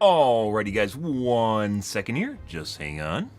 Alrighty guys, 1 second here, just hang on.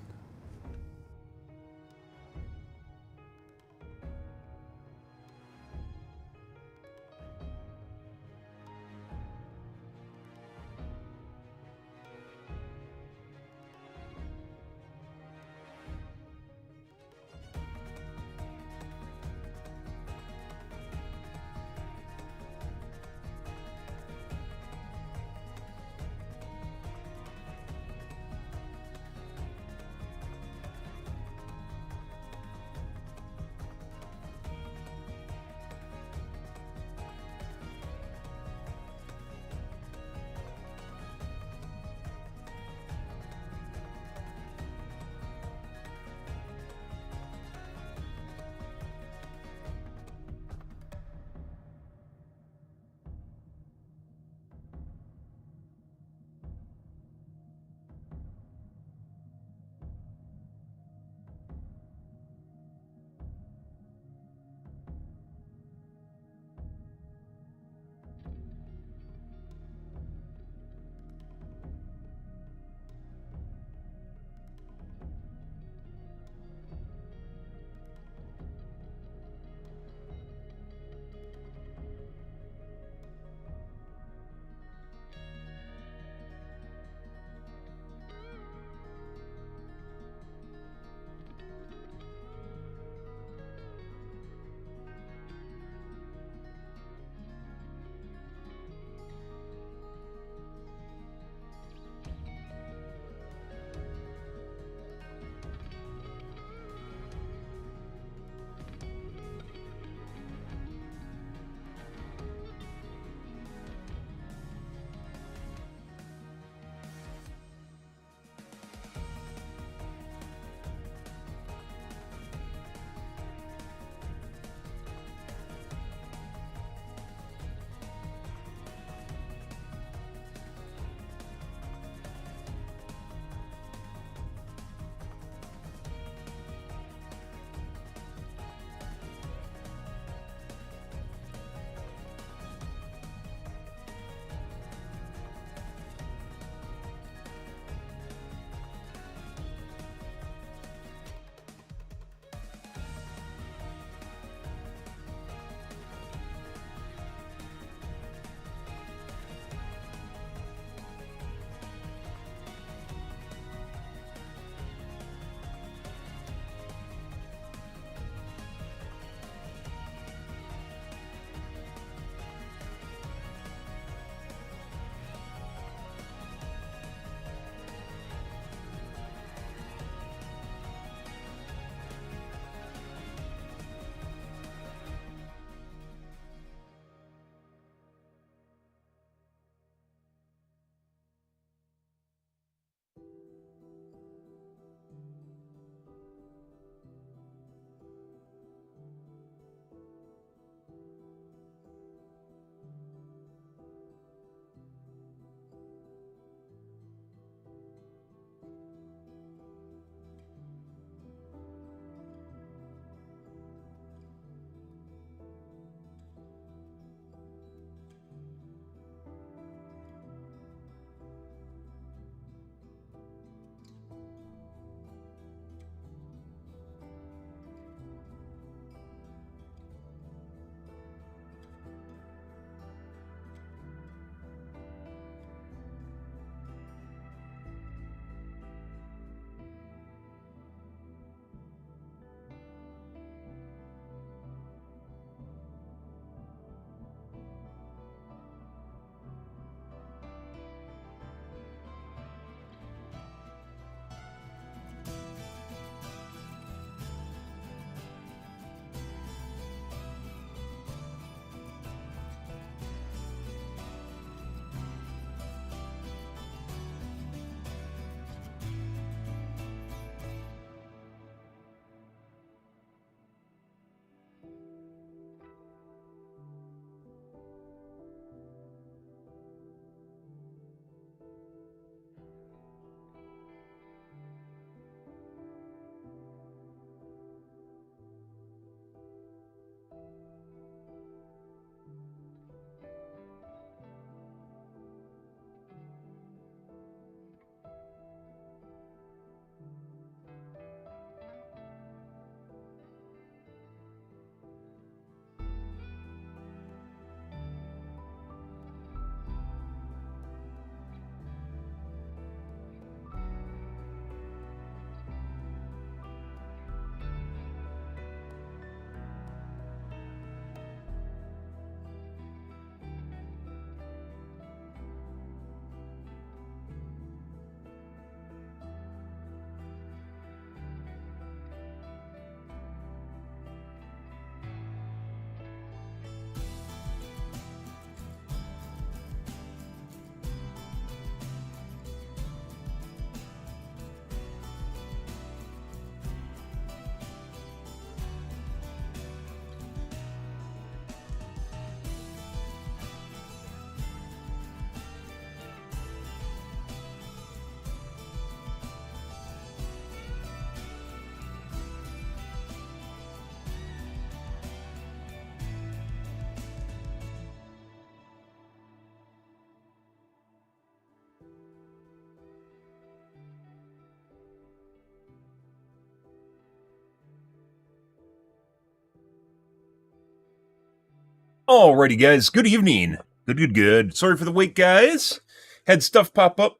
Alrighty, guys. Good evening. Good. Sorry for the wait, guys. Had stuff pop up,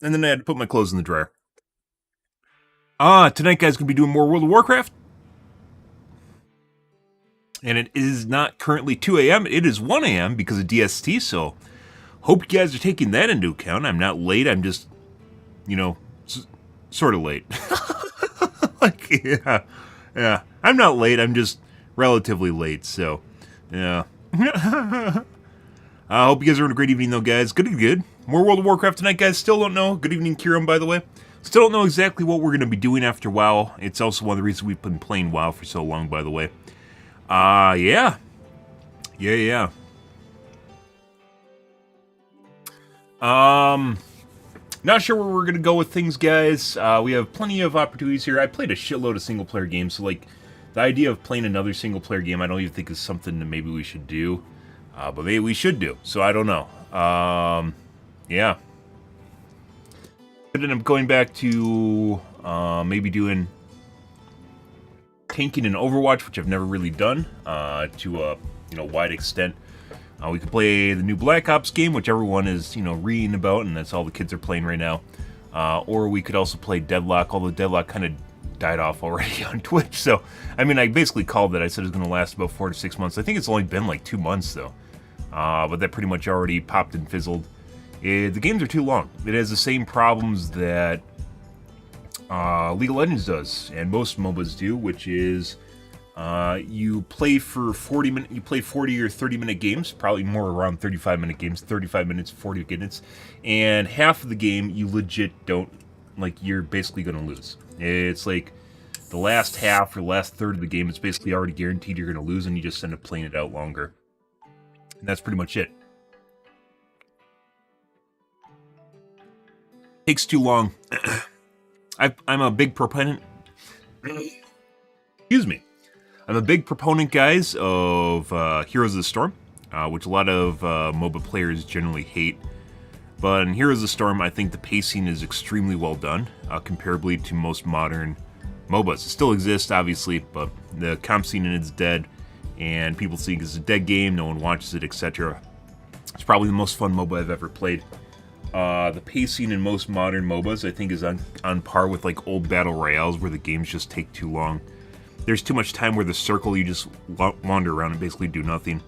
and then I had to put my clothes in the dryer. Tonight, guys, gonna be doing more World of Warcraft. And it is not currently 2 a.m., it is 1 a.m. because of DST, so hope you guys are taking that into account. I'm not late, I'm just, sort of late. Yeah. I'm not late, I'm just relatively late, so, yeah. I hope you guys are having a great evening, though, guys. Good. More World of Warcraft tonight, guys. Still don't know. Good evening, Kiram, by the way. Still don't know exactly what we're going to be doing after WoW. It's also one of the reasons we've been playing WoW for so long, by the way. Yeah. Not sure where we're going to go with things, guys. We have plenty of opportunities here. I played a shitload of single-player games, so, like, the idea of playing another single-player game I don't even think is something that maybe we should do. But maybe we should do, so I don't know. Yeah. I ended up going back to maybe doing tanking in Overwatch, which I've never really done to a wide extent. We could play the new Black Ops game, which everyone is reading about, and that's all the kids are playing right now. Or we could also play Deadlock, although Deadlock kind of died off already on Twitch. So I mean, I basically called it. I said it was going to last about 4 to 6 months. I think it's only been like 2 months though. But that pretty much already popped and fizzled. The games are too long. It has the same problems that League of Legends does, and most MOBAs do, which is you play for 40 or 30-minute games, probably more around 35-minute games, 35 minutes, 40 minutes, and half of the game you legit don't, you're basically going to lose. It's like the last half or last third of the game, it's basically already guaranteed you're going to lose, and you just end up playing it out longer. And that's pretty much it. Takes too long. I'm a big proponent. Excuse me. I'm a big proponent, guys, of Heroes of the Storm, which a lot of MOBA players generally hate. But in Heroes of the Storm, I think the pacing is extremely well done, comparably to most modern MOBAs. It still exists, obviously, but the comp scene in it's dead, and people think it's a dead game, no one watches it, etc. It's probably the most fun MOBA I've ever played. The pacing in most modern MOBAs, I think, is on par with old battle royales where the games just take too long. There's too much time where the circle, you just wander around and basically do nothing.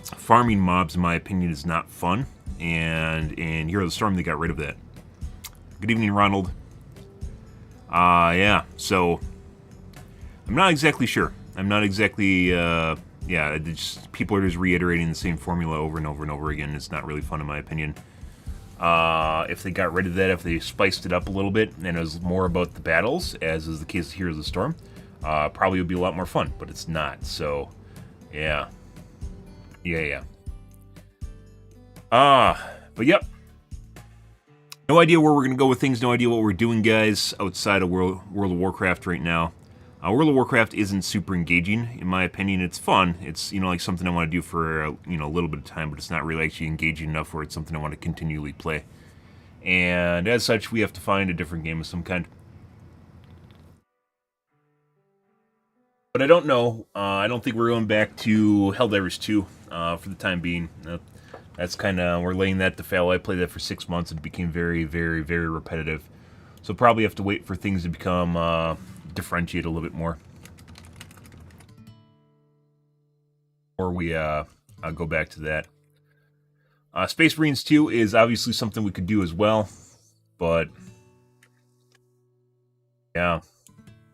Farming mobs, in my opinion, is not fun, and in Heroes of the Storm, they got rid of that. Good evening, Ronald. Yeah, so I'm not exactly sure. I'm not exactly, people are just reiterating the same formula over and over and over again. It's not really fun, in my opinion. If they got rid of that, if they spiced it up a little bit, and it was more about the battles, as is the case of Heroes of the Storm, probably would be a lot more fun, but it's not, so, yeah. But yep. No idea where we're going to go with things, no idea what we're doing, guys, outside of World of Warcraft right now. World of Warcraft isn't super engaging, in my opinion. It's fun. It's, something I want to do for, a little bit of time, but it's not really actually engaging enough where it's something I want to continually play. And as such, we have to find a different game of some kind. But I don't know. I don't think we're going back to Helldivers 2 for the time being. That's kind of, we're laying that to fail. I played that for 6 months and it became very, very, very repetitive. So probably have to wait for things to become, differentiate a little bit more. Or we go back to that. Space Marines 2 is obviously something we could do as well. But, yeah.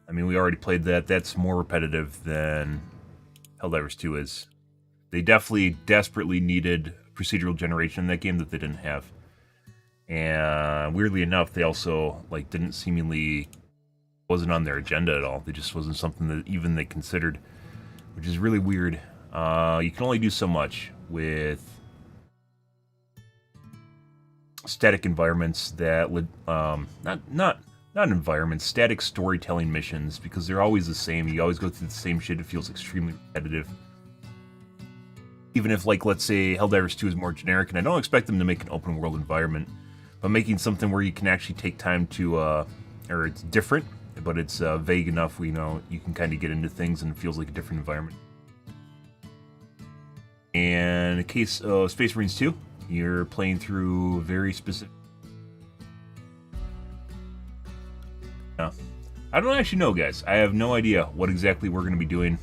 I mean, we already played that. That's more repetitive than Helldivers 2 is. They definitely desperately needed procedural generation in that game that they didn't have. And weirdly enough, they also didn't seemingly wasn't on their agenda at all. It just wasn't something that even they considered, which is really weird. You can only do so much with static environments that would not environments, static storytelling missions, because they're always the same. You always go through the same shit. It feels extremely repetitive. Even if, let's say Helldivers 2 is more generic, and I don't expect them to make an open world environment, but making something where you can actually take time to, or it's different, but it's vague enough where, you can kind of get into things and it feels like a different environment. And in case of Space Marines 2, you're playing through very specific... I don't actually know, guys. I have no idea what exactly we're going to be doing.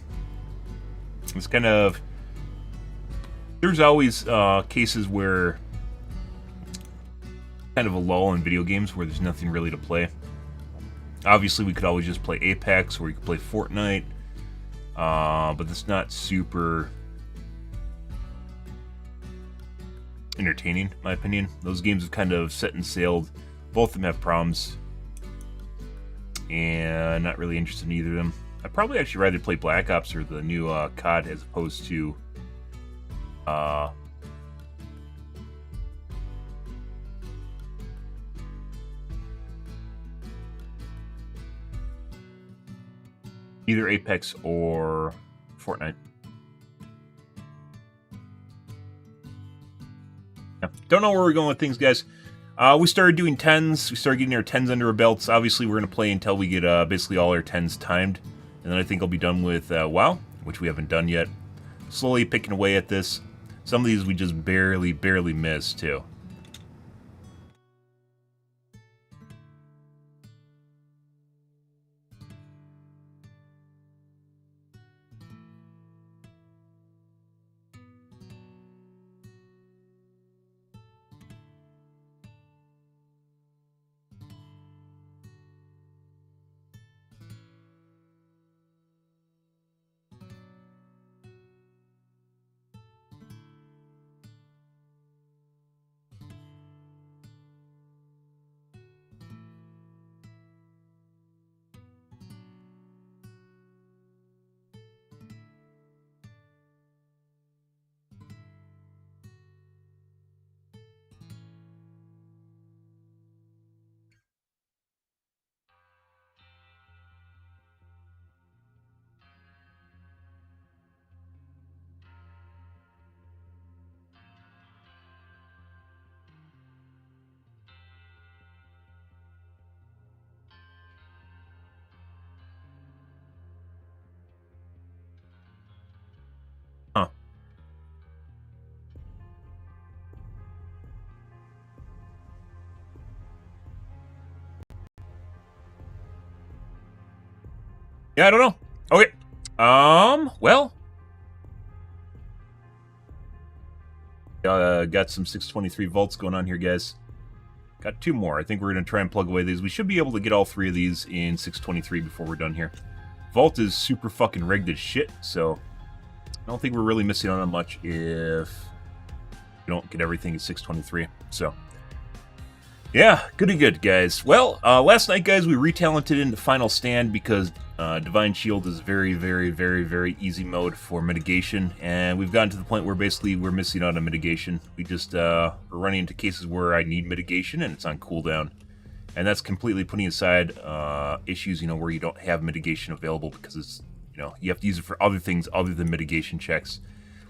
It's kind of... There's always cases where... kind of a lull in video games where there's nothing really to play. Obviously, we could always just play Apex, or we could play Fortnite. But that's not super... entertaining, in my opinion. Those games have kind of set and sailed. Both of them have problems. And not really interested in either of them. I'd probably actually rather play Black Ops or the new COD as opposed to either Apex or Fortnite. Yeah. Don't know where we're going with things, guys. We started doing 10s. We started getting our 10s under our belts. Obviously, we're going to play until we get basically all our 10s timed. And then I think I'll be done with WoW, which we haven't done yet. Slowly picking away at this. Some of these we just barely missed, too. Huh. Yeah, I don't know. Okay. Well. Got some 623 volts going on here, guys. Got 2 more. I think we're going to try and plug away these. We should be able to get all 3 of these in 623 before we're done here. Vault is super fucking rigged as shit, so I don't think we're really missing out on much if we don't get everything at 623. So, yeah, good, guys. Well, last night, guys, we re-talented into Final Stand because Divine Shield is very easy mode for mitigation, and we've gotten to the point where basically we're missing out on mitigation. We just we're running into cases where I need mitigation and it's on cooldown, and that's completely putting aside issues, you know, where you don't have mitigation available because it's, you know, you have to use it for other things other than mitigation checks,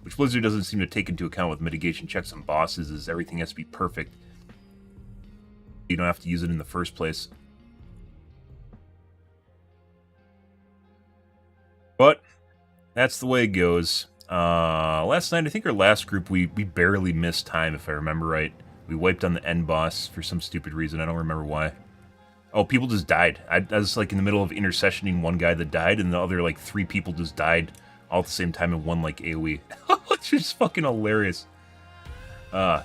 which Blizzard doesn't seem to take into account with mitigation checks on bosses. Is everything has to be perfect. You don't have to use it in the first place. But that's the way it goes. Last night, I think our last group, we barely missed time, if I remember right. We wiped on the end boss for some stupid reason. I don't remember why. Oh, people just died. I was like in the middle of intercessioning one guy that died, and the other like 3 people just died all at the same time in one like AoE. It's just fucking hilarious. Now,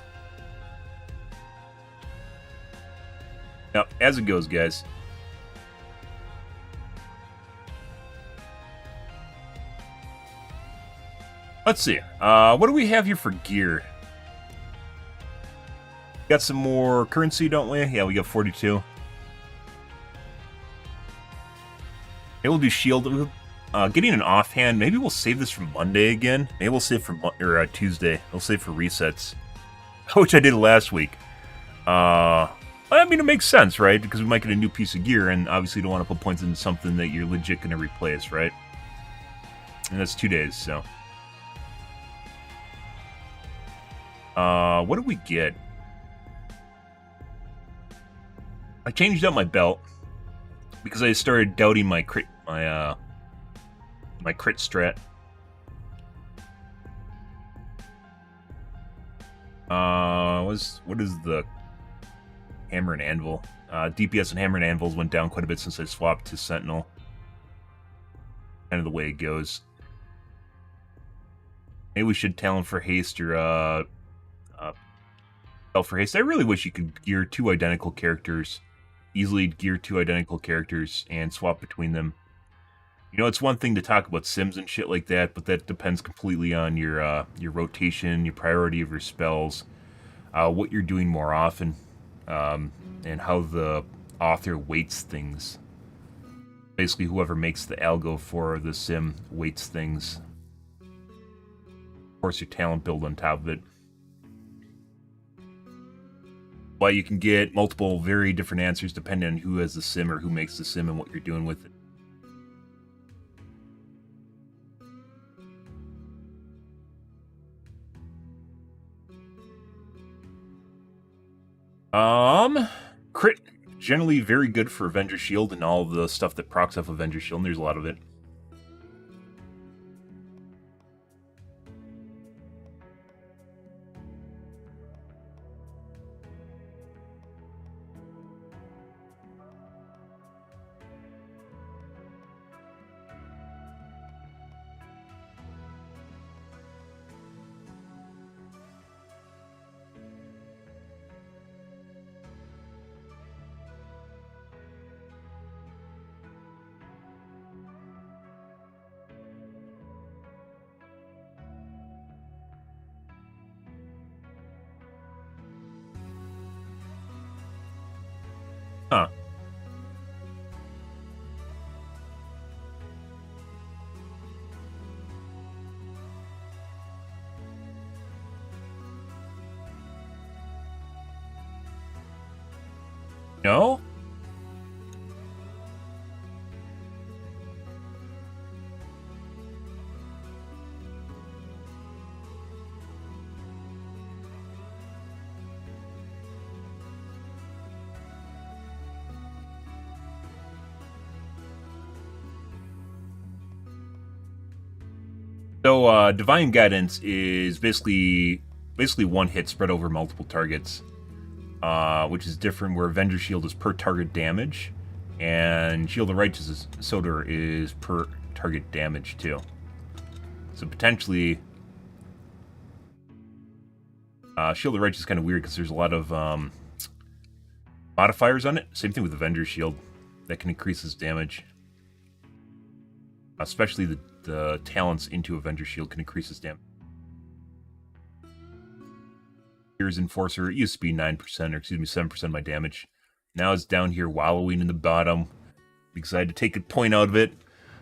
as it goes, guys. Let's see. What do we have here for gear? Got some more currency, don't we? Yeah, we got 42. Maybe we'll do shield. Getting an offhand. Maybe we'll save this for Monday again. Maybe we'll save for Tuesday. We'll save for resets, which I did last week. I mean, it makes sense, right? Because we might get a new piece of gear, and obviously you don't want to put points into something that you're legit going to replace, right? And that's 2 days, so. What did we get? I changed out my belt because I started doubting my crit, my crit strat. What is the hammer and anvil? DPS and hammer and anvils went down quite a bit since I swapped to sentinel. Kind of the way it goes. Maybe we should talent for haste or spell for haste. I really wish you could gear two identical characters, easily gear two identical characters and swap between them. You know, it's one thing to talk about sims and shit like that, but that depends completely on your rotation, your priority of your spells, what you're doing more often, and how the author weights things. Basically, whoever makes the algo for the sim weights things. Of course, your talent build on top of it. Why you can get multiple very different answers depending on who has the sim or who makes the sim and what you're doing with it. Crit, generally very good for Avenger Shield and all the stuff that procs off Avenger Shield, and there's a lot of it. Huh. No? So, Divine Guidance is basically one hit spread over multiple targets, which is different. Where Avenger Shield is per target damage, and Shield of Righteous Soda is per target damage too. So potentially, Shield of Righteous is kind of weird because there's a lot of modifiers on it. Same thing with Avenger Shield that can increase his damage, especially the talents into Avenger Shield can increase his damage. Here's Enforcer. It used to be 9%, or excuse me, 7% of my damage. Now it's down here wallowing in the bottom because I had to take a point out of it.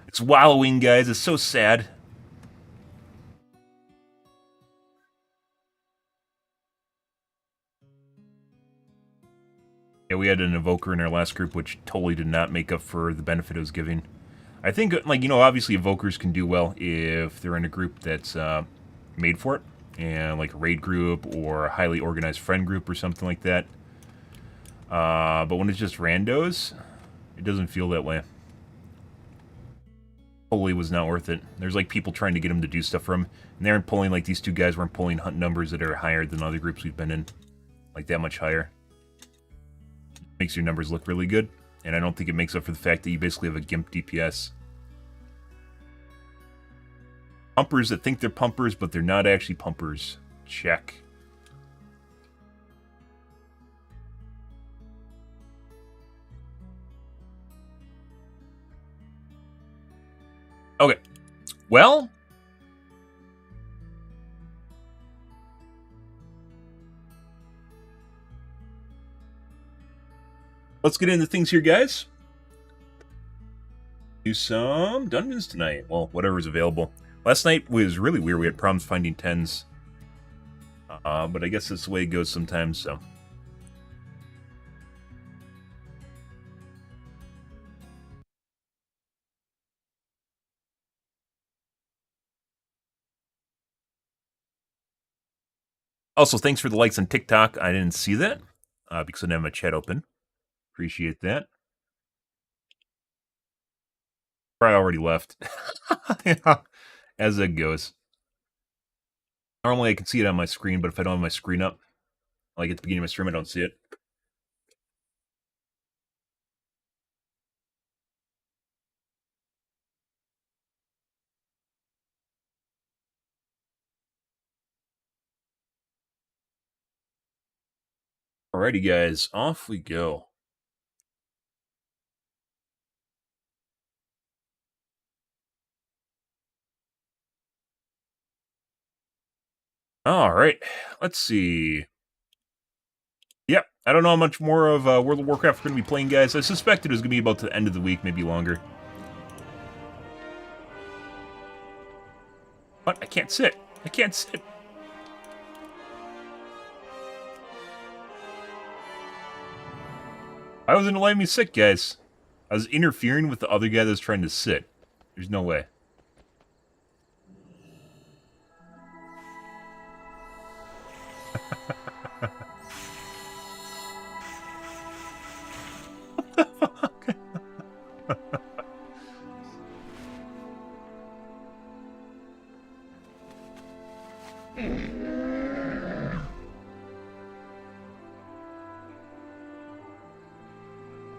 It's wallowing, guys. It's so sad. Yeah, we had an Evoker in our last group, which totally did not make up for the benefit it was giving. I think, like, you know, obviously Evokers can do well if they're in a group that's made for it, and like a raid group or a highly organized friend group or something like that. But when it's just randos, it doesn't feel that way. Totally was not worth it. There's like people trying to get him to do stuff for him, and they aren't pulling, like these two guys weren't pulling hunt numbers that are higher than other groups we've been in. Like that much higher. Makes your numbers look really good, and I don't think it makes up for the fact that you basically have a GIMP DPS. Pumpers that think they're pumpers, but they're not actually pumpers. Check. Okay. Well, let's get into things here, guys. Do some dungeons tonight. Well, whatever's available. Last night was really weird. We had problems finding 10s. But I guess that's the way it goes sometimes, so. Also, thanks for the likes on TikTok. I didn't see that because I didn't have my chat open. Appreciate that. Probably already left. Yeah, as it goes. Normally I can see it on my screen, but if I don't have my screen up, like at the beginning of my stream, I don't see it. Alrighty, guys, off we go. Alright, let's see. Yep, I don't know how much more of World of Warcraft we're going to be playing, guys. I suspect it was going to be about the end of the week, maybe longer. What? I can't sit. I can't sit. I wasn't letting me sit, guys. I was interfering with the other guy that was trying to sit. There's no way.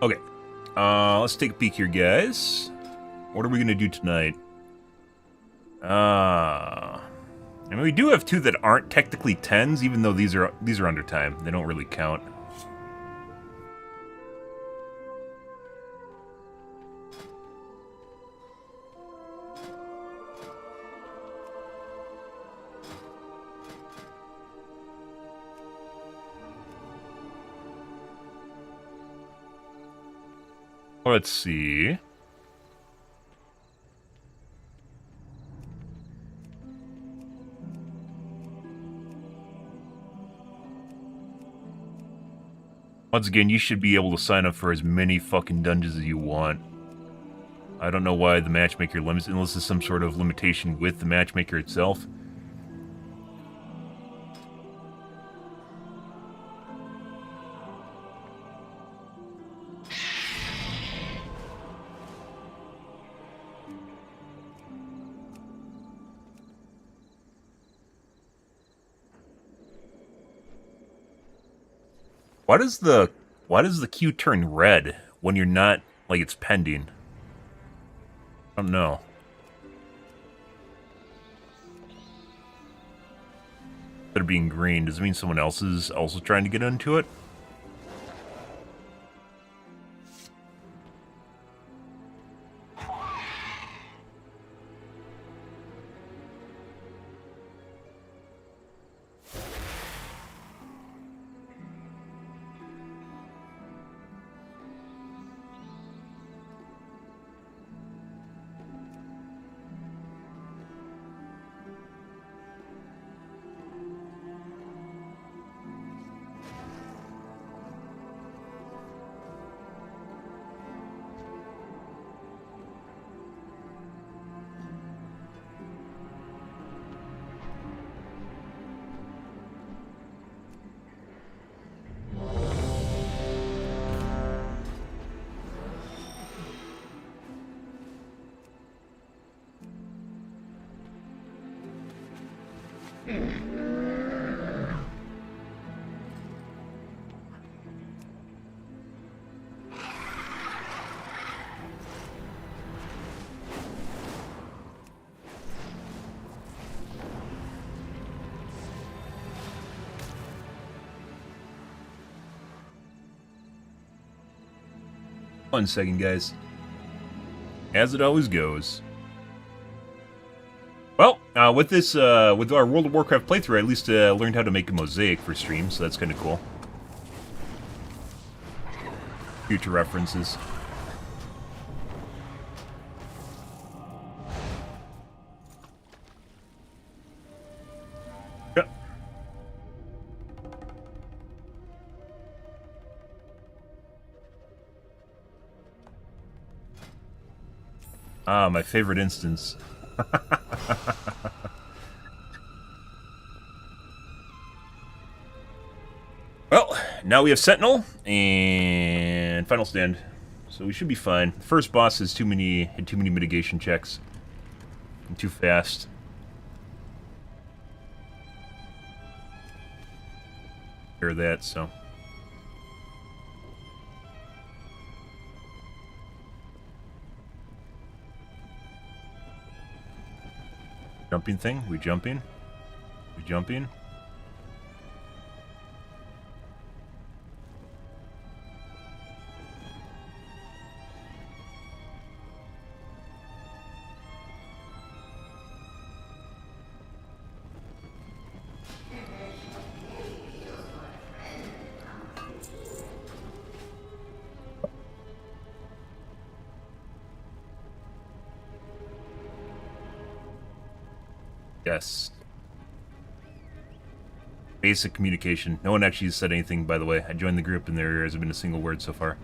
Okay, let's take a peek here, guys. What are we gonna do tonight? I mean, we do have two that aren't technically 10s, even though these are under time. They don't really count. Let's see. Once again, you should be able to sign up for as many fucking dungeons as you want. I don't know why the matchmaker limits, unless there's some sort of limitation with the matchmaker itself. Why does the queue turn red when you're not, like, it's pending? I don't know. Instead of being green, does it mean someone else is also trying to get into it? One second, guys. As it always goes. Well, with this, with our World of Warcraft playthrough, I at least learned how to make a mosaic for stream, so that's kind of cool. Future references. Yep. Ah, my favorite instance. Well, now we have Sentinel and Final Stand, so we should be fine. The first boss has too many mitigation checks. And too fast. Hear that, so. Jumping thing? We jumping? We jumping? Yes. Basic communication. No one actually said anything, by the way. I joined the group and there hasn't been a single word so far.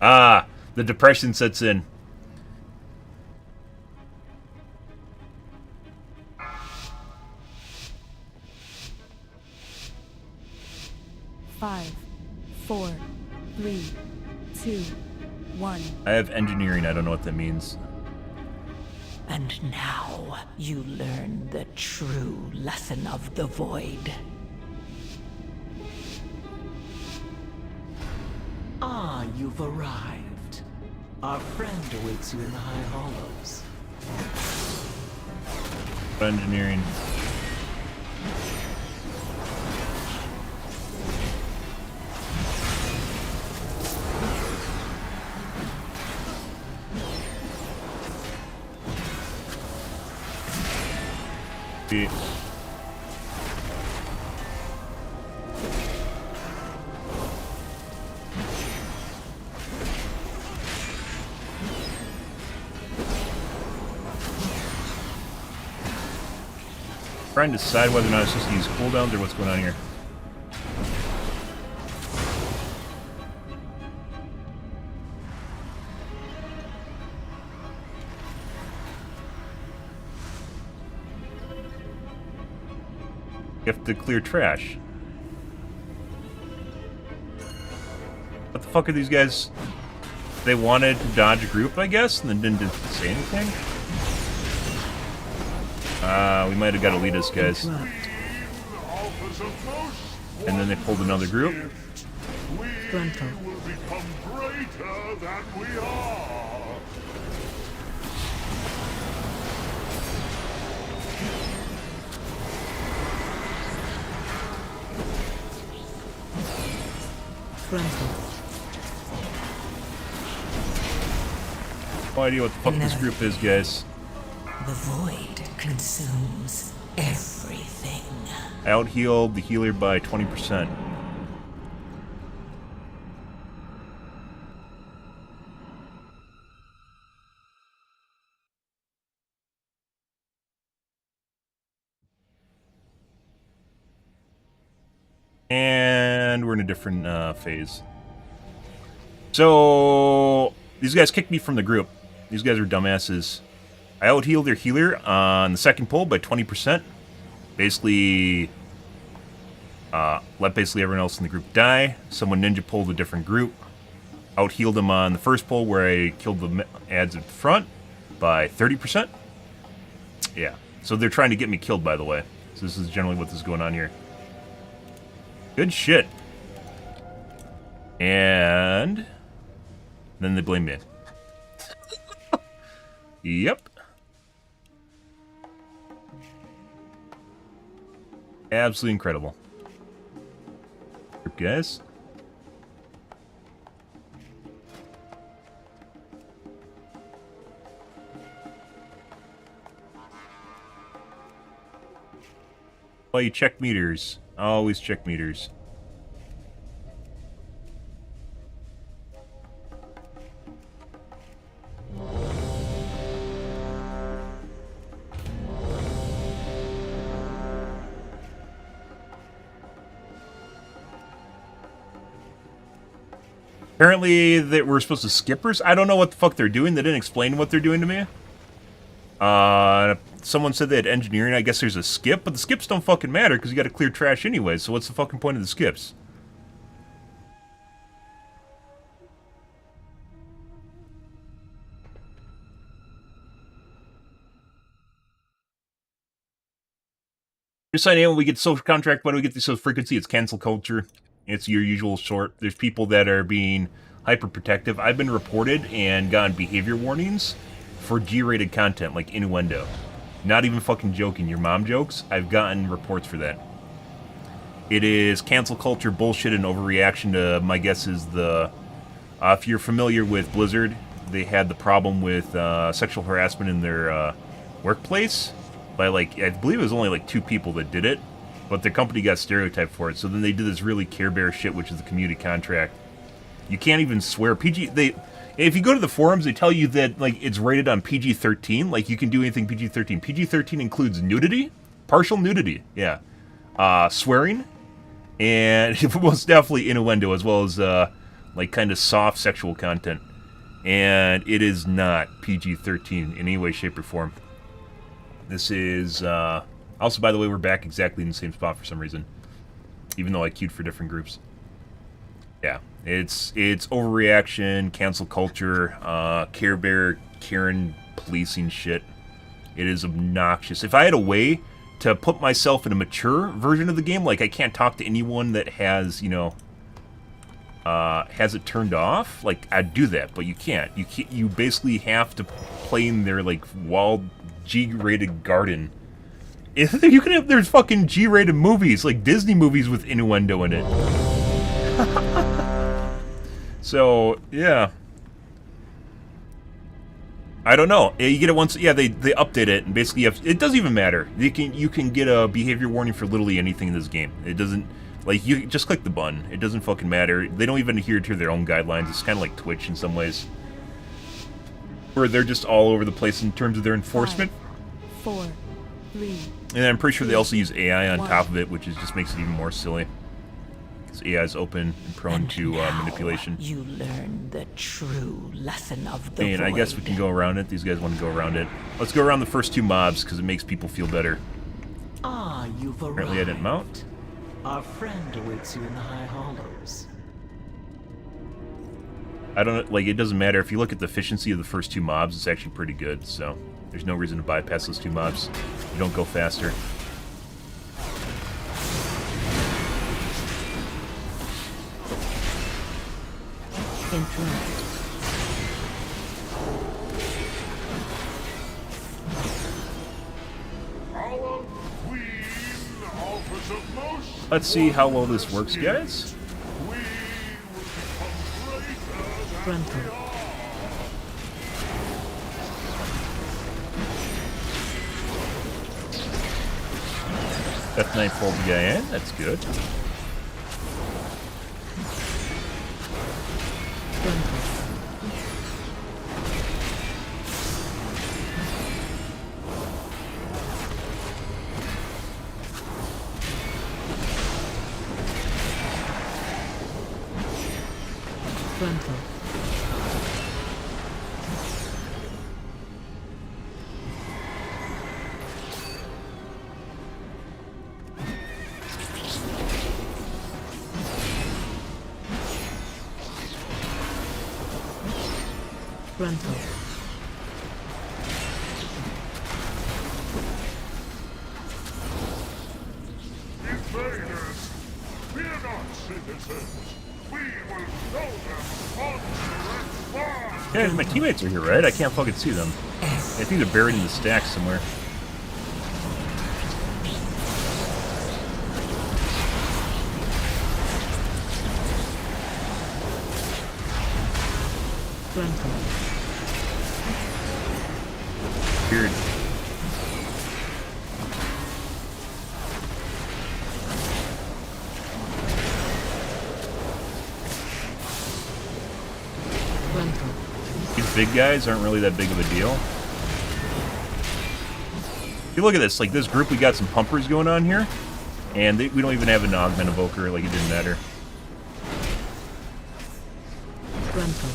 Ah, the depression sets in. Five, 4, 3, 2, 1. I have engineering. I don't know what that means. And now you learn the true lesson of the void. Ah, you've arrived. Our friend awaits you in the High Hollows. Engineering. Trying to decide whether or not it's supposed to use cooldowns or what's going on here. You have to clear trash. What the fuck are these guys? They wanted to dodge a group, I guess, and then didn't say anything? We might have got to lead us, guys. And then they pulled another group. Frontal. will become greater than we are. Frontal. No idea what the fuck this group is, guys. The void consumes everything. I out-healed the healer by 20%. And we're in a different phase. So, these guys kicked me from the group. These guys are dumbasses. I out-healed their healer on the second pull by 20%. Basically, let everyone else in the group die. Someone ninja pulled a different group. Out-healed them on the first pull where I killed the ads at the front by 30%. Yeah. So they're trying to get me killed, by the way. So this is generally what is going on here. Good shit. And then they blame me. Yep. Absolutely incredible. Group guys. Well, you check meters. Always check meters. Apparently, we're supposed to skippers. I don't know what the fuck they're doing. They didn't explain what they're doing to me. Someone said they had engineering. I guess there's a skip, but the skips don't fucking matter because you got to clear trash anyway. So what's the fucking point of the skips? Just signing in when we get social contract. Why do we get the social frequency? It's cancel culture. It's your usual short. There's people that are being hyper protective. I've been reported and gotten behavior warnings for G-rated content like innuendo. Not even fucking joking. Your mom jokes. I've gotten reports for that. It is cancel culture bullshit and overreaction to, my guess is the... if you're familiar with Blizzard, they had the problem with sexual harassment in their workplace by, like, I believe it was only like 2 people that did it, but their company got stereotyped for it. So then they did this really Care Bear shit, which is the community contract. You can't even swear. If you go to the forums, they tell you that, like, it's rated on PG-13. Like, you can do anything PG-13. PG-13 includes nudity, partial nudity, yeah, swearing, and most definitely innuendo, as well as like kind of soft sexual content. And it is not PG-13 in any way, shape, or form. This is also, by the way, we're back exactly in the same spot for some reason, even though I queued for different groups. Yeah, it's overreaction, cancel culture, Care Bear, Karen policing shit. It is obnoxious. If I had a way to put myself in a mature version of the game, like I can't talk to anyone that has, you know, has it turned off, like I'd do that, but you can't. You basically have to play in their like walled G-rated garden. You can have there's fucking G-rated movies, like Disney movies with innuendo in it. So yeah, I don't know. You get it once. Yeah, they update it, and basically it doesn't even matter. You can get a behavior warning for literally anything in this game. It doesn't, like, you just click the button. It doesn't fucking matter. They don't even adhere to their own guidelines. It's kind of like Twitch in some ways, where they're just all over the place in terms of their enforcement. 5, 4, 3. And I'm pretty sure they also use AI on top of it, which just makes it even more silly. Because AI is open and prone to manipulation. You learn the true lesson of the And I guess we can go around it. These guys want to go around it. Let's go around the first 2 mobs because it makes people feel better. Ah, you've arrived. Apparently I didn't mount. Our friend awaits you in the High Hollows. I don't, like, it doesn't matter. If you look at the efficiency of the first 2 mobs, it's actually pretty good, so there's no reason to bypass those 2 mobs. You don't go faster. Interrupt. Our queen offers a most Let's see how well this works, guys. we will become greater than Frontal. F9 fold the guy in. That's good. Frontal. Frontal. Frontal. invaders. Fear not, citizens. We will show them honor and fun. Yeah, my teammates are here, right? I can't fucking see them. I think they're buried in the stacks somewhere. Frontal. Weird. Frontal. These big guys aren't really that big of a deal. If you look at this, like this group, we got some pumpers going on here, and we don't even have an augment evoker, like it didn't matter. Frontal.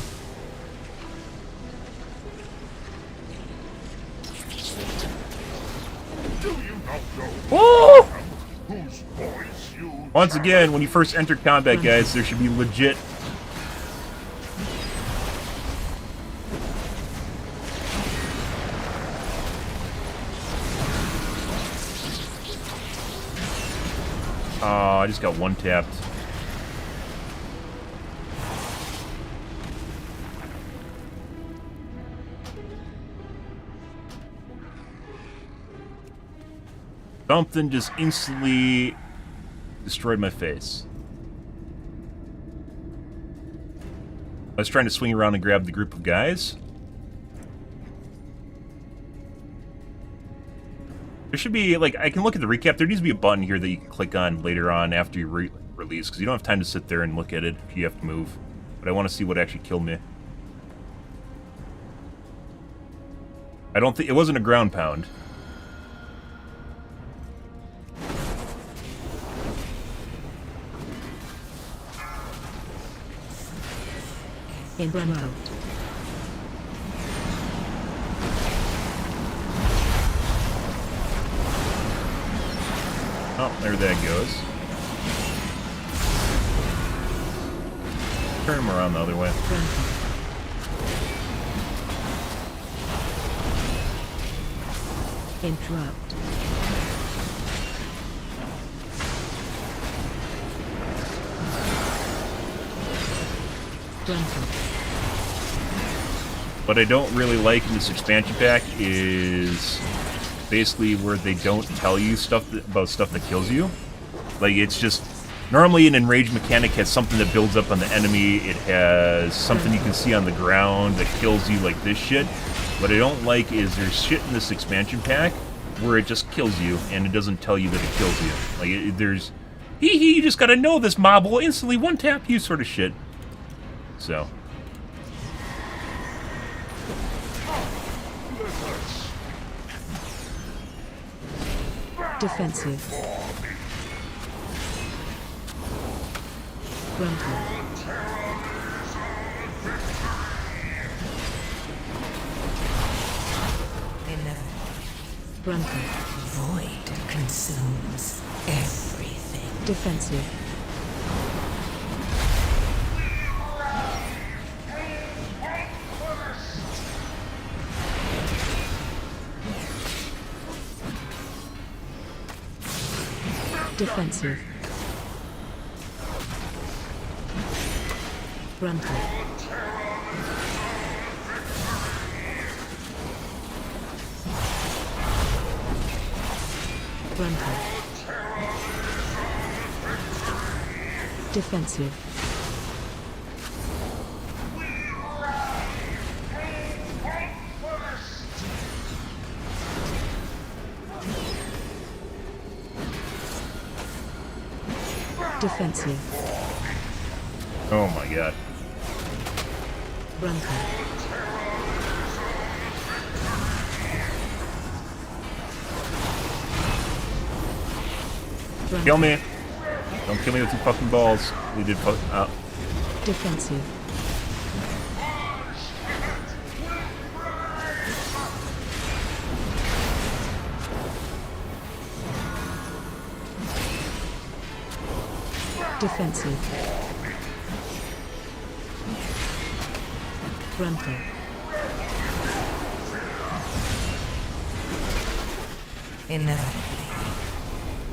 Do you not know Woo! whose voice you Once again, when you first enter combat, guys, there should be legit. I just got one tapped. Something just instantly destroyed my face. I was trying to swing around and grab the group of guys. There should be, like, I can look at the recap. There needs to be a button here that you can click on later on after you release, because you don't have time to sit there and look at it if you have to move. But I want to see what actually killed me. I don't think... It wasn't a ground pound. In front out. Oh, there that goes. Turn him around the other way. Interrupt. What I don't really like in this expansion pack is basically where they don't tell you stuff about stuff that kills you. Like, it's just... Normally an enraged mechanic has something that builds up on the enemy. It has something you can see on the ground that kills you, like this shit. What I don't like is there's shit in this expansion pack where it just kills you, and it doesn't tell you that it kills you. Like, there's... Hee, you just gotta know this mob will instantly one-tap you sort of shit. So... Defensive. Gruntle. Gruntle. Void consumes everything. Defensive. Defensive. Gruntle. Gruntle. Defensive. Defensive. Oh my god. Gruntle. Kill me! Don't kill me with your fucking balls. You did fuck... Defensive. Defensive. Gruntle. Inevitably,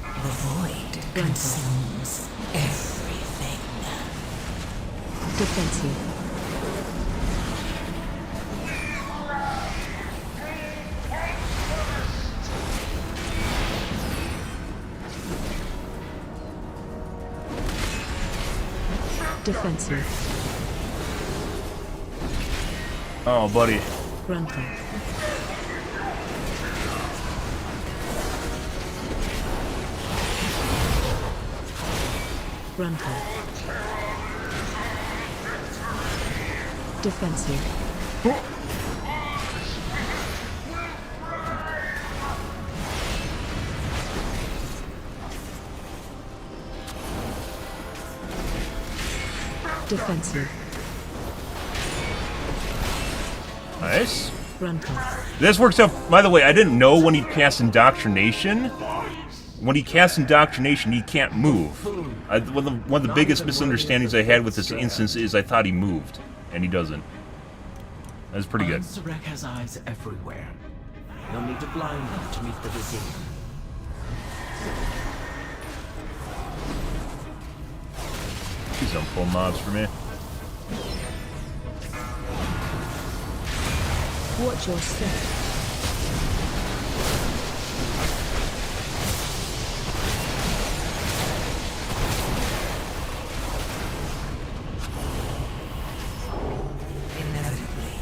the void consumes everything. Defensive. Defensive. Oh, buddy. Gruntle. Gruntle. Defensive. Defensive. Nice. Gruntle. This works out... By the way, I didn't know when he cast Indoctrination. When he casts Indoctrination, he can't move. One of the biggest misunderstandings I had with this instance is I thought he moved, and he doesn't. That's pretty good. Surek has eyes everywhere. You'll need to blind them to meet the vizier. Please don't pull mobs for me. Watch your step. Inevitably,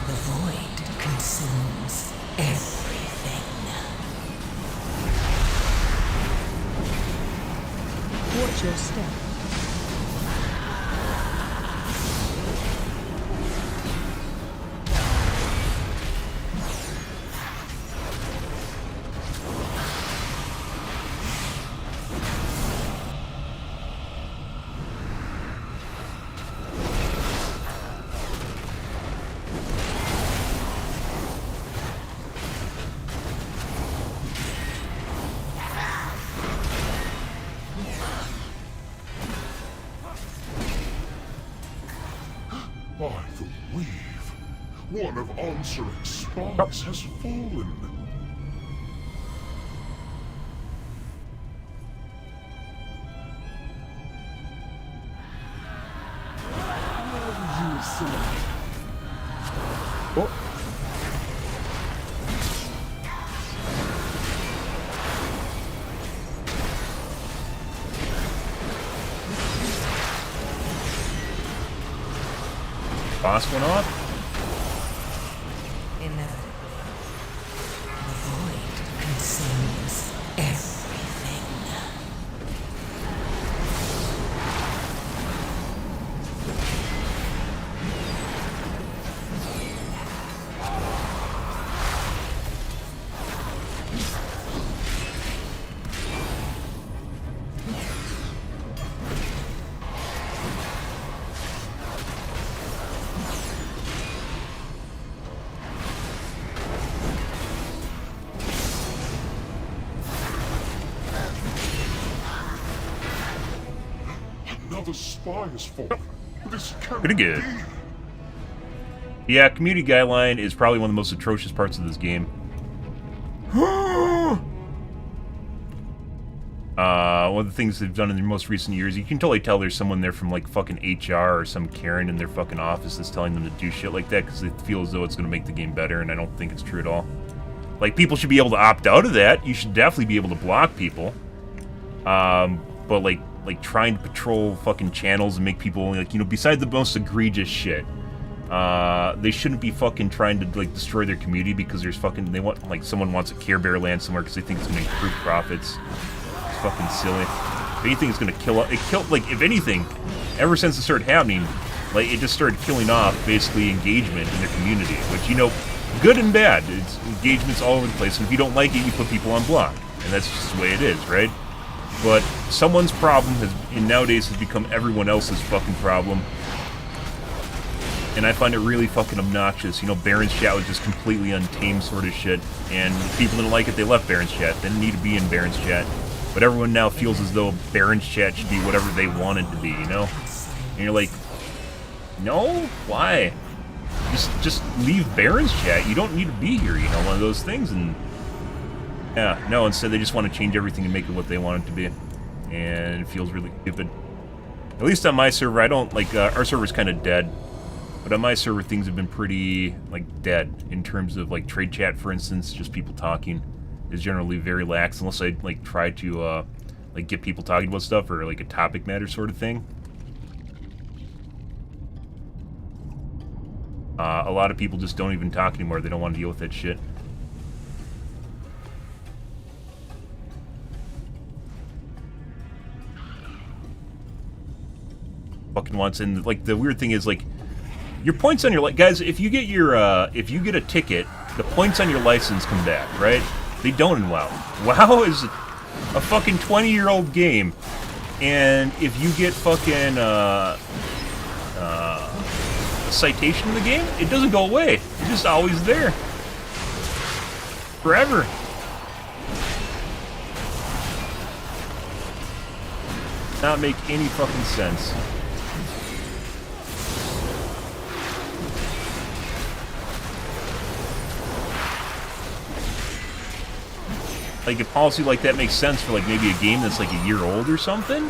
the void consumes everything. Watch your step. By the weave, one of Onsuric's spies has fallen. Oh. Boss went off. Inevitably, the void consumes everything. Another spy has fallen. This cannot Pretty good. be. Yeah, community guideline is probably one of the most atrocious parts of this game. One of the things they've done in the most recent years, you can totally tell there's someone there from like fucking HR or some Karen in their fucking office that's telling them to do shit like that because they feel as though it's going to make the game better, and I don't think it's true at all. Like, people should be able to opt out of that. You should definitely be able to block people. But like trying to patrol fucking channels and make people, like, you know, besides the most egregious shit, they shouldn't be fucking trying to like destroy their community because there's fucking, they want, like, someone wants a Care Bear land somewhere because they think it's gonna improve profits. It's fucking silly. If anything, it's gonna kill it. Killed, like, if anything, ever since it started happening, like, it just started killing off basically engagement in their community, which, you know, good and bad. It's engagement's all over the place, and if you don't like it, you put people on block, and that's just the way it is, right? But someone's problem nowadays has become everyone else's fucking problem. And I find it really fucking obnoxious. You know, Baron's chat was just completely untamed sort of shit. And if people didn't like it, they left Baron's chat. They didn't need to be in Baron's chat. But everyone now feels as though Baron's chat should be whatever they want it to be, you know? And you're like, no? Why? Just leave Baron's chat. You don't need to be here, you know, one of those things. And yeah, no, instead they just want to change everything and make it what they want it to be. And it feels really stupid. At least on my server, I don't, like, our server's kind of dead. But on my server, things have been pretty, like, dead. In terms of, like, trade chat, for instance, just people talking is generally very lax. Unless I, like, try to, like, get people talking about stuff or, like, a topic matter sort of thing. A lot of people just don't even talk anymore. They don't want to deal with that shit. Fucking wants, and like the weird thing is, like, your points on your guys, if you get your if you get a ticket, the points on your license come back, right? They don't in WoW. WoW is a fucking 20-year-old game, and if you get fucking a citation in the game, it doesn't go away. It's just always there, forever. Not make any fucking sense. Like, a policy like that makes sense for, like, maybe a game that's, like, a year old or something.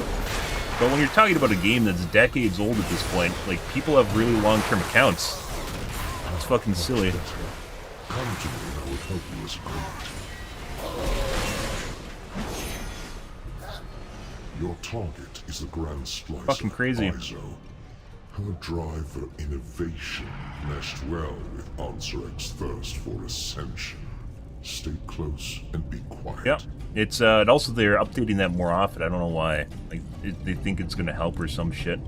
But when you're talking about a game that's decades old at this point, like, people have really long-term accounts. It's fucking silly. Come to me and I will help you as agreed. Your target is the Grand Slicer. Fucking crazy. Izo. Her drive for innovation meshed well with Ansarex's thirst for ascension. Stay close and be quiet. Yep. It's and also they're updating that more often. I don't know why. Like they think it's gonna help or some shit.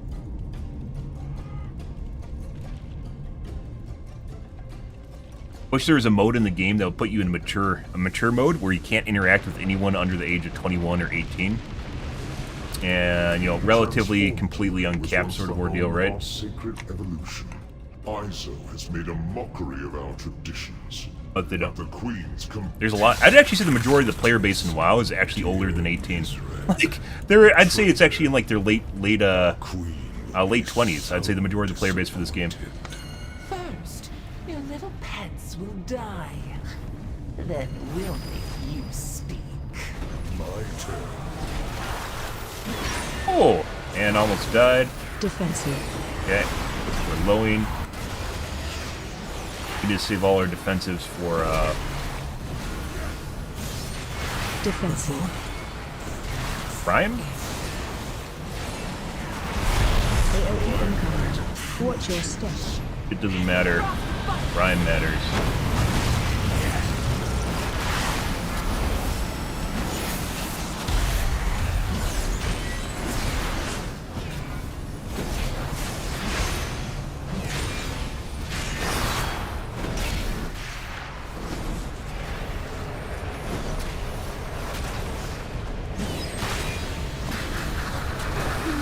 Wish there was a mode in the game that would put you in a mature mode where you can't interact with anyone under the age of 21 or 18. And, you know, relatively completely uncapped sort of ordeal, right? Our sacred evolution. Izo has made a mockery of our traditions. But they don't. The Queen's There's a lot. I'd actually say the majority of the player base in WoW is actually older than 18. Like, I'd say it's actually in like their late 20s. I'd say the majority of the player base for this game. First, your little pets will die. Then we'll make you speak. My turn. Oh, and almost died. Defensive. Okay, we're lowing. We need to save all our defensives for Defensive. Prime. AoE incoming. Watch your step. It doesn't matter. Prime matters.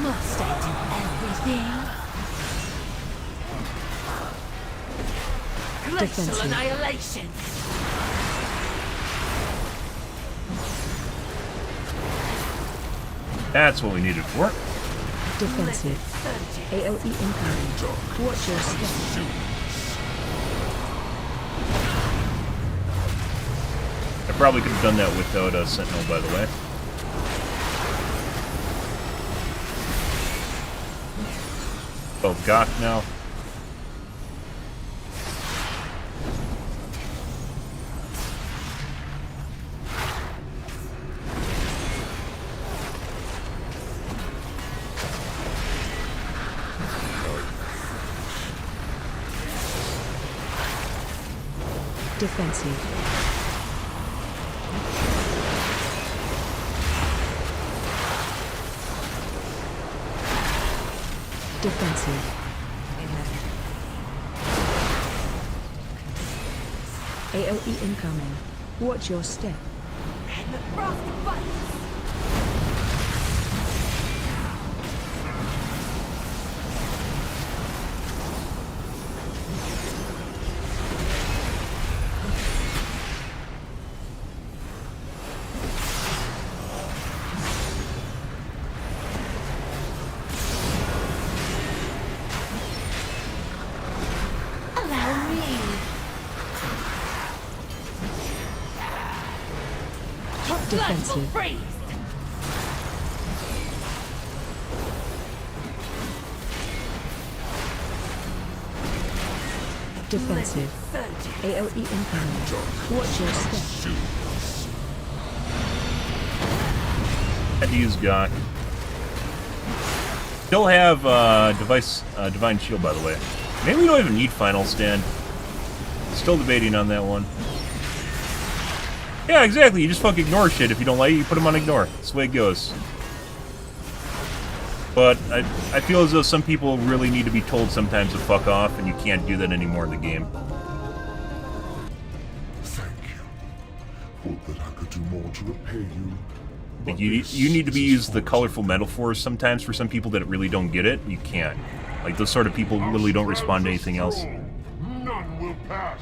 Must I do everything? Glacial Defensive. annihilation! That's what we needed for. Defensive. AoE incoming. Watch your step. I probably could have done that without a Sentinel, by the way. Both Gok now. Defensive. Defensive. AoE incoming. Watch your step. And the frost bites! Allow me! Defensive. Freeze! Defensive. AoE incoming. Watch your step. Had to use Gok. Still have Divine Shield, by the way. Maybe we don't even need Final Stand. Still debating on that one. Yeah, exactly. You just fucking ignore shit. If you don't like it, you put them on ignore. That's the way it goes. But I feel as though some people really need to be told sometimes to fuck off, and you can't do that anymore in the game. Thank you. Would that I could do more to repay you. Like but you this need to be is used the as colorful metaphors sometimes for some people that really don't get it. You can't. Like those sort of people literally don't respond to anything else. None will pass.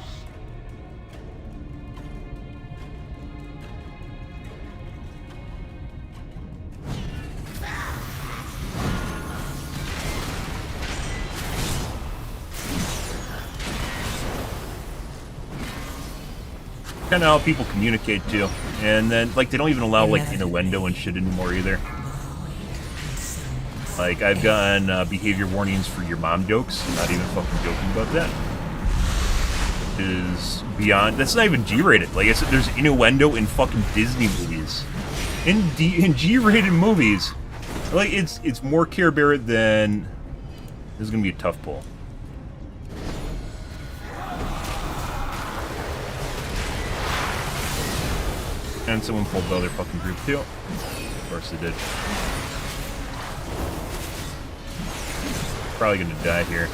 Kind of how people communicate too, and then like they don't even allow like innuendo and shit anymore either. Like, I've gotten behavior warnings for your mom jokes. I'm not even fucking joking about that. Is beyond. That's not even G-rated. Like I said, there's innuendo in fucking Disney movies, in G-rated movies. Like it's more Care Bear than. This is gonna be a tough pull. And someone pulled the other fucking group too. Of course they did. Probably gonna die here.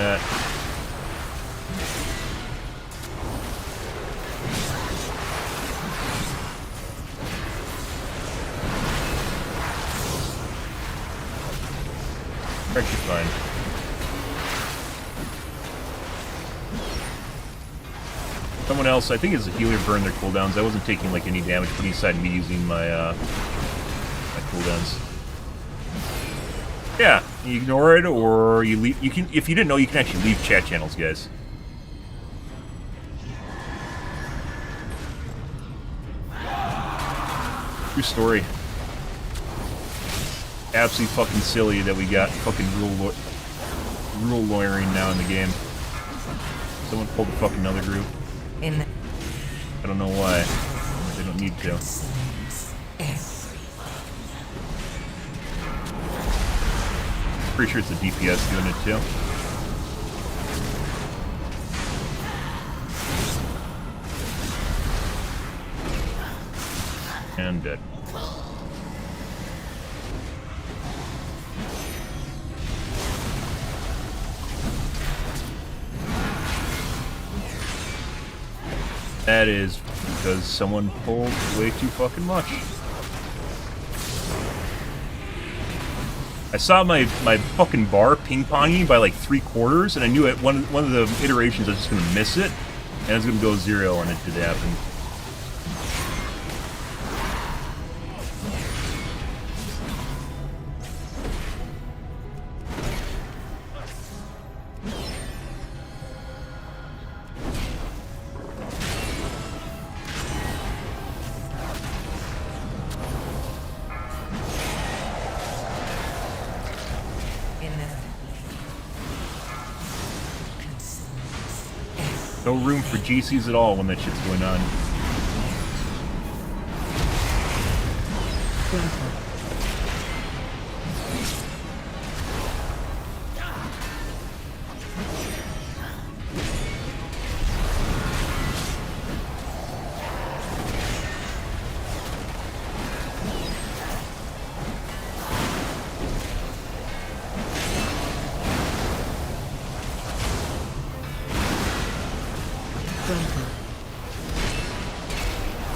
Actually fine. Someone else, I think it's a healer, burned their cooldowns. I wasn't taking like any damage, putting aside me using my my cooldowns. Yeah, you ignore it or you leave. You can, if you didn't know, you can actually leave chat channels, guys. True story. Absolutely fucking silly that we got fucking rule lawyering now in the game. Someone pulled the fucking other group. I don't know why. They don't need to. Pretty sure it's a DPS doing it too. And dead. That is because someone pulled way too fucking much. I saw my fucking bar ping-ponging by like 3/4, and I knew at one of the iterations I was just gonna miss it, and it was gonna go 0, and it did happen. No room for GCs at all when that shit's going on.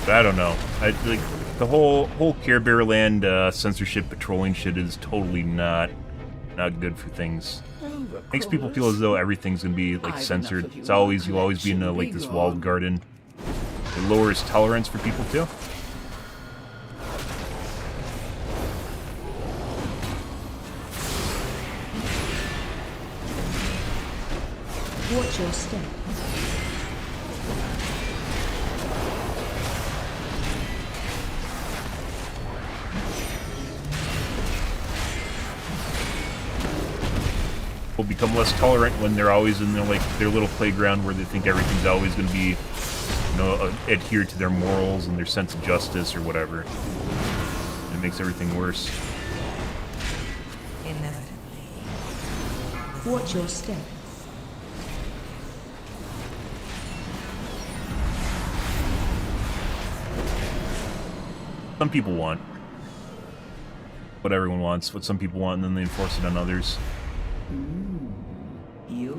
I don't know. I like the whole Care Bear Land censorship patrolling shit is totally not good for things. Makes people feel as though everything's gonna be like censored. It's always you'll always be in like this walled garden. It lowers tolerance for people too. Watch your step. Will become less tolerant when they're always in their little playground where they think everything's always going to be, you know, adhere to their morals and their sense of justice or whatever. It makes everything worse. Watch your step. Some people want what everyone wants, what some people want, and then they enforce it on others. You're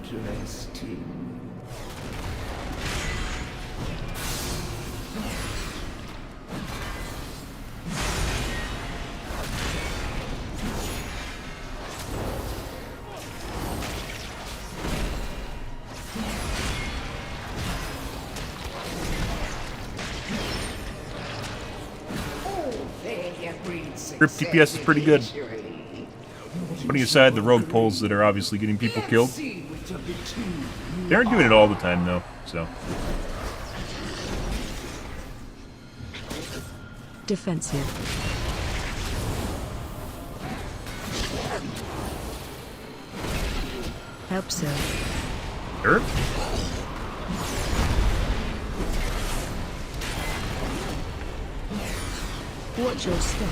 interesting. Grip DPS is pretty good. Putting aside the rogue pulls that are obviously getting people killed. They aren't doing it all the time though, so. Defensive. Help serve. Sure. Watch your step.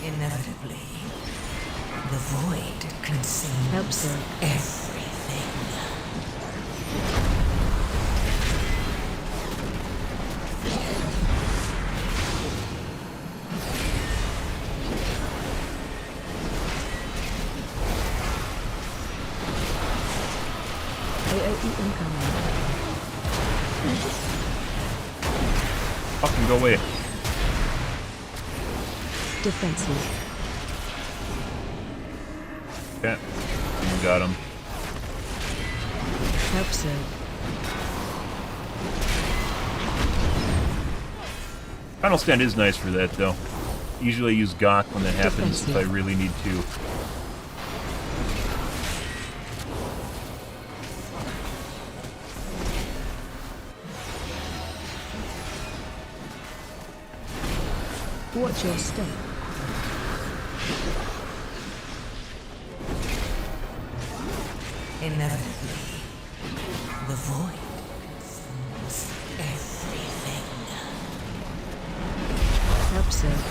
Inevitably, the void consumes Help serve. everything. AOE incoming. Fucking go away. Defensive. Okay. We got him. Help serve. Final stand is nice for that, though. Usually I use Gawk when that happens if I really need to. Watch your step. Inevitably, the void consumes everything. Help serve.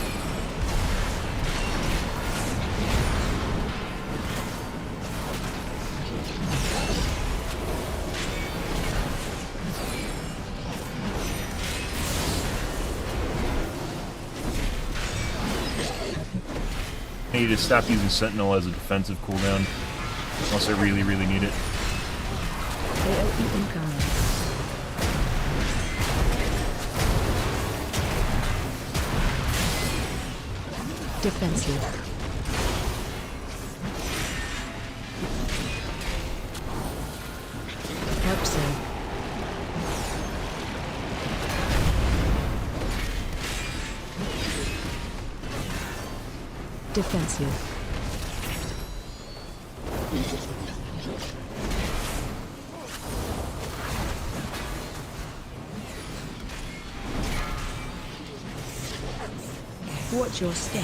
I need to stop using Sentinel as a defensive cooldown. Unless I really, really need it. AOE incoming. Defensive. Help serve. Defensive. Watch your step.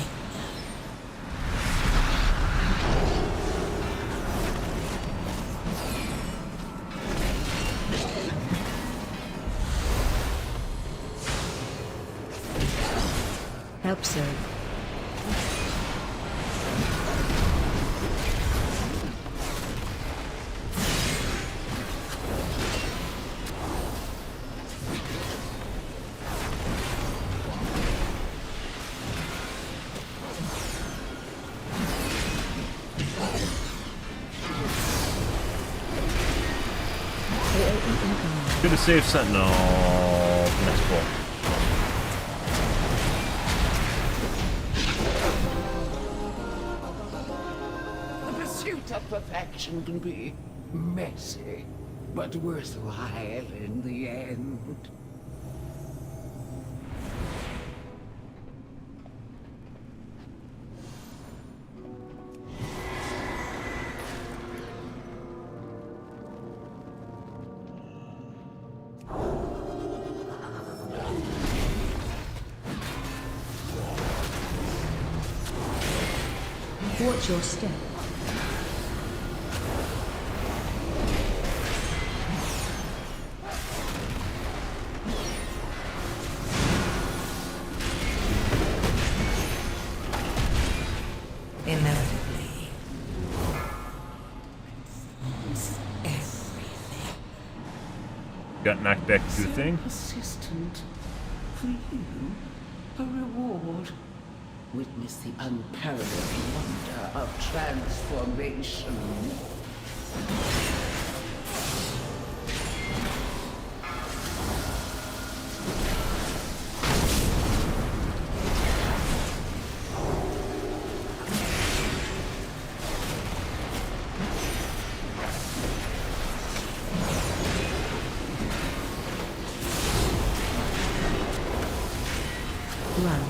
Help serve. Should have saved Sentinel. Next pull. The pursuit of perfection can be messy, but worthwhile in the end. Watch your step. Inevitably, everything. Got knocked back to the thing. Persistent. For you, a reward. Witness the unparalleled wonder of transformation. Run.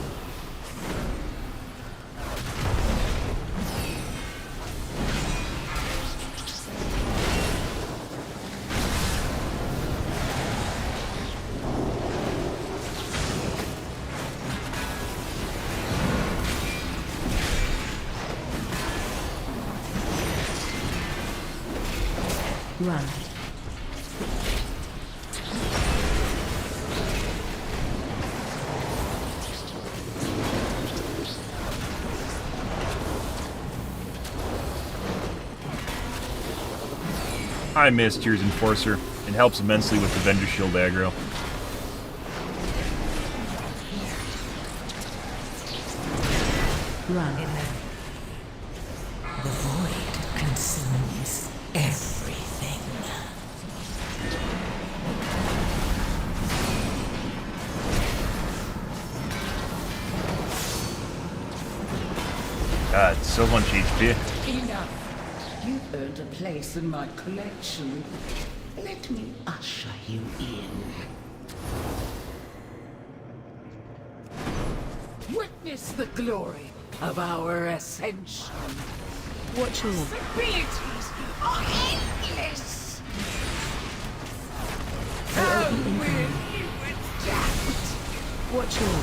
Run. I miss Tears Enforcer. It helps immensely with the Vendor Shield aggro. Run. The void consumes everything. God, so much HP. Enough. You've earned a place in my collection. Let me usher you in. Witness the glory of our ascension. Watch your Possibilities are endless. AoE How will incoming. you adapt? Watch your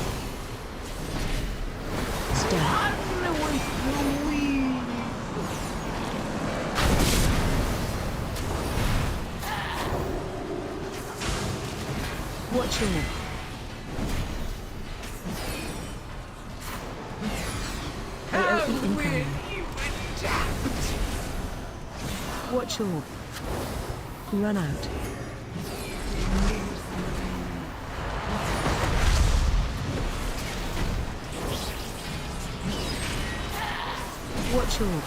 stab. Run with the wind. Watch your How AoE will incoming. you adapt? Watch your run out. Watch your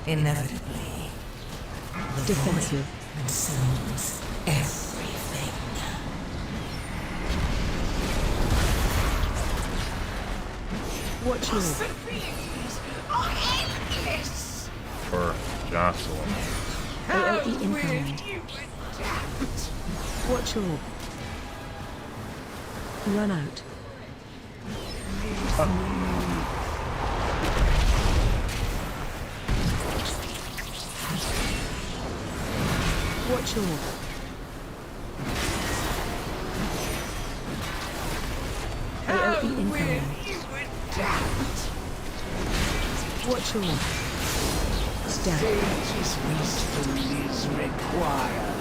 Inevitably, the defensive. void consumes everything. Watch your Possibilities are endless. Or Jocelyn. How AoE will incoming. you adapt? Watch your run out. Watch your How AoE will incoming. you adapt? Watch your stab. Sage's wisdom is required.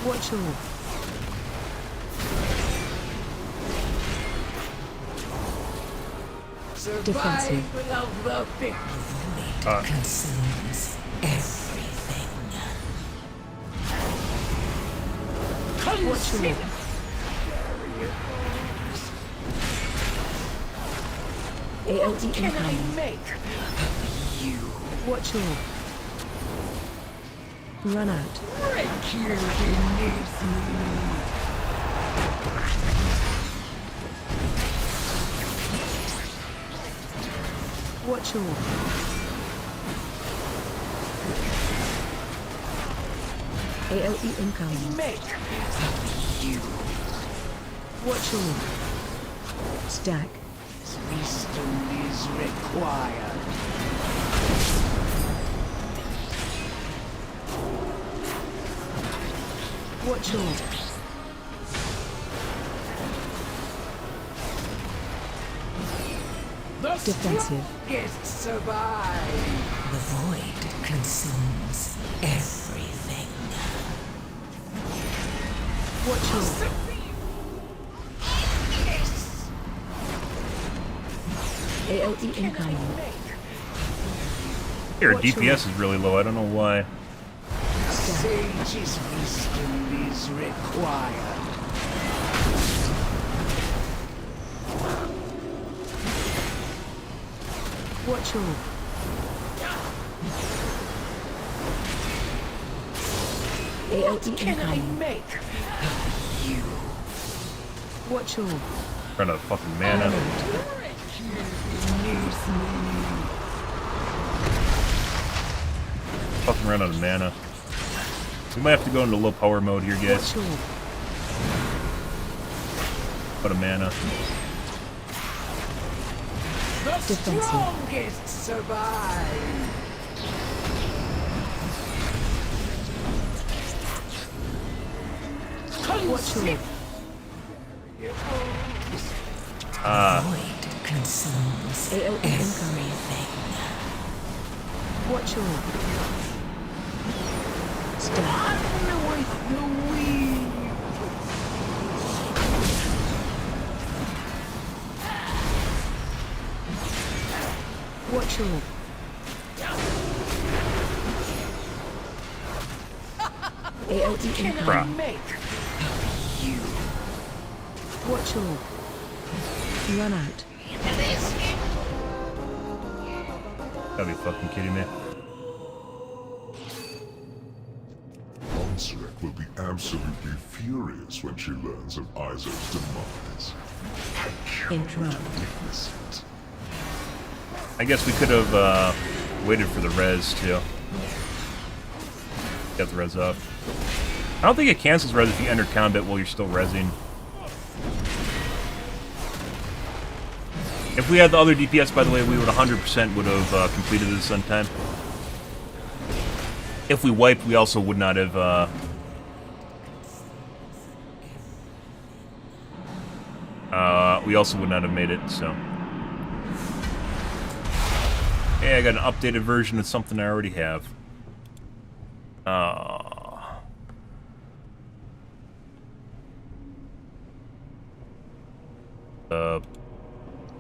Watch your Defensive. Survival of the fittest. Consumes everything. Watch your AoE Can I incoming. make you Watch your run out. break you beneath me? Watch your AoE incoming. Make you. Watch your stack. Wisdom is required. Watch your The Defensive. strongest survive. The void consumes everything. watch your Yes. AoE incoming. Here, What's your- DPS is really low. I don't know why. Sage's wisdom is required. Watch your AoE Can I incoming. make you? Watch your Run out of fucking mana. Fucking run out of mana. We might have to go into low power mode here, guys. watch your Put a mana. The Defensive. strongest survive. watch your Void consumes AOE incoming. everything. Watch your step. With the weed. Watch your AOE incoming. Bruh. Make you. Watch your run out. Gotta be fucking kidding me. Ansarek will be absolutely furious when she learns of Izo's demise. Interrupt. Witness it. I guess we could have waited for the res too. Get the res up. I don't think it cancels res if you enter combat while you're still resing. If we had the other DPS, by the way, we would 100% would have completed this on time. If we wiped, we also would not have. We also would not have made it. So, hey, I got an updated version of something I already have.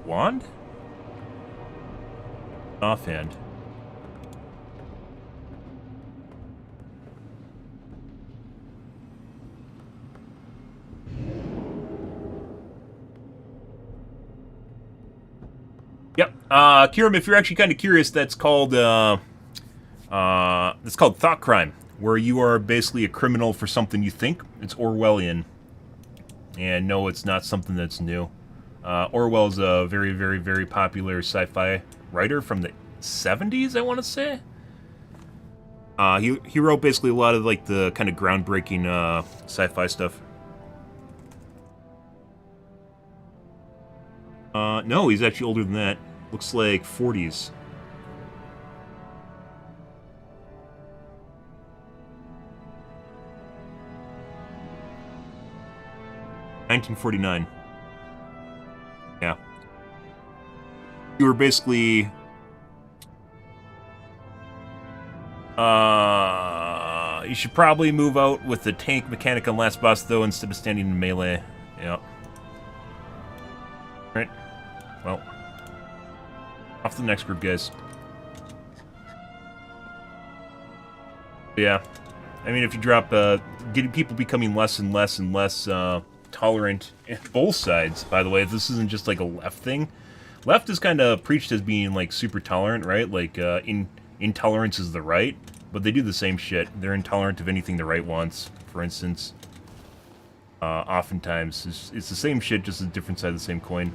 Wand? Offhand. Yep. Kiram, if you're actually kind of curious, that's called thought crime, where you are basically a criminal for something you think. It's Orwellian. And no, it's not something that's new. Orwell is a very, very, very popular sci-fi writer from the 70s, I want to say. He wrote basically a lot of like the kind of groundbreaking sci-fi stuff. No, he's actually older than that. Looks like 40s. $1949. Yeah. You were basically... you should probably move out with the tank mechanic on last boss, though, instead of standing in melee. Yeah. Alright. Well. Off to the next group, guys. Yeah. I mean, if you drop... getting people becoming less and less and less... tolerant in both sides, by the way. This isn't just like a left thing. Left is kind of preached as being like super tolerant, right? Like intolerance is the right, but they do the same shit. They're intolerant of anything the right wants, for instance. Oftentimes it's the same shit, just a different side of the same coin.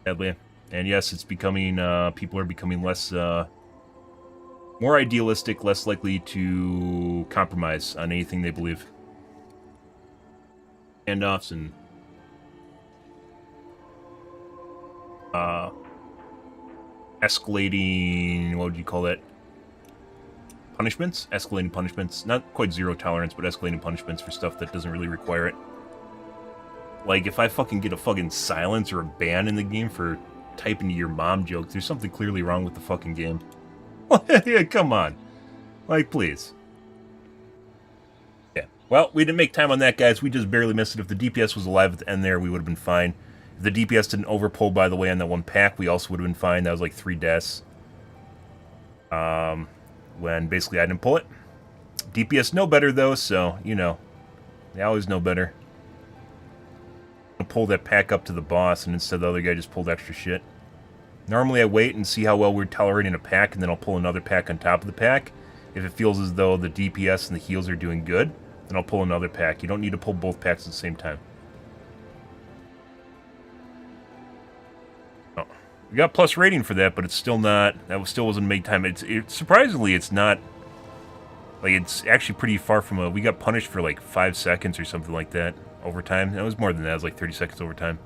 Sadly. And yes, it's becoming people are becoming less more idealistic, less likely to compromise on anything they believe. Handoffs and escalating, what would you call that? Punishments? Escalating punishments. Not quite zero tolerance, but escalating punishments for stuff that doesn't really require it. Like, if I fucking get a fucking silence or a ban in the game for typing to your mom jokes, there's something clearly wrong with the fucking game. Yeah, come on. Like, please. Yeah. Well, we didn't make time on that, guys. We just barely missed it. If the DPS was alive at the end there, we would have been fine. If the DPS didn't overpull, by the way, on that one pack, we also would have been fine. That was like 3 deaths. When basically I didn't pull it. DPS know better, though, so, you know. They always know better. I'll pull that pack up to the boss, and instead the other guy just pulled extra shit. Normally I wait and see how well we're tolerating a pack, and then I'll pull another pack on top of the pack. If it feels as though the DPS and the heals are doing good, then I'll pull another pack. You don't need to pull both packs at the same time. Oh. We got plus rating for that, but it's still not... That still wasn't made time. Surprisingly, it's not... Like, it's actually pretty far from a... We got punished for like 5 seconds or something like that overtime. That was more than that. It was like 30 seconds overtime.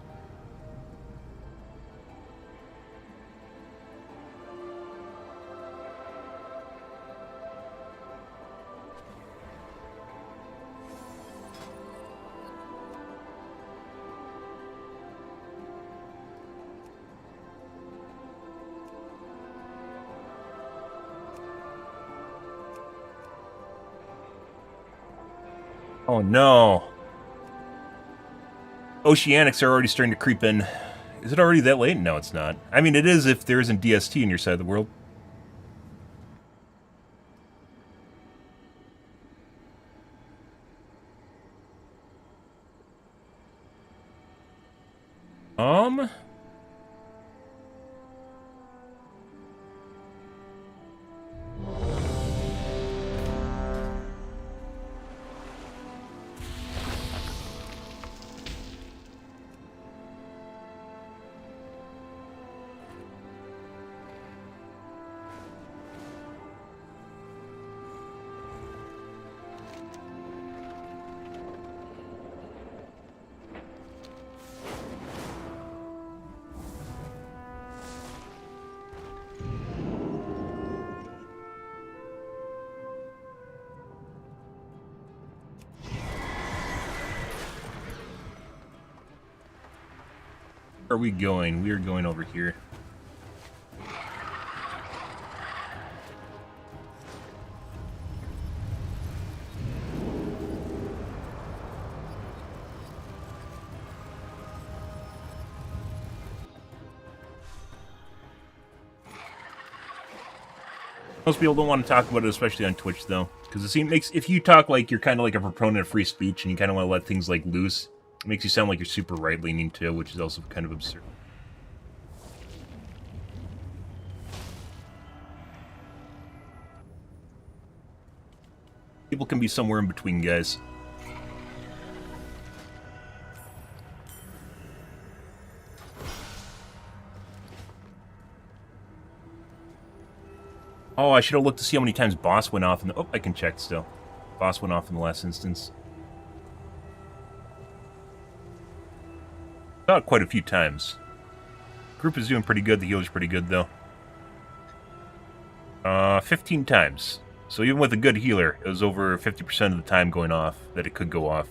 Oh no. Oceanics are already starting to creep in. Is it already that late? No, it's not. I mean, it is if there isn't DST in your side of the world. Where are we going? We are going over here. Most people don't want to talk about it, especially on Twitch, though, because it makes if you talk like you're kind of like a proponent of free speech and you kind of want to let things like loose, it makes you sound like you're super right-leaning too, which is also kind of absurd. People can be somewhere in between, guys. Oh, I should have looked to see how many times boss went off in the... Oh, I can check still. Boss went off in the last instance. Not quite a few times. Group is doing pretty good. The healer's pretty good, though. 15 times. So even with a good healer, it was over 50% of the time going off that it could go off.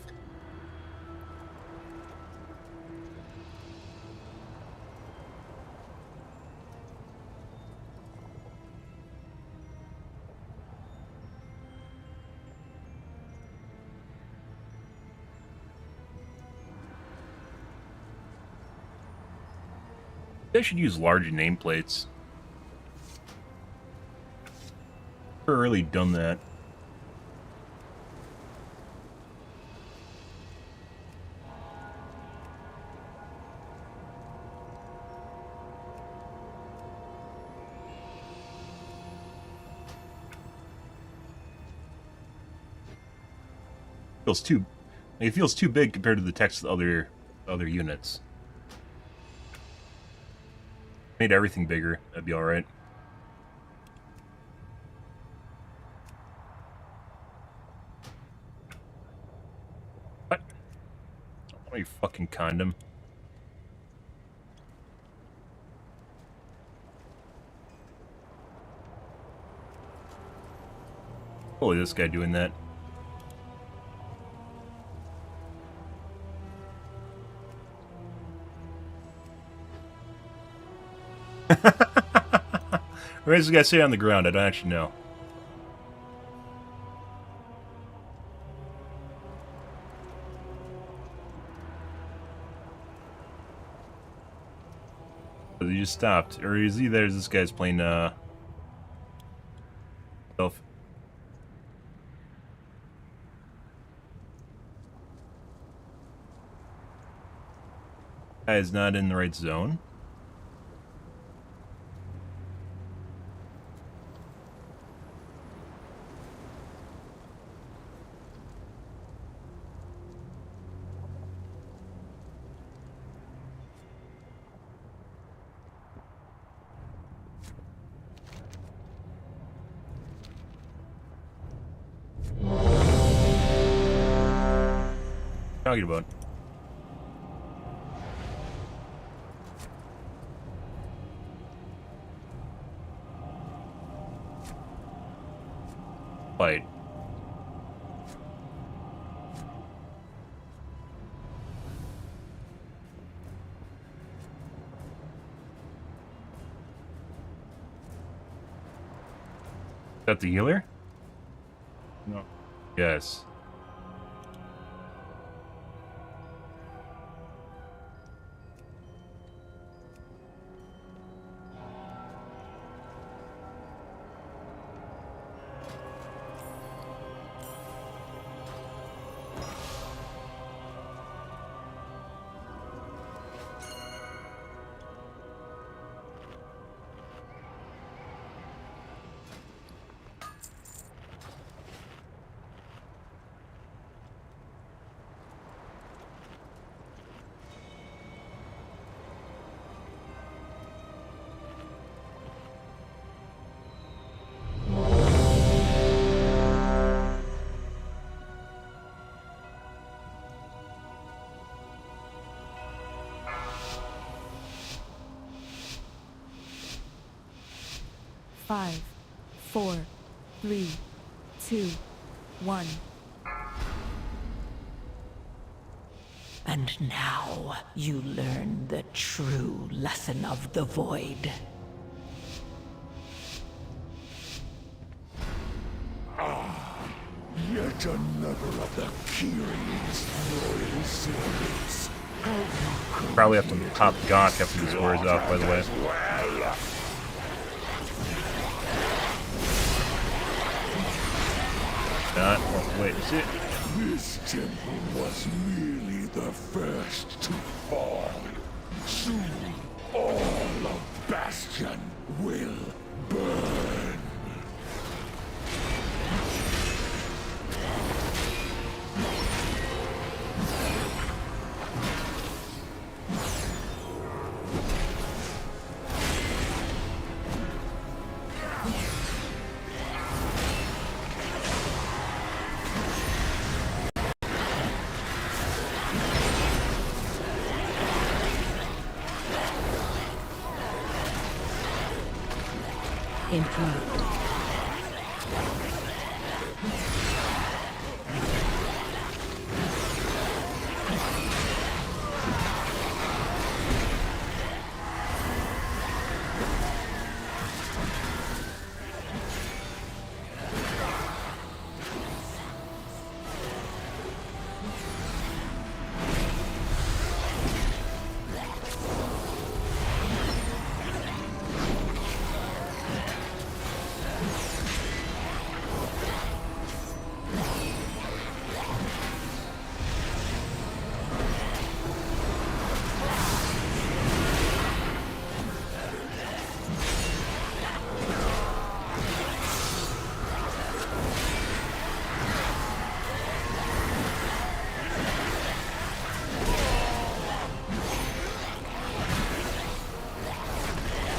They should use larger nameplates. Never really done that. It feels too big compared to the text of other units. Made everything bigger, that'd be alright. What? Oh, you fucking condom. Holy, this guy doing that. Where does this guy sit on the ground? I don't actually know. But he just stopped. Or is he there? This guy's playing, self. Guy is not in the right zone. Talking about fight. Is that the healer? No. Yes. 5, 4, 3, 2, 1. And now you learn the true lesson of the void. Yet another of the Kyrie's royal servants. Probably have to pop Goth after this wears off, by the way. Not. Oh, wait, is it? This temple was merely the first to fall. Soon, all of Bastion will burn. Improved.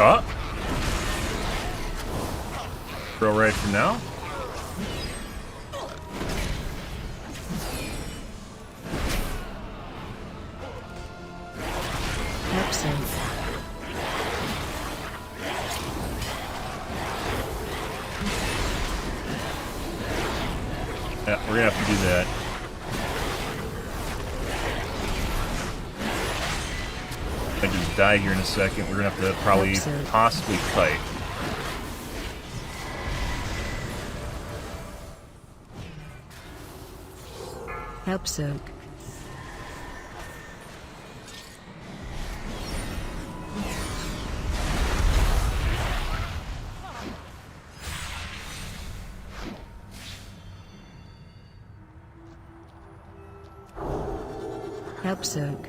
Huh? Real right for now? Absent. Yeah, we're gonna have to do that. I just die here in a second. We're gonna have to probably possibly kite. Help soak. Help soak.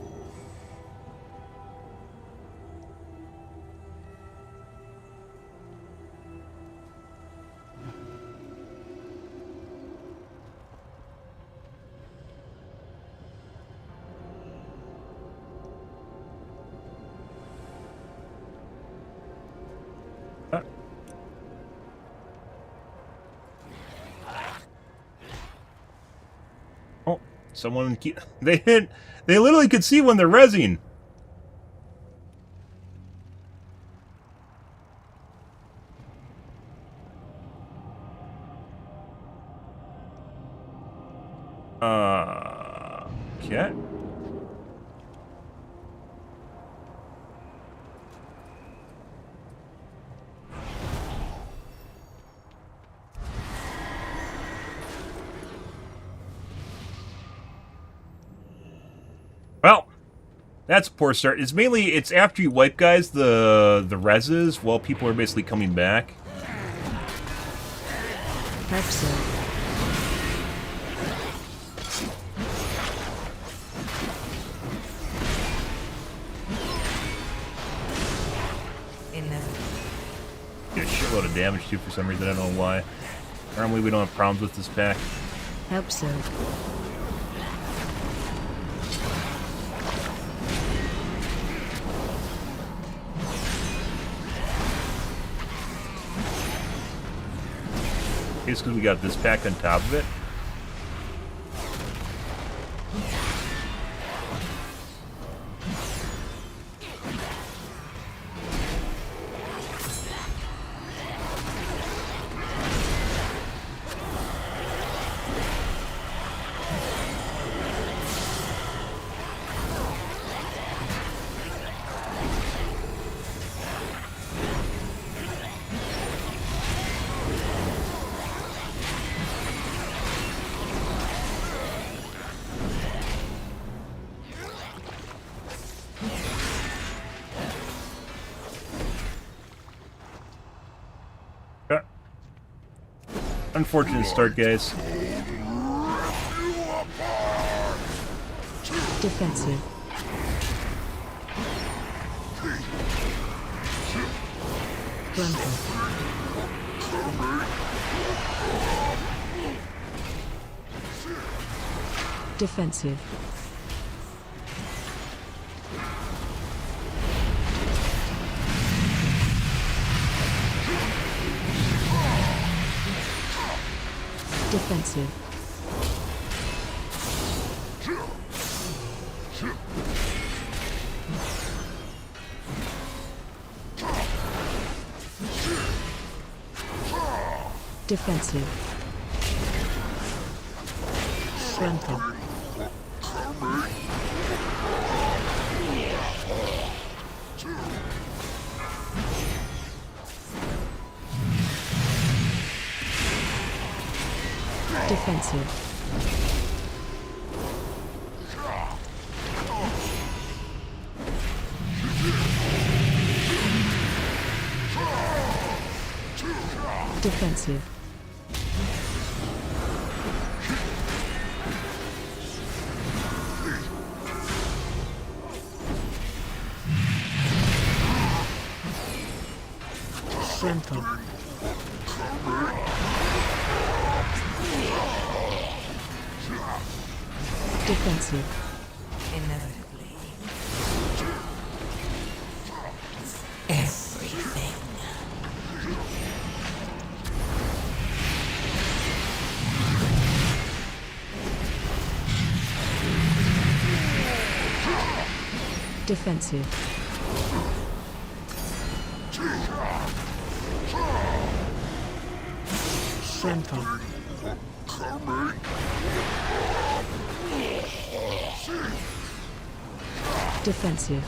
Oh, someone they literally could see when they're rezzing. Okay. Well, that's a poor start. It's after you wipe guys the reses while people are basically coming back. Help soak. Get a shitload of damage too for some reason. I don't know why. Normally we don't have problems with this pack. Help soak. Just because we got this pack on top of it. Unfortunate start, guys. Defensive. Flanking. Defensive. Defensive. Defensive. Strengthen. Defensive. Defensive. Strengthen. Defensive. Inevitably. Everything. Defensive. Strengthen. Defensive.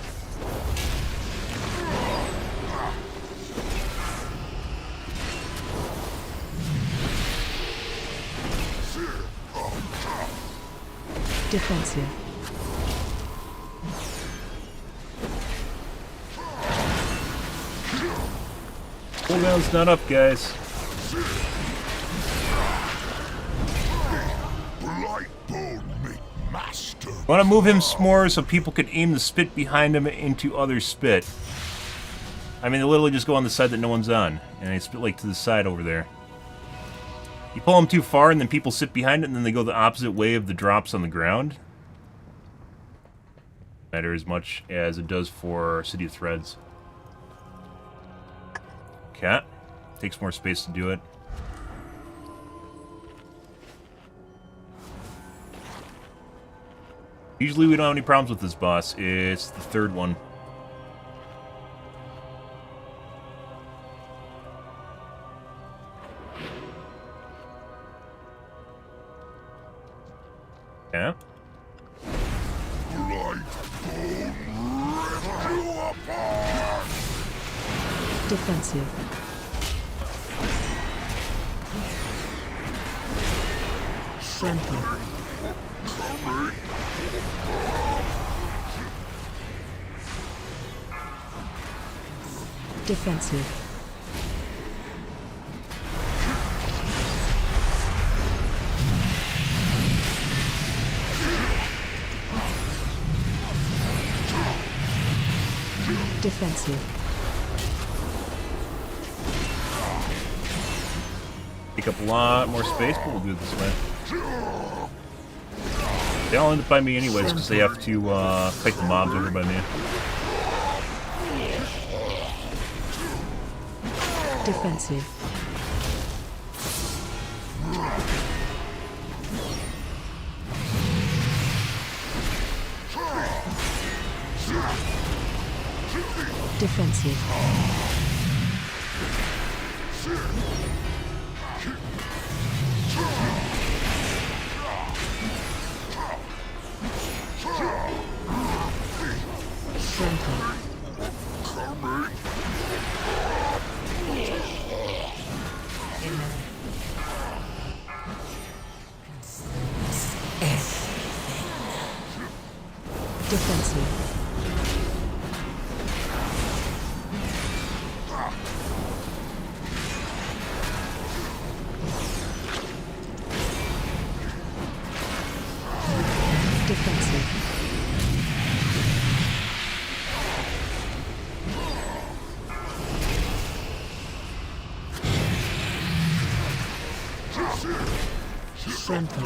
Defensive. Cooldown's not up, guys. I want to move him more so people can aim the spit behind him into other spit. I mean, they literally just go on the side that no one's on, and they spit like to the side over there. You pull them too far, and then people sit behind it, and then they go the opposite way of the drops on the ground. Matter as much as it does for City of Threads. Cat takes more space to do it. Usually we don't have any problems with this boss. It's the third one. Yeah. Defensive. Strengthen. Defensive. Defensive. Take up a lot more space, but we'll do it this way. They all end up by me anyways, because they have to fight the mobs over by me. Defensive. Defensive. Strengthen. Defensive. Center.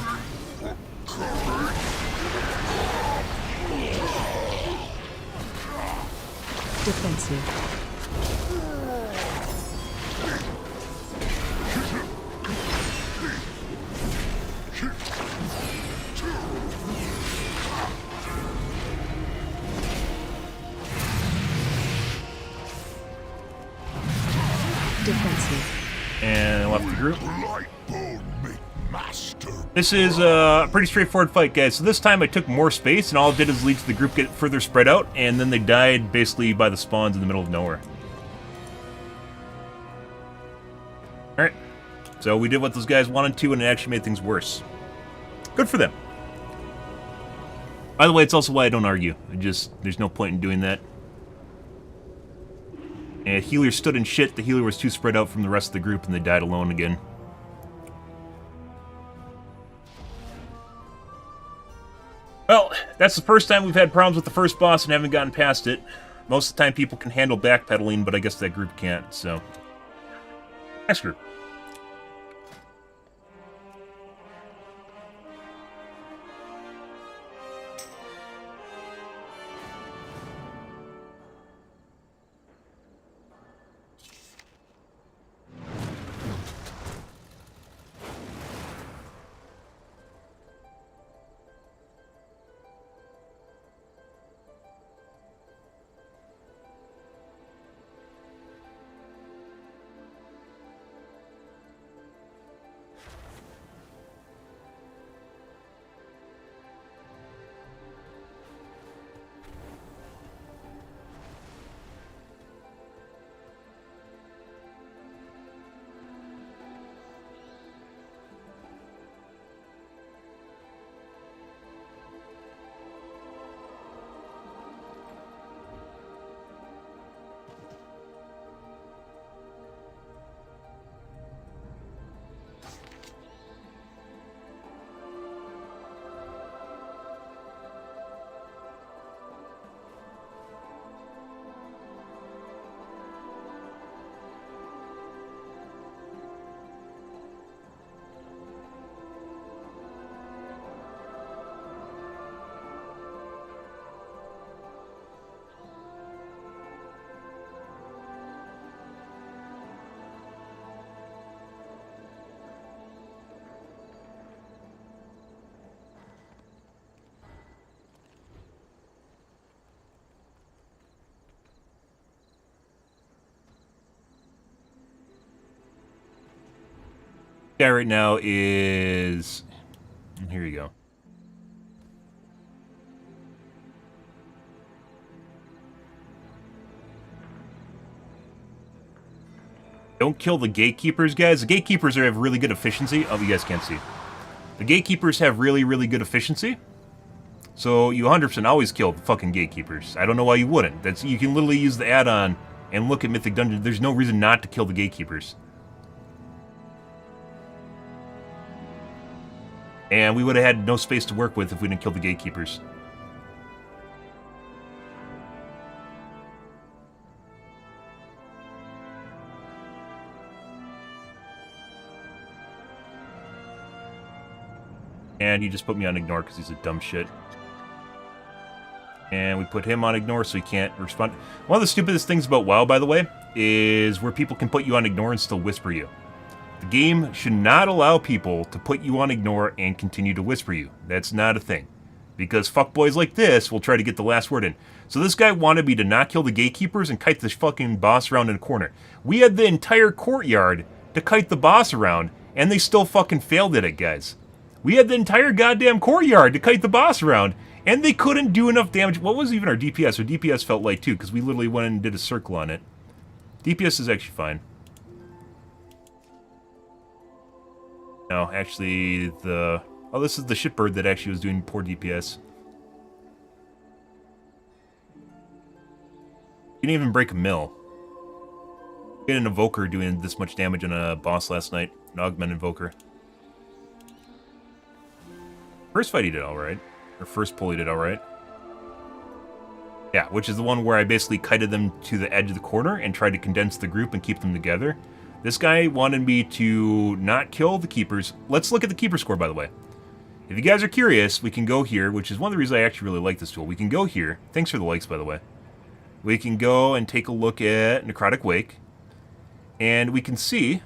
Defensive. Defensive. And left the group. This is a pretty straightforward fight, guys. So this time I took more space, and all it did is lead to the group get further spread out, and then they died basically by the spawns in the middle of nowhere. Alright. So we did what those guys wanted to, and it actually made things worse. Good for them. By the way, it's also why I don't argue. There's no point in doing that. And healer stood in shit. The healer was too spread out from the rest of the group, and they died alone again. Well, that's the first time we've had problems with the first boss and haven't gotten past it. Most of the time people can handle backpedaling, but I guess that group can't, so... Next group. Guy right now is... Here you go. Don't kill the gatekeepers, guys. The gatekeepers have really good efficiency. Oh, you guys can't see. The gatekeepers have really, really good efficiency. So you 100% always kill the fucking gatekeepers. I don't know why you wouldn't. You can literally use the add-on and look at Mythic Dungeons. There's no reason not to kill the gatekeepers. And we would have had no space to work with if we didn't kill the gatekeepers. And he just put me on ignore because he's a dumb shit. And we put him on ignore so he can't respond. One of the stupidest things about WoW, by the way, is where people can put you on ignore and still whisper you. The game should not allow people to put you on ignore and continue to whisper you. That's not a thing. Because fuckboys like this will try to get the last word in. So this guy wanted me to not kill the gatekeepers and kite this fucking boss around in a corner. We had the entire courtyard to kite the boss around, and they still fucking failed at it, guys. We had the entire goddamn courtyard to kite the boss around, and they couldn't do enough damage. What was even our DPS? Our DPS felt light too, because we literally went in and did a circle on it. DPS is actually fine. No, actually, the... Oh, this is the shitbird that actually was doing poor DPS. Didn't even break a mill. We had an Evoker doing this much damage on a boss last night. An Augmented Evoker. First fight he did alright. Or first pull he did alright. Yeah, which is the one where I basically kited them to the edge of the corner and tried to condense the group and keep them together. This guy wanted me to not kill the keepers. Let's look at the keeper score, by the way. If you guys are curious, we can go here, which is one of the reasons I actually really like this tool. We can go here. Thanks for the likes, by the way. We can go and take a look at Necrotic Wake. And we can see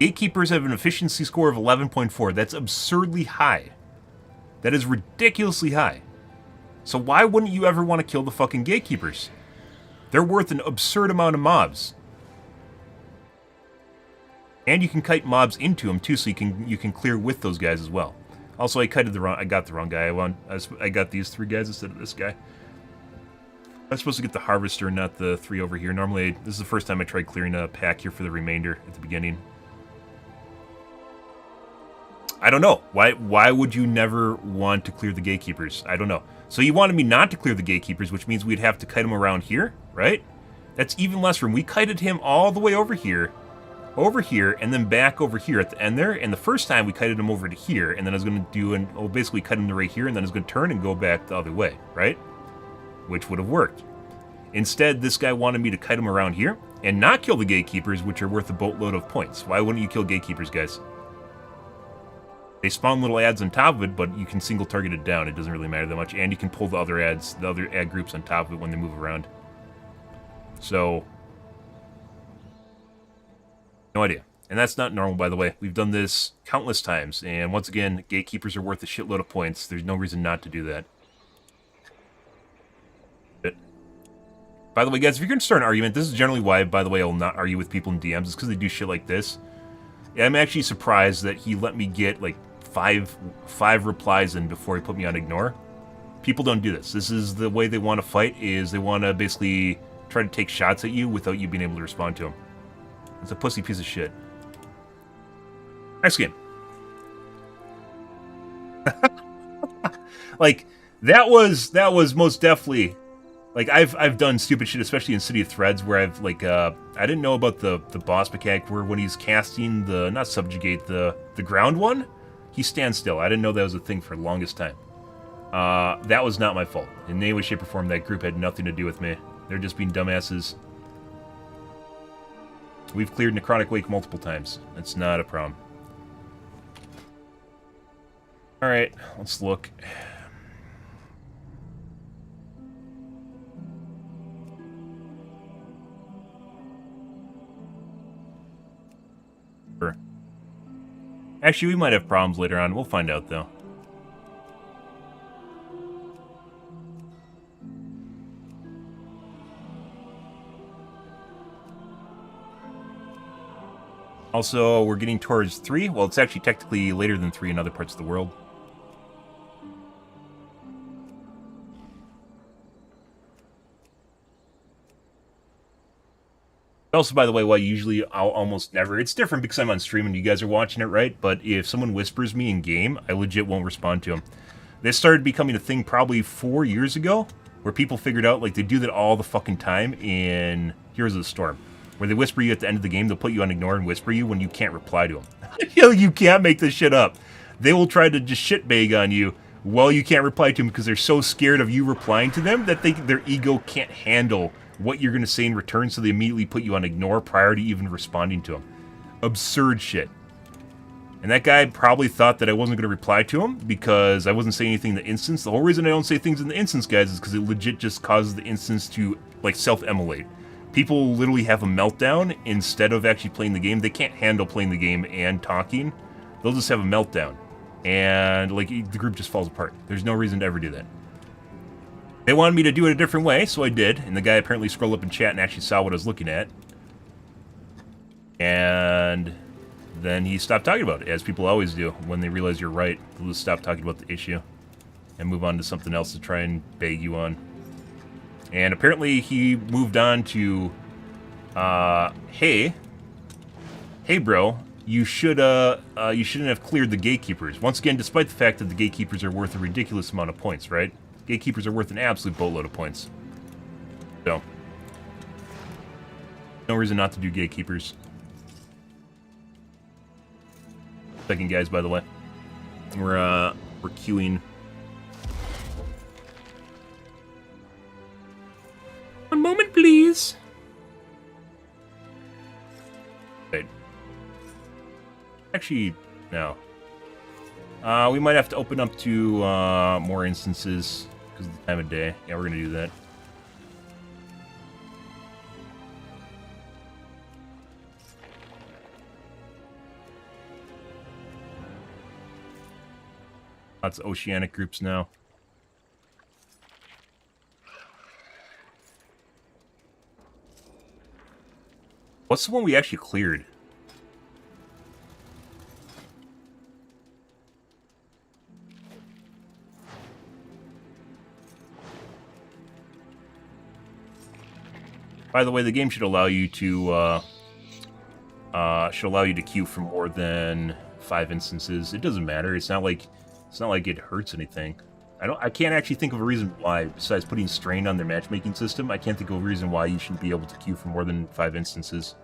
gatekeepers have an efficiency score of 11.4. That's absurdly high. That is ridiculously high. So why wouldn't you ever want to kill the fucking gatekeepers? They're worth an absurd amount of mobs. And you can kite mobs into them too, so you can clear with those guys as well. Also, I got the wrong guy. I got these 3 guys instead of this guy. I'm supposed to get the harvester, not the 3 over here. Normally, this is the first time I tried clearing a pack here for the remainder at the beginning. I don't know. Why would you never want to clear the gatekeepers? I don't know. So you wanted me not to clear the gatekeepers, which means we'd have to kite him around here, right? That's even less room. We kited him all the way over here, and then back over here at the end there. And the first time we kited him over to here, and then I was going to do basically cut him to right here, and then I was going to turn and go back the other way, right? Which would have worked. Instead, this guy wanted me to kite him around here and not kill the gatekeepers, which are worth a boatload of points. Why wouldn't you kill gatekeepers, guys? They spawn little ads on top of it, but you can single target it down. It doesn't really matter that much. And you can pull the other ad groups on top of it when they move around. So, no idea. And that's not normal, by the way. We've done this countless times. And once again, gatekeepers are worth a shitload of points. There's no reason not to do that. But, by the way, guys, if you're going to start an argument, this is generally why, by the way, I will not argue with people in DMs. It's because they do shit like this. Yeah, I'm actually surprised that he let me get, like, five replies in before he put me on ignore. People don't do this. This is the way they want to fight, is they want to basically try to take shots at you without you being able to respond to them. It's a pussy piece of shit. Next game. Like, that was most definitely... Like, I've done stupid shit, especially in City of Threads, where I've, like, I didn't know about the boss mechanic where when he's casting the, not subjugate, the ground one, he stands still. I didn't know that was a thing for the longest time. That was not my fault. In any way, shape, or form, that group had nothing to do with me. They're just being dumbasses. We've cleared Necrotic Wake multiple times. It's not a problem. Alright, let's look. Actually, we might have problems later on. We'll find out, though. Also, we're getting towards 3. Well, it's actually technically later than 3 in other parts of the world. Also, by the way, why usually I'll almost never... It's different because I'm on stream and you guys are watching it, right? But if someone whispers me in-game, I legit won't respond to them. This started becoming a thing probably 4 years ago, where people figured out, like, they do that all the fucking time in Heroes of the Storm, where they whisper you at the end of the game, they'll put you on ignore and whisper you when you can't reply to them. You can't make this shit up. They will try to just shitbag on you while you can't reply to them because they're so scared of you replying to them that their ego can't handle what you're going to say in return, so they immediately put you on ignore prior to even responding to them. Absurd shit. And that guy probably thought that I wasn't going to reply to him because I wasn't saying anything in the instance. The whole reason I don't say things in the instance, guys, is because it legit just causes the instance to, like, self-immolate. People literally have a meltdown instead of actually playing the game. They can't handle playing the game and talking. They'll just have a meltdown. And, like, the group just falls apart. There's no reason to ever do that. They wanted me to do it a different way, so I did. And the guy apparently scrolled up in chat and actually saw what I was looking at. And then he stopped talking about it, as people always do. When they realize you're right, they'll just stop talking about the issue and move on to something else to try and beg you on. And apparently he moved on to, hey bro, you shouldn't have cleared the gatekeepers. Once again, despite the fact that the gatekeepers are worth a ridiculous amount of points, right? Gatekeepers are worth an absolute boatload of points. So, no reason not to do gatekeepers. Second, guys, by the way. We're queuing. One moment, please. Wait. Actually, no. We might have to open up to more instances because of the time of day. Yeah, we're gonna do that. Lots of oceanic groups now. What's the one we actually cleared? By the way, the game should allow you to queue for more than 5 instances. It doesn't matter. It's not like it hurts anything. I can't actually think of a reason why, besides putting strain on their matchmaking system. I can't think of a reason why you shouldn't be able to queue for more than 5 instances.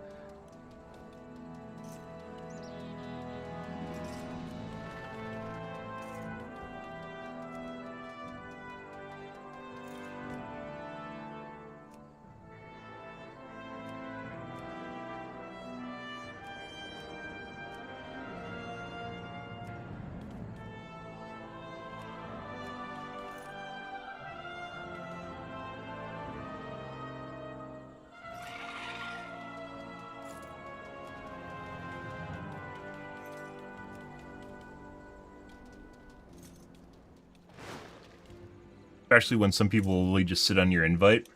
Especially when some people will really just sit on your invite,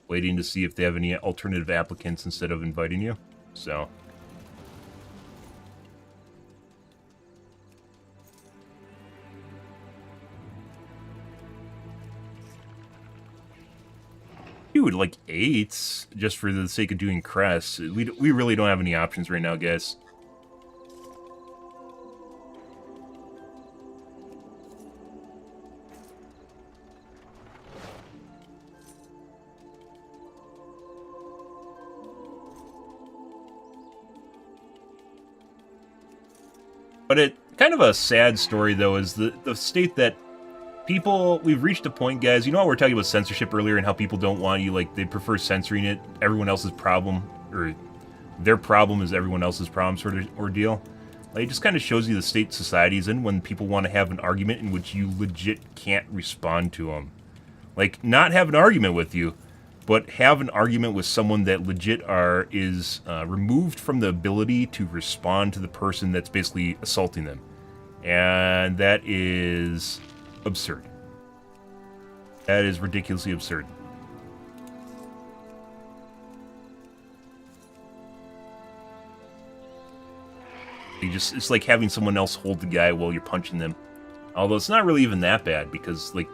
waiting to see if they have any alternative applicants instead of inviting you. So. Dude, like 8s, just for the sake of doing crests. We really don't have any options right now, guys. But it kind of a sad story, though, is the state that people, we've reached a point, guys. You know how we were talking about censorship earlier and how people don't want you, like, they prefer censoring it. Everyone else's problem, or their problem is everyone else's problem sort of ordeal. Like, it just kind of shows you the state society's in when people want to have an argument in which you legit can't respond to them. Like, not have an argument with you, but have an argument with someone that legit is removed from the ability to respond to the person that's basically assaulting them. And that is absurd. That is ridiculously absurd. It's like having someone else hold the guy while you're punching them. Although it's not really even that bad, because, like,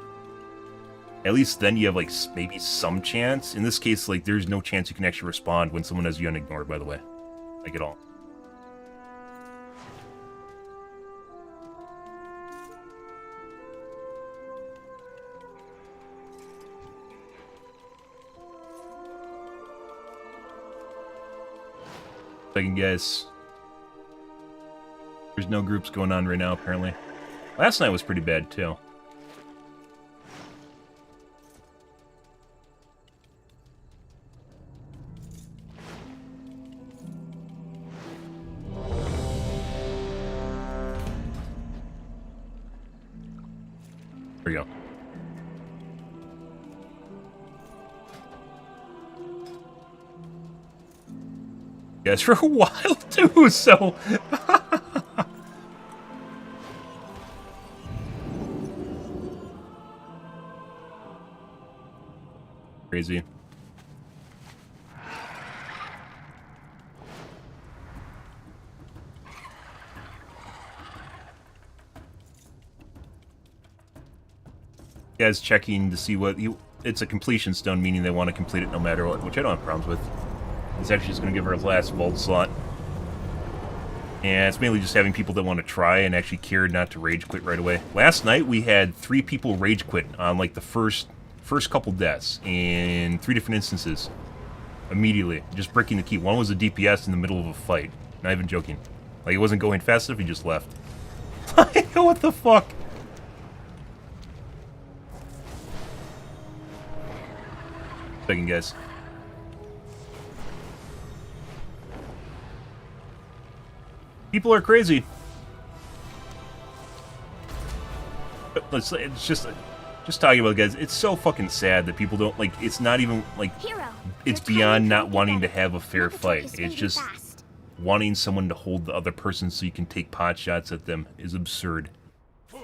at least then you have, like, maybe some chance. In this case, like, there's no chance you can actually respond when someone has you unignored, by the way. Like, at all. Second guess. There's no groups going on right now, apparently. Last night was pretty bad, too. There we go. Yes, for a while too, so... Crazy. Guys checking to see what it's a completion stone, meaning they want to complete it no matter what, which I don't have problems with. It's actually just going to give her a last vault slot. And it's mainly just having people that want to try and actually care not to rage quit right away. Last night we had 3 people rage quit on like the first couple deaths in 3 different instances. Immediately. Just breaking the key. One was a DPS in the middle of a fight. Not even joking. Like, it wasn't going fast enough, he just left. What the fuck? Second, guys. People are crazy. It's just talking about it, guys. It's so fucking sad that people don't like. It's not even like it's beyond not wanting to have a fair fight. It's just wanting someone to hold the other person so you can take pot shots at them is absurd. All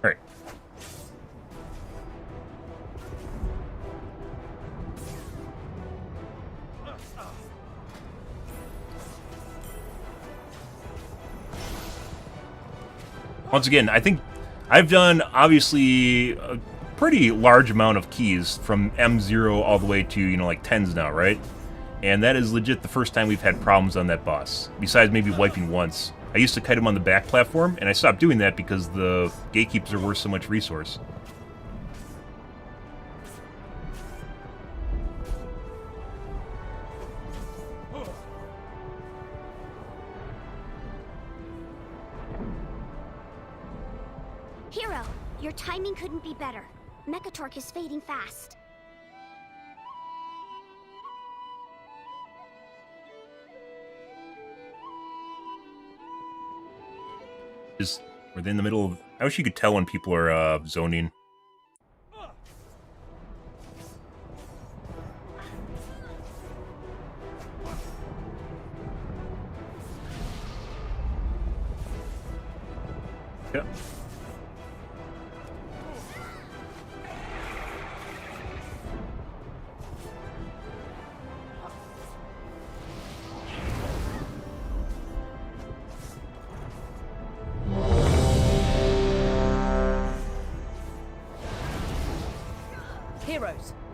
right. Once again, I think I've done, obviously, a pretty large amount of keys from M0 all the way to, you know, like 10s now, right? And that is legit the first time we've had problems on that boss, besides maybe wiping once. I used to kite him on the back platform, and I stopped doing that because the gatekeepers are worth so much resource. Hero, your timing couldn't be better. Mechatork is fading fast. We're in the middle of... I wish you could tell when people are zoning. Yeah.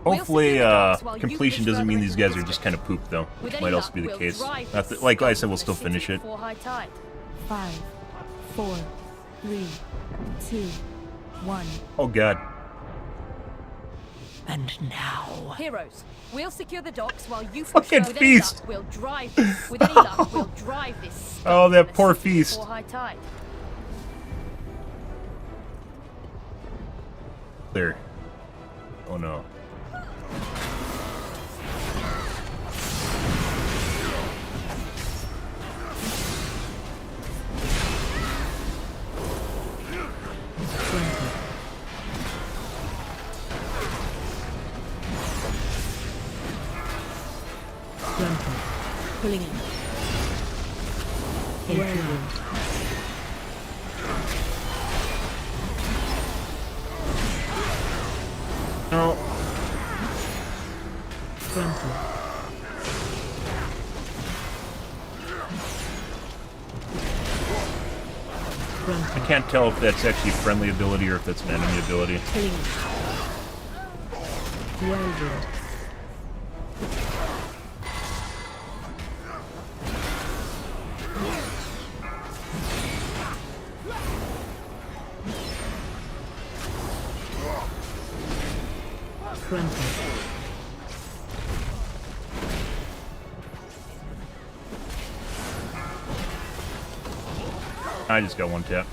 Hopefully, completion doesn't mean these guys are just kind of pooped, though. Which might also be the case. Not that, like I said, we'll still finish it. 5, 4, 3, 2, 1. Oh, God. And now, Heroes, we'll secure the docks while you Fucking feast! We'll drive this. With any luck, we'll drive this. Oh, that poor feast. High tide. There. Oh, no. Pulling in. Whirlwind. No. Frontal. I can't tell if that's actually a friendly ability or if that's an enemy ability. Pulling in. Whirlwind. Frontal. I just got one tap.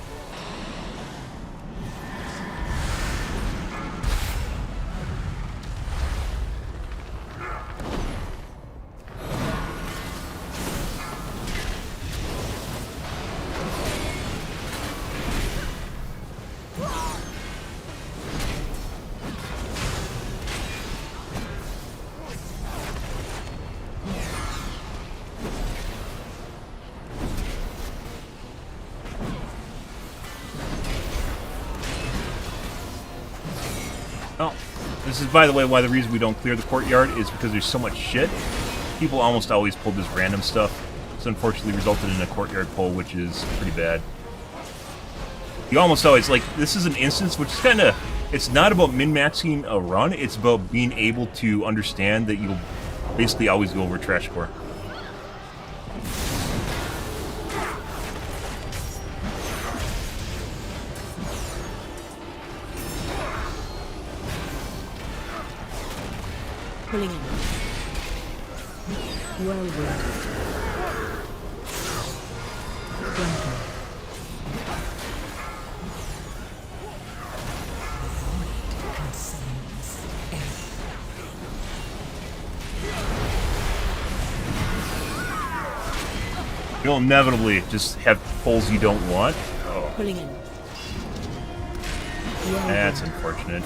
Oh, this is, by the way, why the reason we don't clear the courtyard is because there's so much shit. People almost always pull this random stuff. It's unfortunately resulted in a courtyard pull, which is pretty bad. You almost always, like, this is an instance which is kind of, it's not about min-maxing a run, it's about being able to understand that you'll basically always go over trash core. Pulling in. Whirlwind. Frontal. You'll inevitably just have pulls you don't want. Oh, Pulling in. that's unfortunate.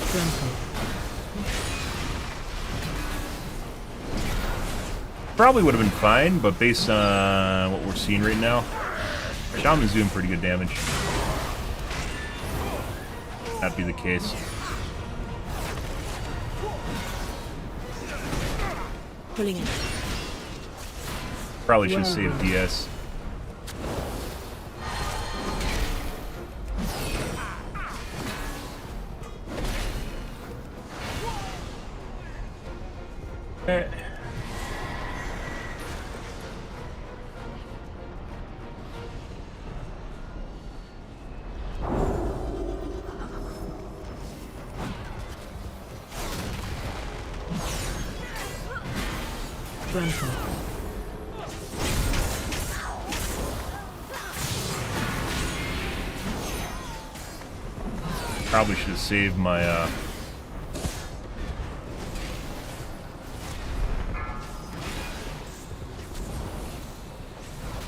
Probably would have been fine, but based on what we're seeing right now, Shaman's doing pretty good damage. That'd be the case. Pulling in. Probably should have saved DS. Probably should have saved my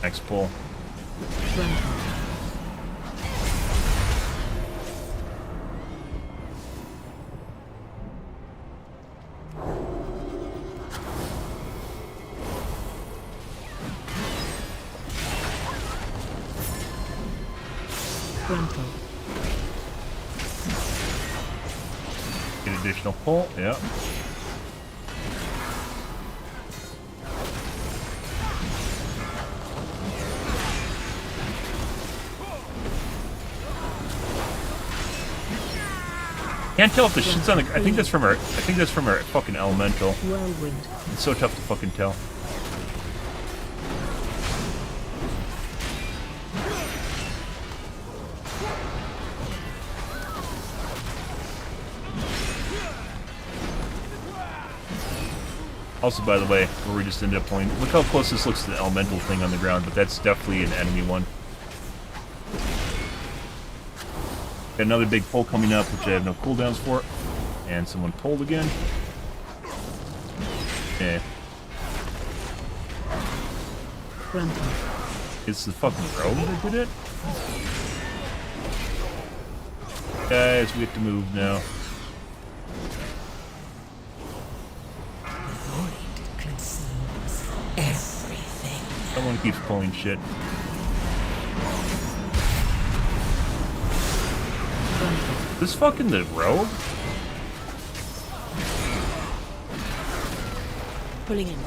next pull. Get additional pull, yeah. Can't tell if the shit's on the. I think that's from our fucking elemental. Whirlwind. It's so tough to fucking tell. Also, by the way, where we just ended up pulling. Look how close this looks to the elemental thing on the ground, but that's definitely an enemy one. Got another big pull coming up, which I have no cooldowns for. And someone pulled again. Yeah. It's the fucking rogue that did it? Guys, we have to move now. Everything. Someone keeps pulling shit. This fucking the rogue? Pulling in.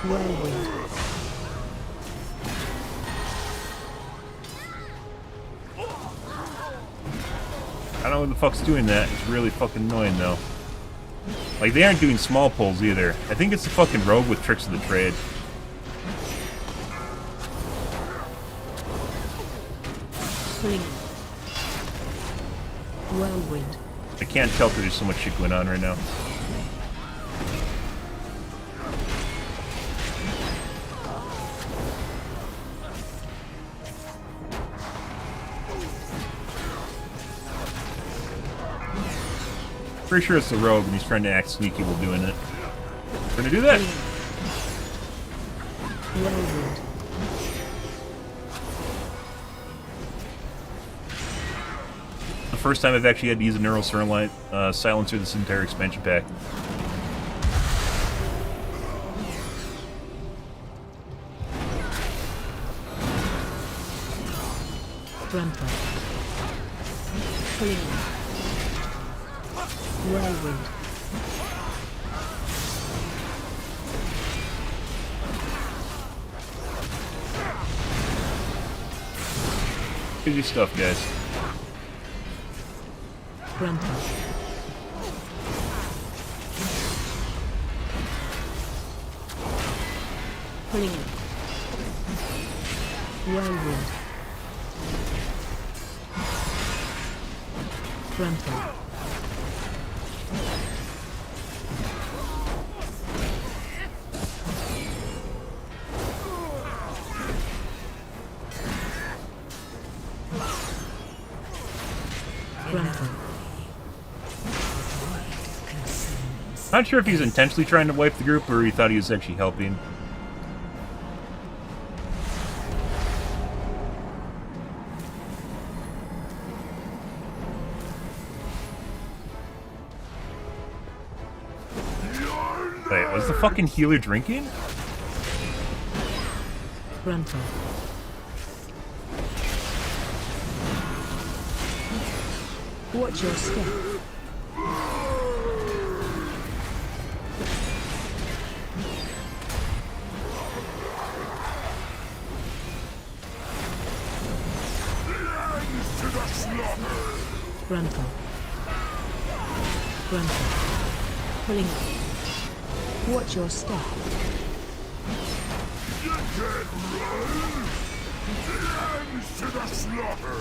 Whirlwind. I don't know who the fuck's doing that. It's really fucking annoying though. Like, they aren't doing small pulls either. I think it's the fucking rogue with tricks of the trade. Pulling in. Whirlwind. I can't tell because there's so much shit going on right now. Pretty sure it's the rogue and he's trying to act sneaky while doing it. We're gonna do that! Whirlwind. The first time I've actually had to use a neural silencer this entire expansion pack. Trample. Pulling in. Whirlwind. Crazy stuff, guys. Trample. Pulling in. Whirlwind. Trample. Not sure if he's intentionally trying to wipe the group or he thought he was actually helping. the fucking healer drinking? Gruntle. Watch your step. Gruntle. Gruntle. Pulling up. Watch your step. You can't run! Lambs to the slaughter!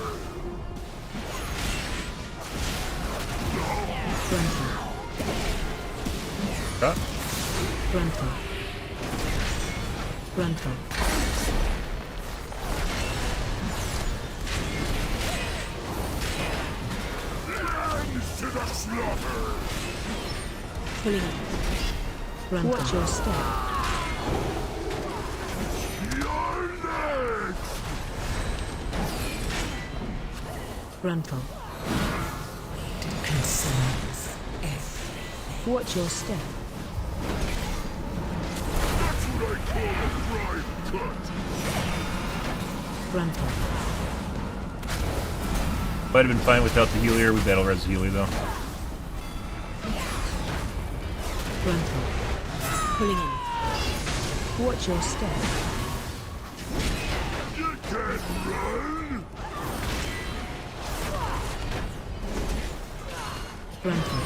Gruntle. Huh? Gruntle. Gruntle. Lambs to the slaughter! Pulling up. Gruntle. Watch your step. You're next! Gruntle. Concerns everything. Watch your step. That's what I call a prime cut! Gruntle. Might have been fine without the healer. We battle res the healer though. Gruntle. Pulling in. Watch your step. You can't run! Gruntle.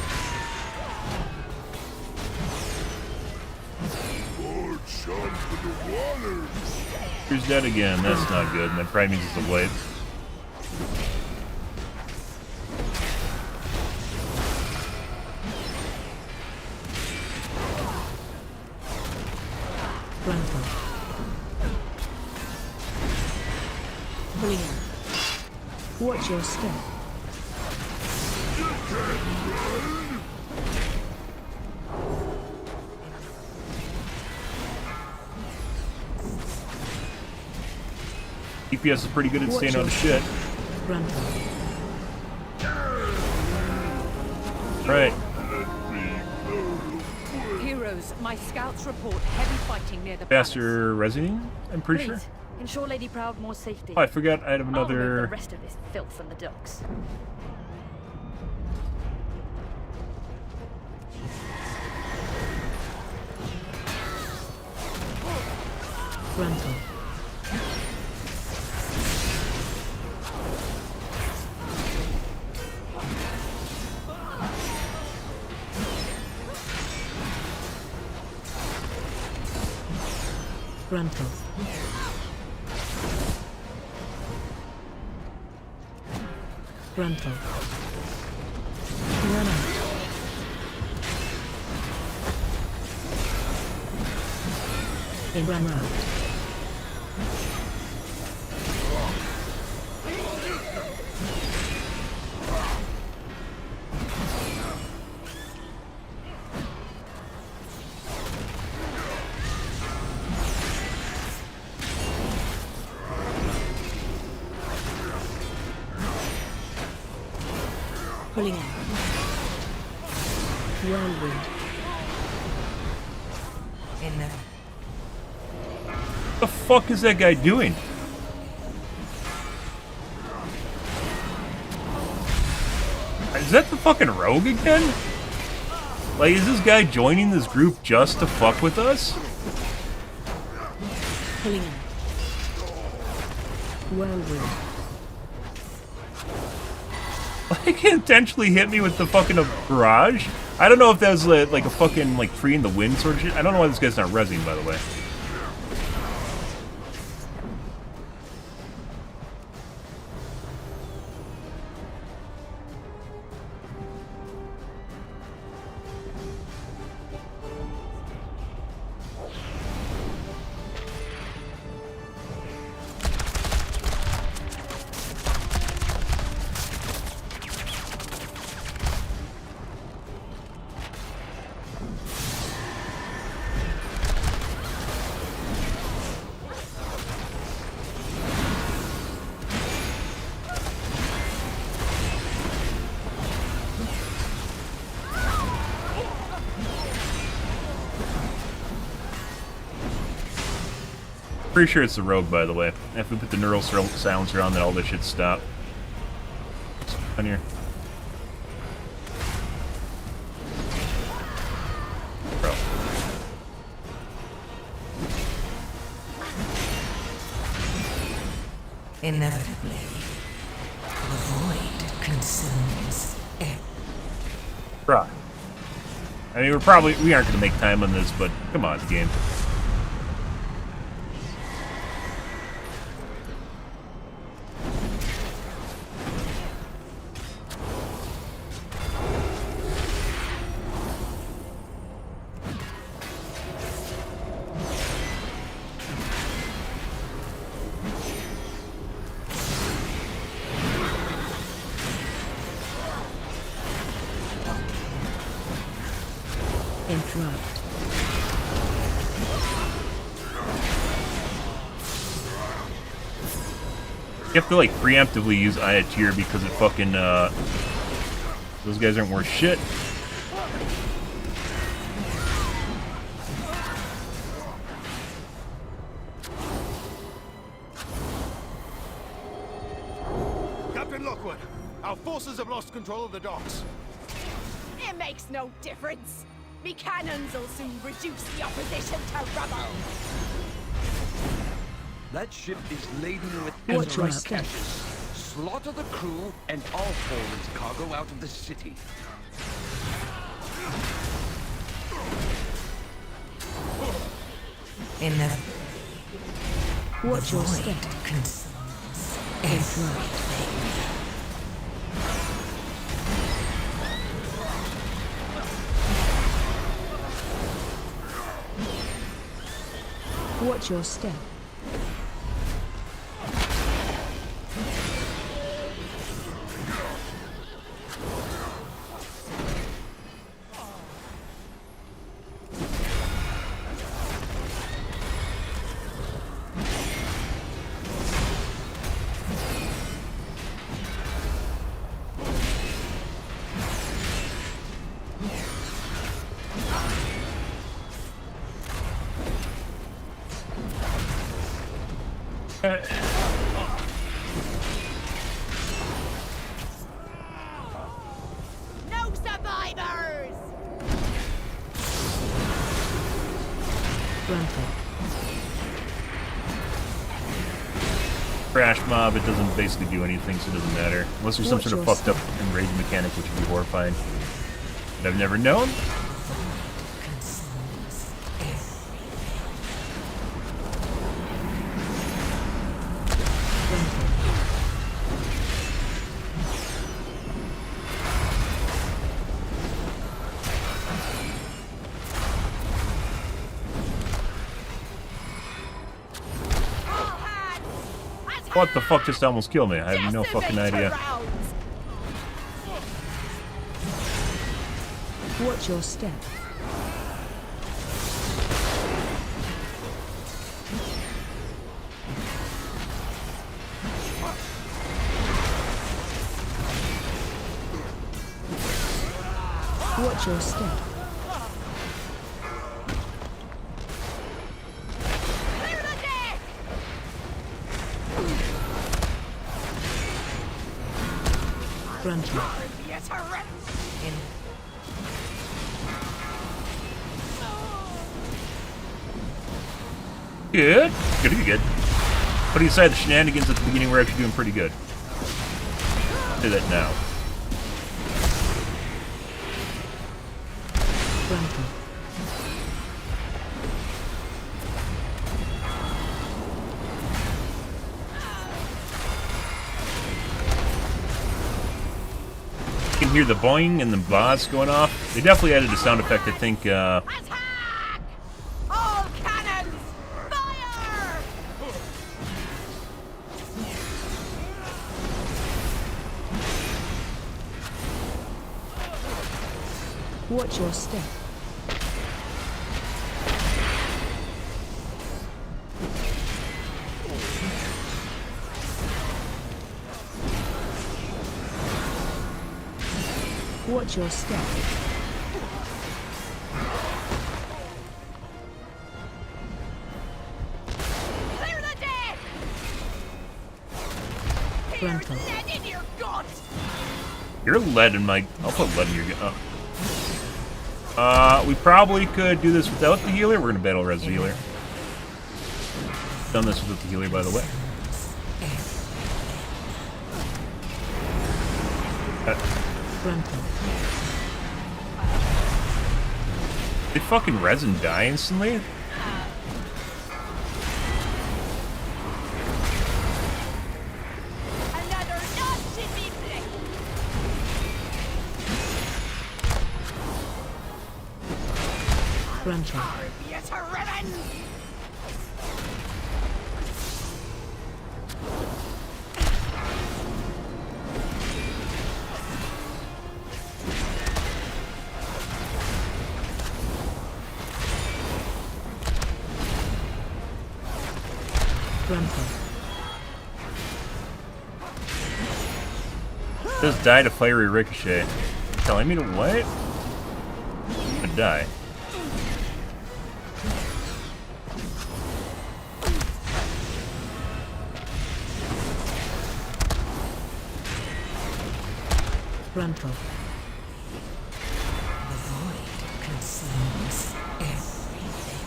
More chump for the waters! Here's that again. That's not good. And that probably means it's a wipe. Gruntle. Pulling in. Watch your step. DPS is pretty good at staying out of shit. Gruntle. Right. Heroes, my scouts report heavy fighting near the Faster resing, I'm pretty palace. sure. Please, ensure Lady Proud more safety. Oh, I forgot I had I'll remove the another... rest of this filth from the docks. Gruntle. Gruntle. Gruntle. Run out. In run out. Pulling in. Whirlwind. In there. What the fuck is that guy doing? Is that the fucking rogue again? Like, is this guy joining this group just to fuck with us? Pulling in. Whirlwind. Like, intentionally hit me with the fucking barrage? I don't know if that was like a fucking, like, free in the wind sort of shit. I don't know why this guy's not rezzing, by the way. Pretty sure it's the rogue, by the way. If we put the neural silencer on, then all this should stop. On here. Bro. Inevitably, the void consumes it. Right. I mean, we aren't going to make time on this, but come on, game. Interrupt. You have to, like, preemptively use Ayatir because it fucking, those guys aren't worth shit. Captain Lockwood, our forces have lost control of the docks. It makes no difference. Me cannons will soon reduce the opposition to rubble. That ship is laden with Watch your Azerite step. caches. Slaughter the crew and all haul its cargo out of the city. Inevitably, Watch the your void step. consumes Interrupt. everything. Watch your step. No survivors! Granted. Crash mob, it doesn't basically do anything, so it doesn't matter. Unless there's some Watch sort of your fucked up enraging mechanic, which would be horrifying. But I've never known. Consumes everything. All hands! What the fuck just almost killed me? I have no fucking idea. Watch your step. Watch your step. Clear the deck! Granted. Be a turret! Good. Good. Putting aside the shenanigans at the beginning, we're actually doing pretty good. I'll say that now. Granted. You can hear the boing and the blast going off. They definitely added a sound effect, I think, Attack! All cannons! Fire! Watch your step. Watch your step. Clear Frontal. Lead in your gut! You're lead in my... I'll put lead in your... we probably could do this without the healer. We're gonna battle res the healer. Done this without the healer, by the way. Frontal. They fucking res and die instantly? Another nut should be flicked! Frontal. Be it a ribbon! Frontal. Just die to fiery ricochet. Telling me to what? I'm gonna die. Frontal. The void consumes everything.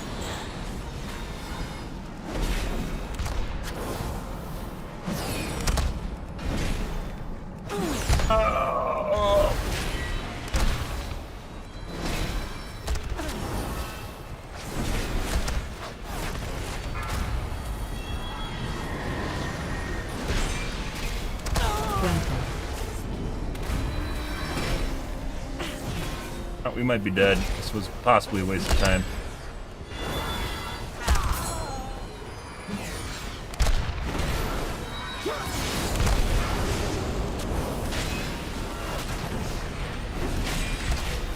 Frontal. Oh, we might be dead. This was possibly a waste of time.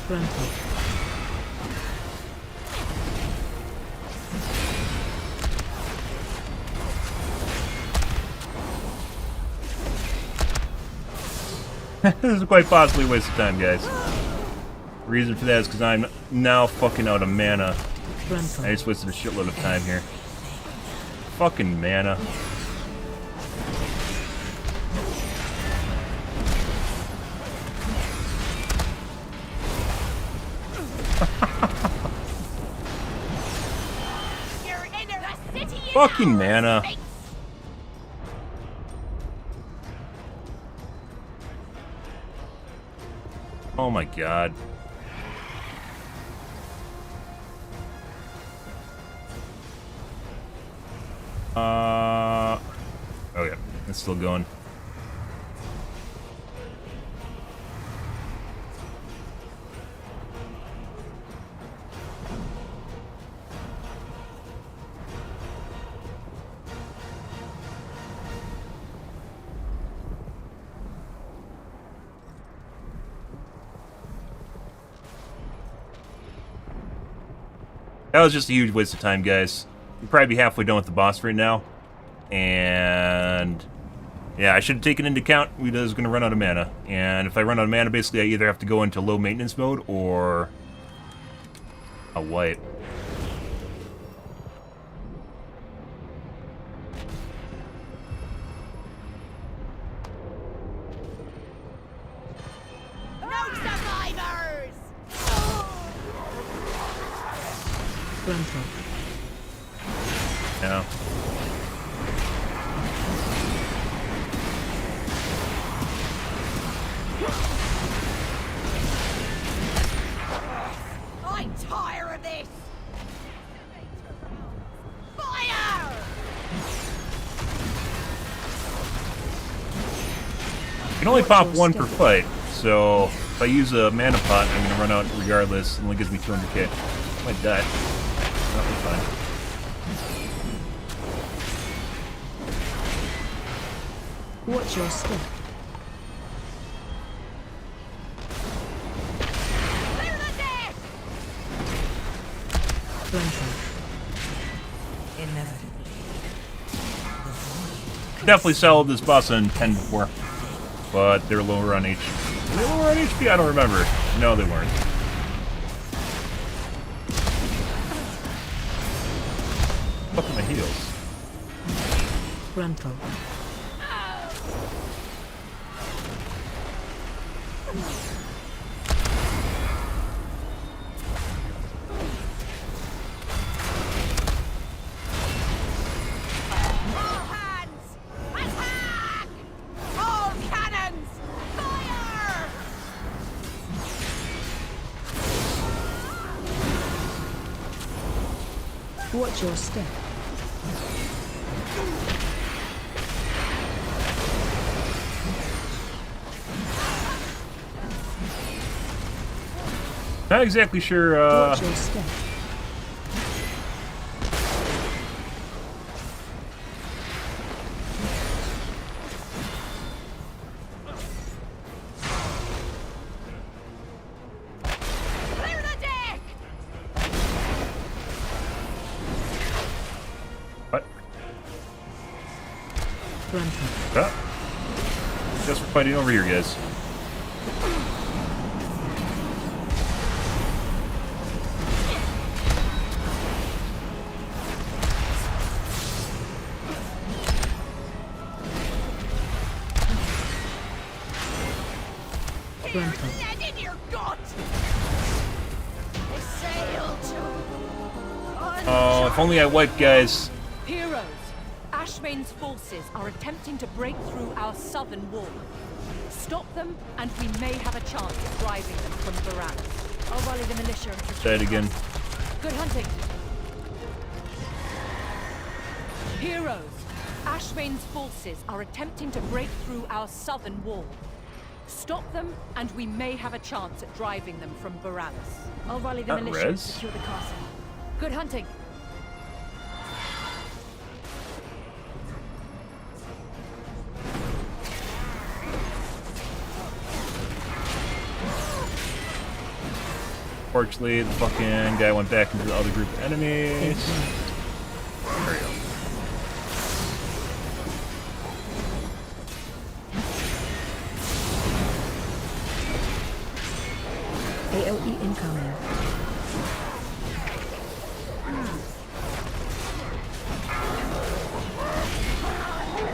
Frontal. This is quite possibly a waste of time, guys. The reason for that is because I'm now fucking out of mana. Frontal. I just wasted a shitload of time here. Fucking mana. You're in the city is Fucking ours, mana. mates. Oh my god. Oh yeah, it's still going. That was just a huge waste of time, guys. We'll probably be halfway done with the boss right now. And yeah, I should have taken into account we was going to run out of mana. And if I run out of mana, basically I either have to go into low maintenance mode or a wipe. No survivors! Frontal. Yeah. I'm tired of this! Fire! You can only pop one per fight, so if I use a mana pot, I'm going to run out regardless. It only gives me 200k. I might die. That'll be fine. Watch your step. Clear the deck! Frontal. Inevitably, the void Definitely solved this boss on 10 before, but they're lower on HP. Were they lower on HP? I don't remember. No, they weren't. Fuck my heals. Frontal. Watch your step. Not exactly sure, Watch your step. Clear the deck! What? Frontal. Guess we're fighting over here, guys. Frontal. Lead in your gut! Assail to... Oh, if only I wiped, guys. Heroes, Ashvane's forces are attempting to break through our southern wall. Stop them, and we may have a chance of driving them from Varanus. I'll rally the militia and Say it again. Good hunting. Heroes, Ashvane's forces are attempting to break through our southern wall. Stop them, and we may have a chance at driving them from Varanus. I'll rally the militia and secure the castle. Good hunting. Fortunately, the fucking guy went back into the other group of enemies. There we go. AOE incoming.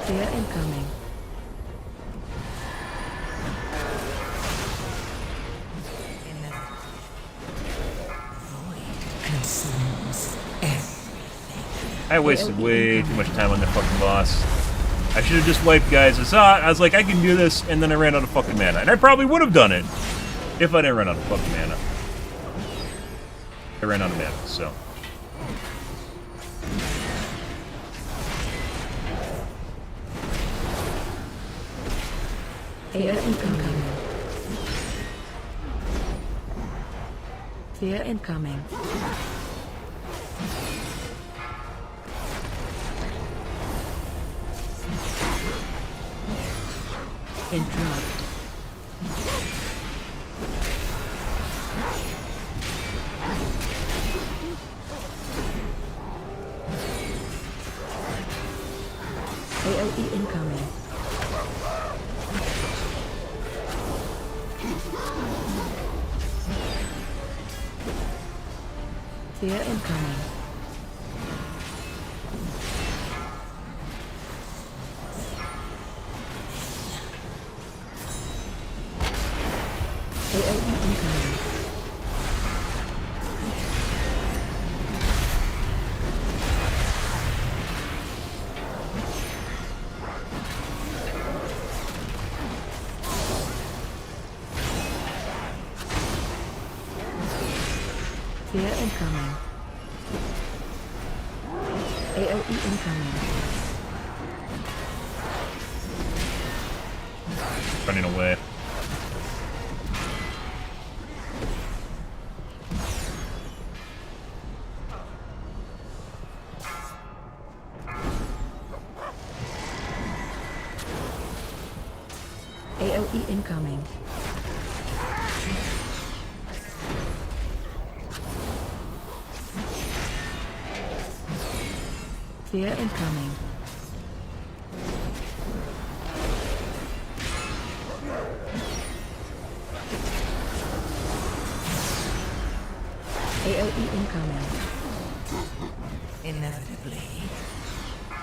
Fear incoming. Consumes everything. I wasted way too much time on that fucking boss. I should have just wiped, guys. I saw it, I was like, I can do this, and then I ran out of fucking mana. And I probably would have done it if I didn't run out of fucking mana. I ran out of mana, so. AOE incoming. Fear incoming. Interrupt. AOE incoming. Fear incoming. AOE incoming. Fear incoming. AOE incoming. Running away. AOE incoming. Fear incoming. AOE incoming. Inevitably,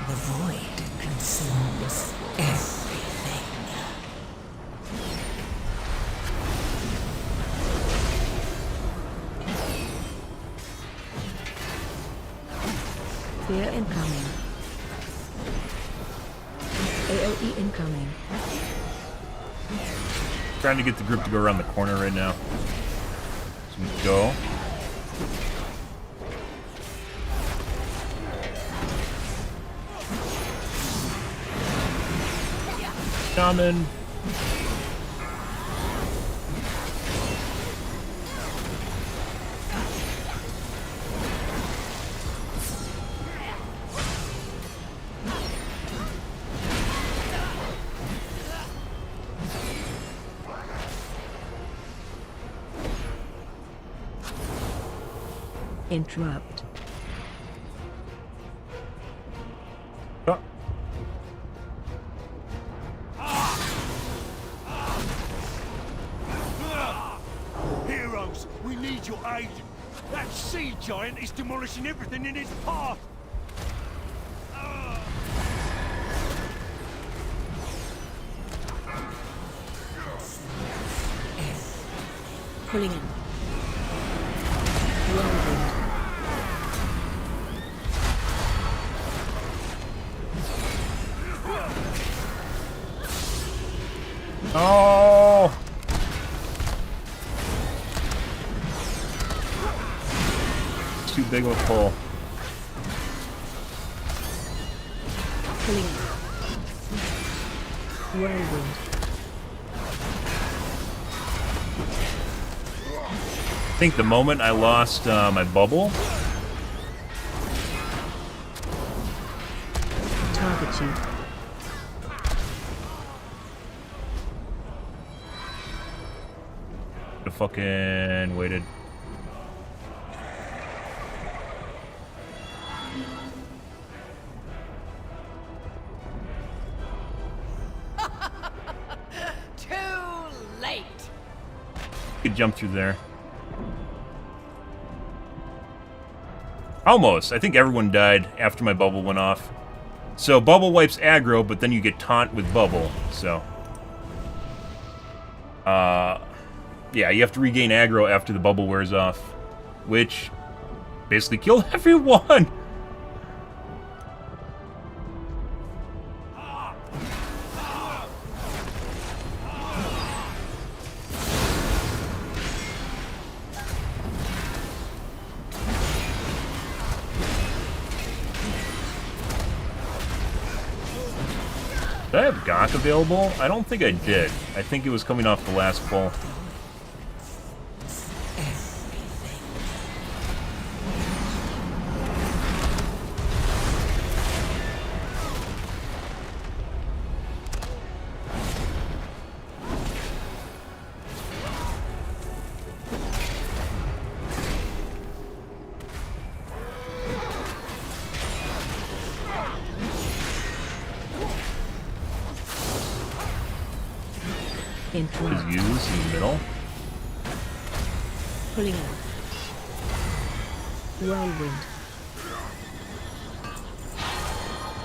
the void consumes everything. Fear incoming. AOE incoming. Trying to get the group to go around the corner right now. So we go. Coming. Interrupt. Heroes, we need your aid. That sea giant is demolishing everything in its path. Pulling in. Whirlwind. Oh! Too big of a pull. Pulling in. Whirlwind. I think the moment I lost my bubble, Target you. I fucking waited. Too late. Could jump through there. Almost. I think everyone died after my bubble went off. So bubble wipes aggro, but then you get taunt with bubble. So, yeah, you have to regain aggro after the bubble wears off, which basically killed everyone. Did I have Gok available? I don't think I did. I think it was coming off the last pull. Interrupt. Is used in the middle. Pulling out. Whirlwind.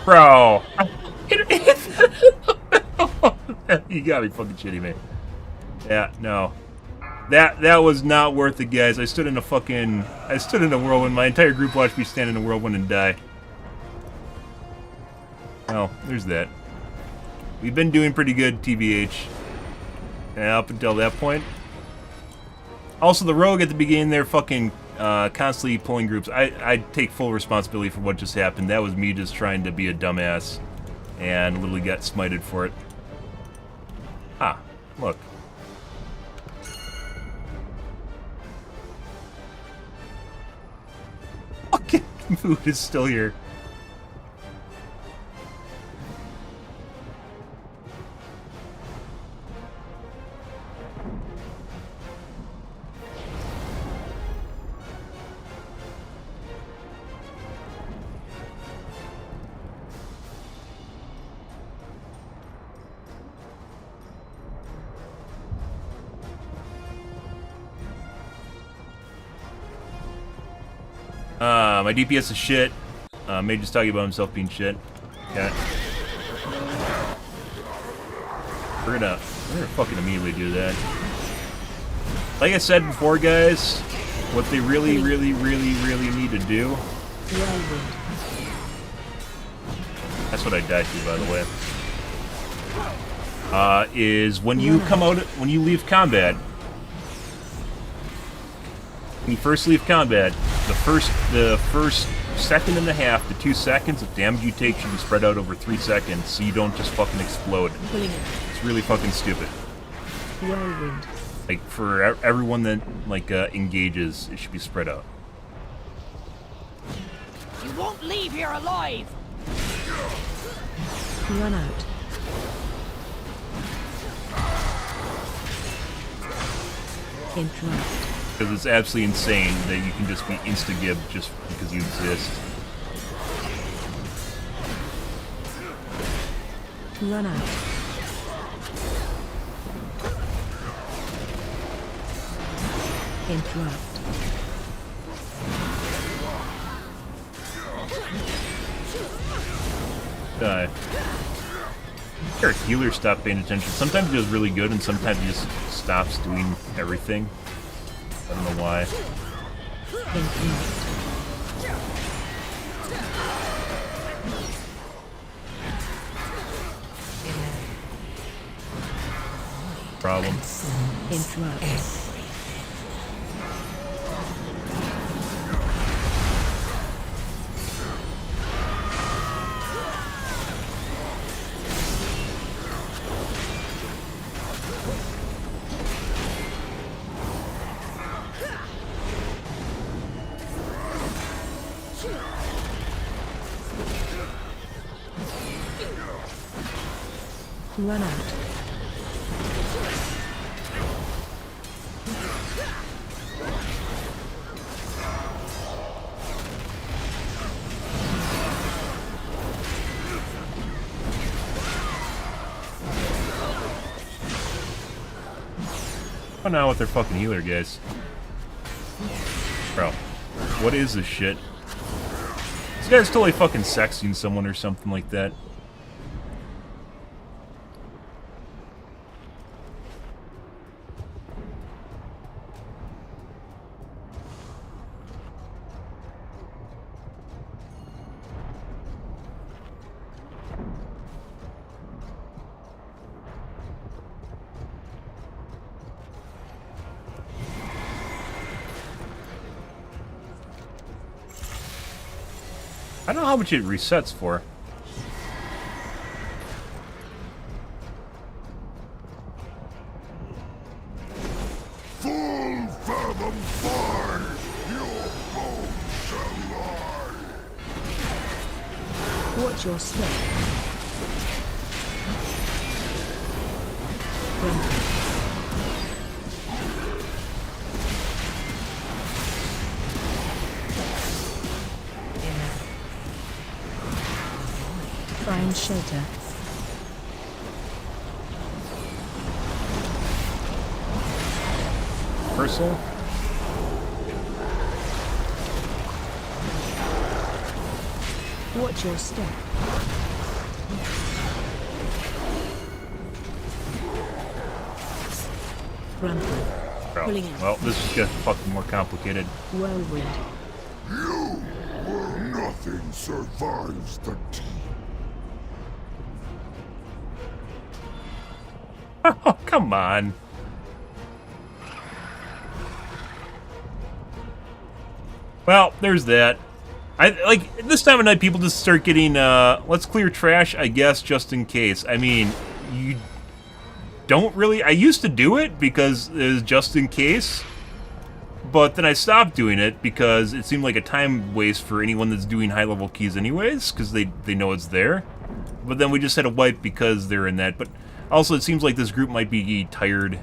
Bro! You gotta be fucking shitting me. Yeah, no. That was not worth it, guys. I stood in a whirlwind. My entire group watched me stand in a whirlwind and die. Well, there's that. We've been doing pretty good, TBH. Up until that point. Also, the rogue at the beginning there fucking constantly pulling groups. I take full responsibility for what just happened. That was me just trying to be a dumbass. And literally got smited for it. Ah, look. Fucking food is still here. My DPS is shit. Mage is talking about himself being shit. Okay. We're gonna fucking immediately do that. Like I said before, guys, what they really need to do. That's what I died to, by the way. Is when you when you leave combat. When you first leave combat, the first second and a half to 2 seconds of damage you take should be spread out over 3 seconds, so you don't just fucking explode. It's really fucking stupid. Whirlwind. Like, for everyone that, like, engages, it should be spread out. You won't leave here alive! Run out. Interrupt. Because it's absolutely insane that you can just be insta-gib just because you exist. Run out. Interrupt. Our healer stopped paying attention. Sometimes he does really good, and sometimes he just stops doing everything. I don't know why. Problem. Interrupt. Run out. Oh, now with their fucking healer, guys. Bro, what is this shit? This guy's totally fucking sexing someone or something like that. I don't know how much it resets for. Full fathom five, your bones shall lie. Watch your step. Find shelter. Reversal. Watch your step. Run. Bro. Well, this is getting fucking more complicated. Whirlwind. You where nothing survives the teeth. Oh, come on. Well, there's that. Like, this time of night, people just start getting, let's clear trash, I guess, just in case. I mean, you don't really... I used to do it because it was just in case, but then I stopped doing it because it seemed like a time waste for anyone that's doing high-level keys anyways, because they know it's there. But then we just had a wipe because they're in that. But also, it seems like this group might be tired,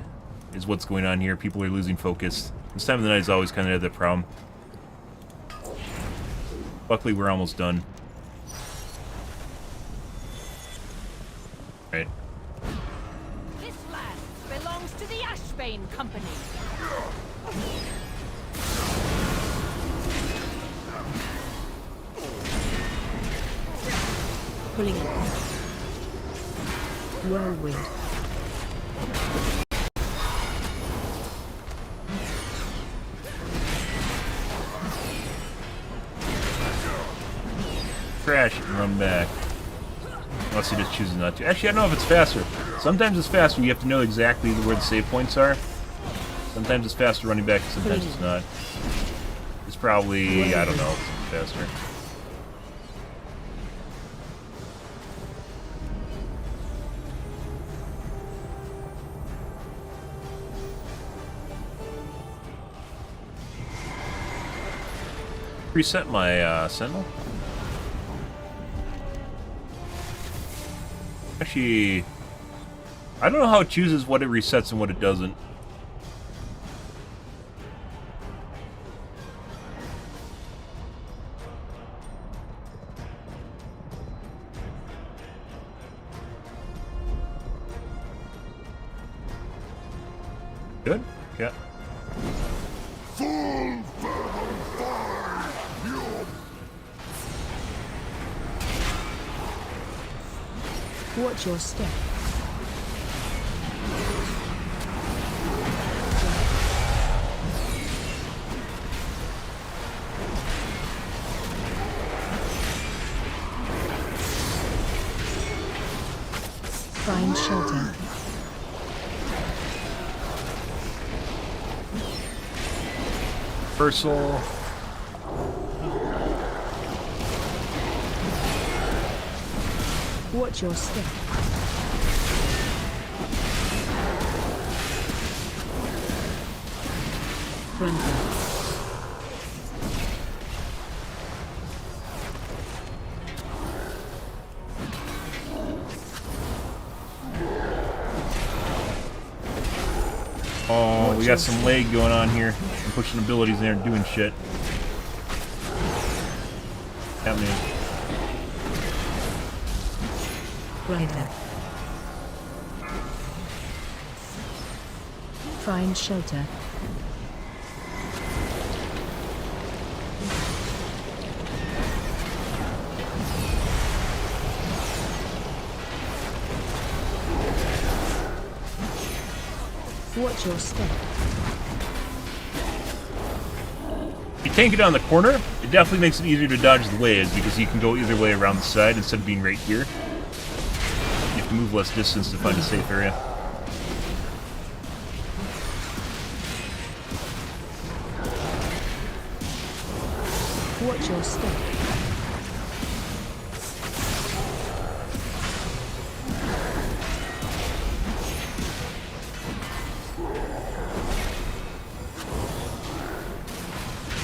is what's going on here. People are losing focus. This time of the night is always kind of that problem. Luckily, we're almost done. Right. This land belongs to the Ashbane Company. Pulling it. Whirlwind. Crash and run back. Unless he just chooses not to. Actually, I don't know if it's faster. Sometimes it's faster. You have to know exactly where the save points are. Sometimes it's faster running back, sometimes it's not. It's probably, I don't know, faster. Reset my sentinel. Actually, I don't know how it chooses what it resets and what it doesn't. Good? Yeah. Full fervent fire! Watch your step. Find shelter. Reversal. Watch your step. Frontal. Oh, we got some lag going on here. I'm pushing abilities in there and doing shit. Happening. Rider. Find shelter. Watch your step. If you tank it on the corner, it definitely makes it easier to dodge the waves because you can go either way around the side instead of being right here. You have to move less distance to find a safe area. Watch your step.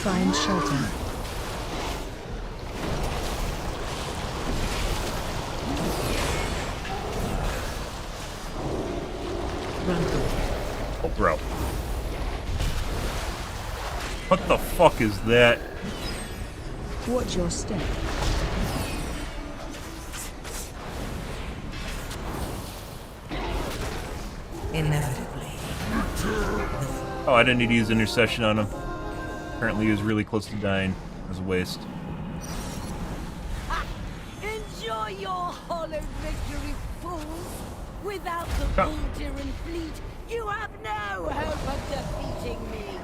Find shelter. Run. Oh, bro. What the fuck is that? Watch your step. Inevitably. Oh, I didn't need to use intercession on him. Apparently he was really close to dying. It was a waste. Enjoy your hollow victory, fools! Without the Voltiran fleet, you have no hope of defeating me.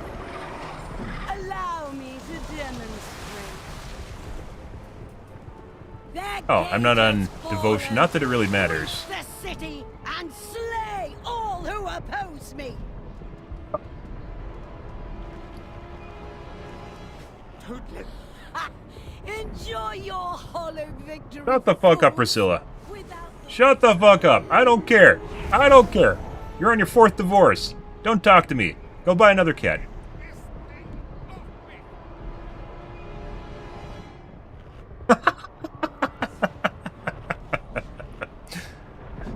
Allow me to demonstrate. Oh, I'm not on devotion. Not that it really matters. The city and slay all who oppose me. Enjoy your hollow victory. Shut the fuck up, Priscilla. Shut the fuck up. I don't care. I don't care. You're on your 4th divorce. Don't talk to me. Go buy another cat.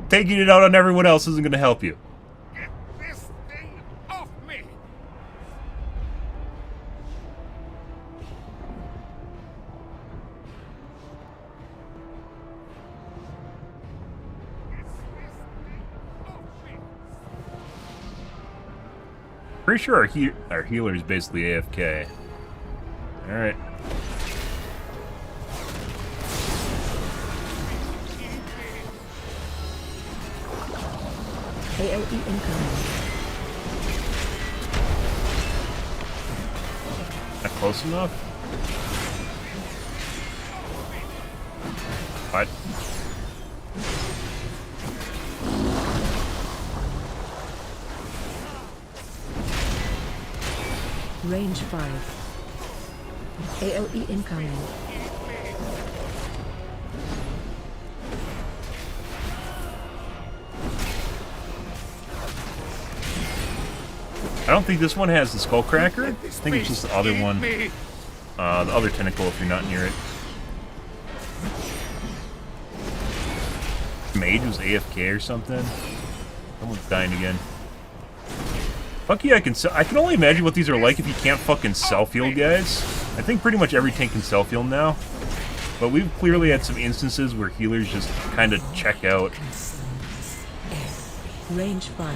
Taking it out on everyone else isn't going to help you. Get this thing off me! Pretty sure our healer is basically AFK. Alright. AOE incoming. Not close enough? What? Range 5. AOE incoming. I don't think this one has the Skullcracker. I think it's just the other one. the other tentacle if you're not near it. Mage was AFK or something. Someone's dying again. Fuck yeah, I can only imagine what these are like if you can't fucking self-heal, guys. I think pretty much every tank can self-heal now. But we've clearly had some instances where healers just kind of check out. Range 5.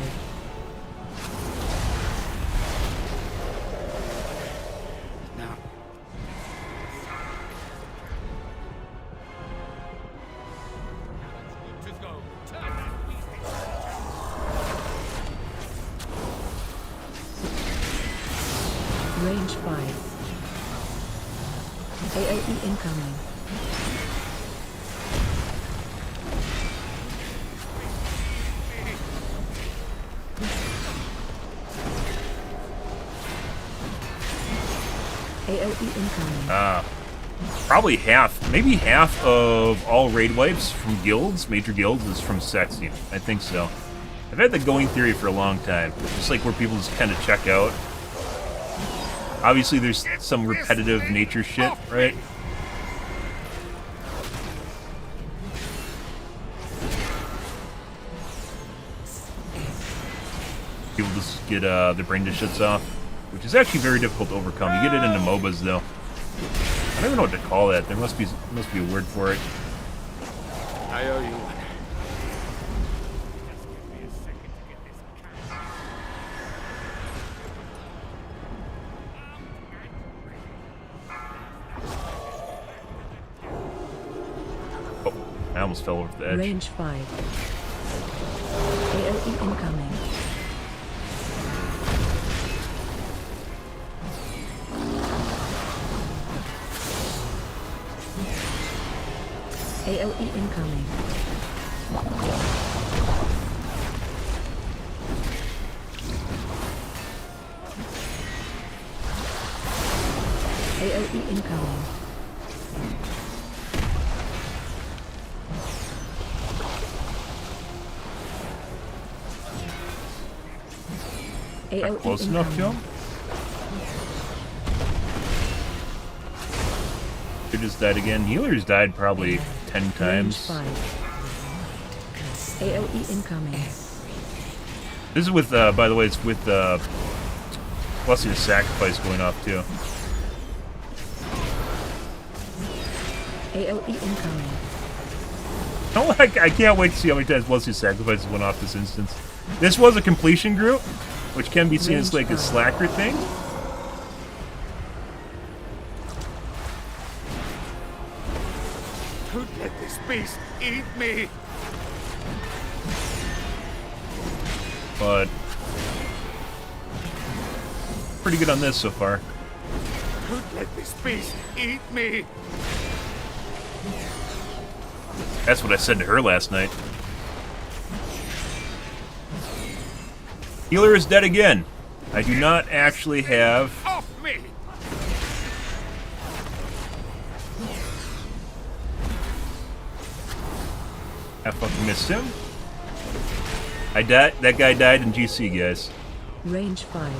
Range 5. AOE incoming. AOE incoming. Probably half, maybe half of all raid wipes from guilds, major guilds, is from sexing. I think so. I've had the going theory for a long time. Just like where people just kind of check out. Obviously, there's some repetitive nature shit, right? People just get their brain shits off, which is actually very difficult to overcome. You get it into MOBAs, though. I don't even know what to call that. There must be a word for it. I owe you one. I almost fell over the edge. Range 5. AOE incoming. AOE incoming. AOE incoming. AOE Close enough, Joe? Who just died again? Healers died probably 10 times. Range 5. AOE incoming. This is with, by the way, it's with, Blessing of Sacrifice going off, too. AOE incoming. Oh, I can't wait to see how many times Blessing of Sacrifice went off this instance. This was a completion group, which can be seen as like a slacker thing. Don't let this beast eat me! But pretty good on this so far. Don't let this beast eat me! That's what I said to her last night. Healer is dead again. I do not actually have... Off me! I fucking missed him. I died. That guy died in GC, guys. Range 5.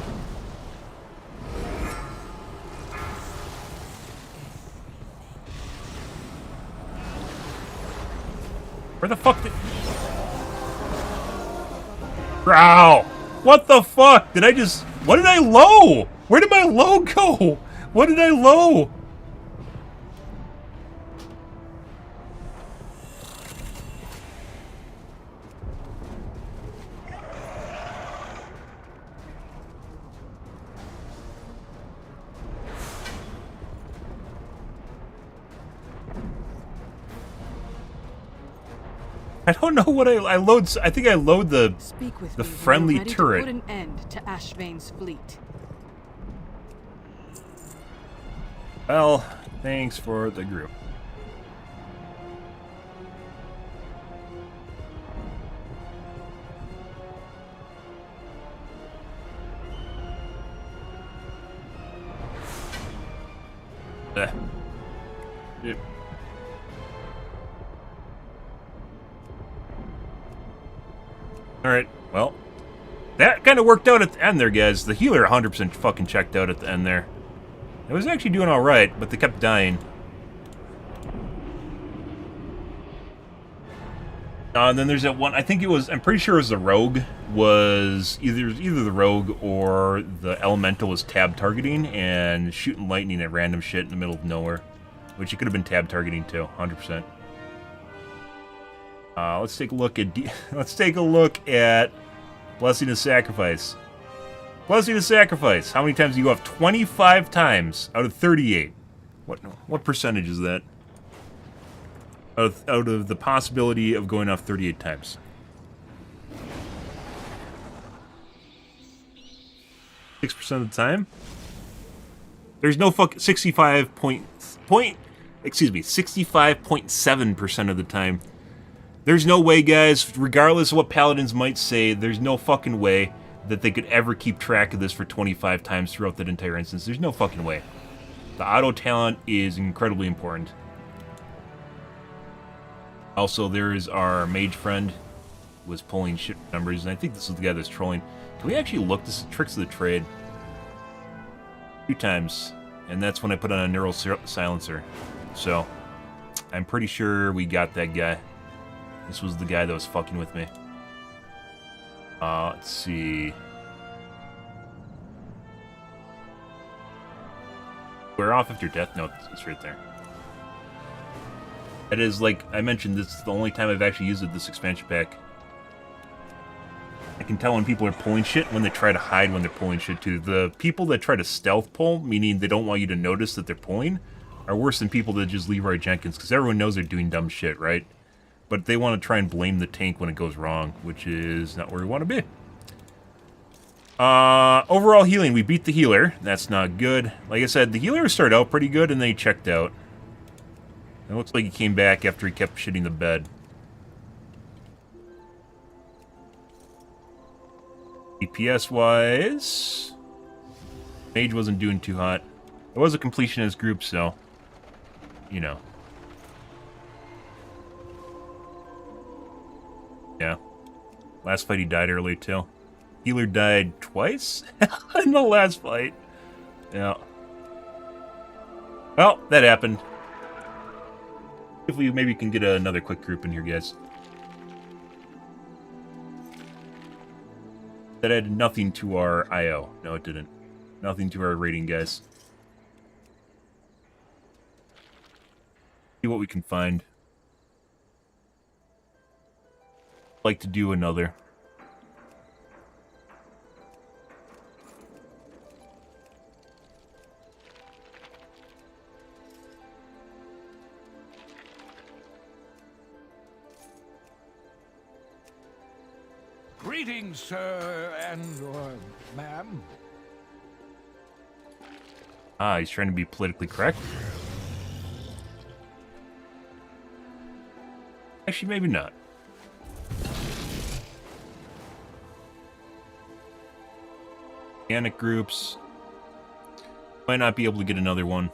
Where the fuck did... Growl! What the fuck? Did I just... What did I low? Where did my low go? What did I low? I don't know what I load. I think I load the friendly turret. To put an end to Ashvane's fleet. Well, thanks for the group. Yep. Alright, well, that kind of worked out at the end there, guys. The healer 100% fucking checked out at the end there. It was actually doing alright, but they kept dying. And then there's that one, I think it was, I'm pretty sure it was the rogue, was either the rogue or the elemental was tab targeting and shooting lightning at random shit in the middle of nowhere. Which it could have been tab targeting too, 100%. Let's take a look at, let's take a look at Blessing of Sacrifice. Blessing of Sacrifice, how many times do you go off? 25 times out of 38. What percentage is that? Out of the possibility of going off 38 times. 6% of the time? There's no 65.7% of the time. There's no way, guys, regardless of what paladins might say, there's no fucking way that they could ever keep track of this for 25 times throughout that entire instance. There's no fucking way. The auto talent is incredibly important. Also, there is our mage friend who was pulling shit numbers, and I think this is the guy that's trolling. Can we actually look? This is Tricks of the Trade. 2 times, and that's when I put on a neural silencer. So, I'm pretty sure we got that guy. This was the guy that was fucking with me. Let's see. We're off after death? No, it's right there. It is, like I mentioned, this is the only time I've actually used this expansion pack. I can tell when people are pulling shit, when they try to hide when they're pulling shit too. The people that try to stealth pull, meaning they don't want you to notice that they're pulling, are worse than people that just Leroy Jenkins, because everyone knows they're doing dumb shit, right? But they want to try and blame the tank when it goes wrong, which is not where we want to be. Overall healing, we beat the healer. That's not good. Like I said, the healer started out pretty good, and then he checked out. It looks like he came back after he kept shitting the bed. DPS-wise, Mage wasn't doing too hot. It was a completionist group, so, you know. Yeah. Last fight he died early, too. Healer died twice in the last fight. Yeah. Well, that happened. If we maybe can get another quick group in here, guys. That added nothing to our IO. No, it didn't. Nothing to our rating, guys. See what we can find. Like to do another. Greetings, sir, and ma'am. Ah, he's trying to be politically correct. Actually, maybe not. Organic groups. Might not be able to get another one.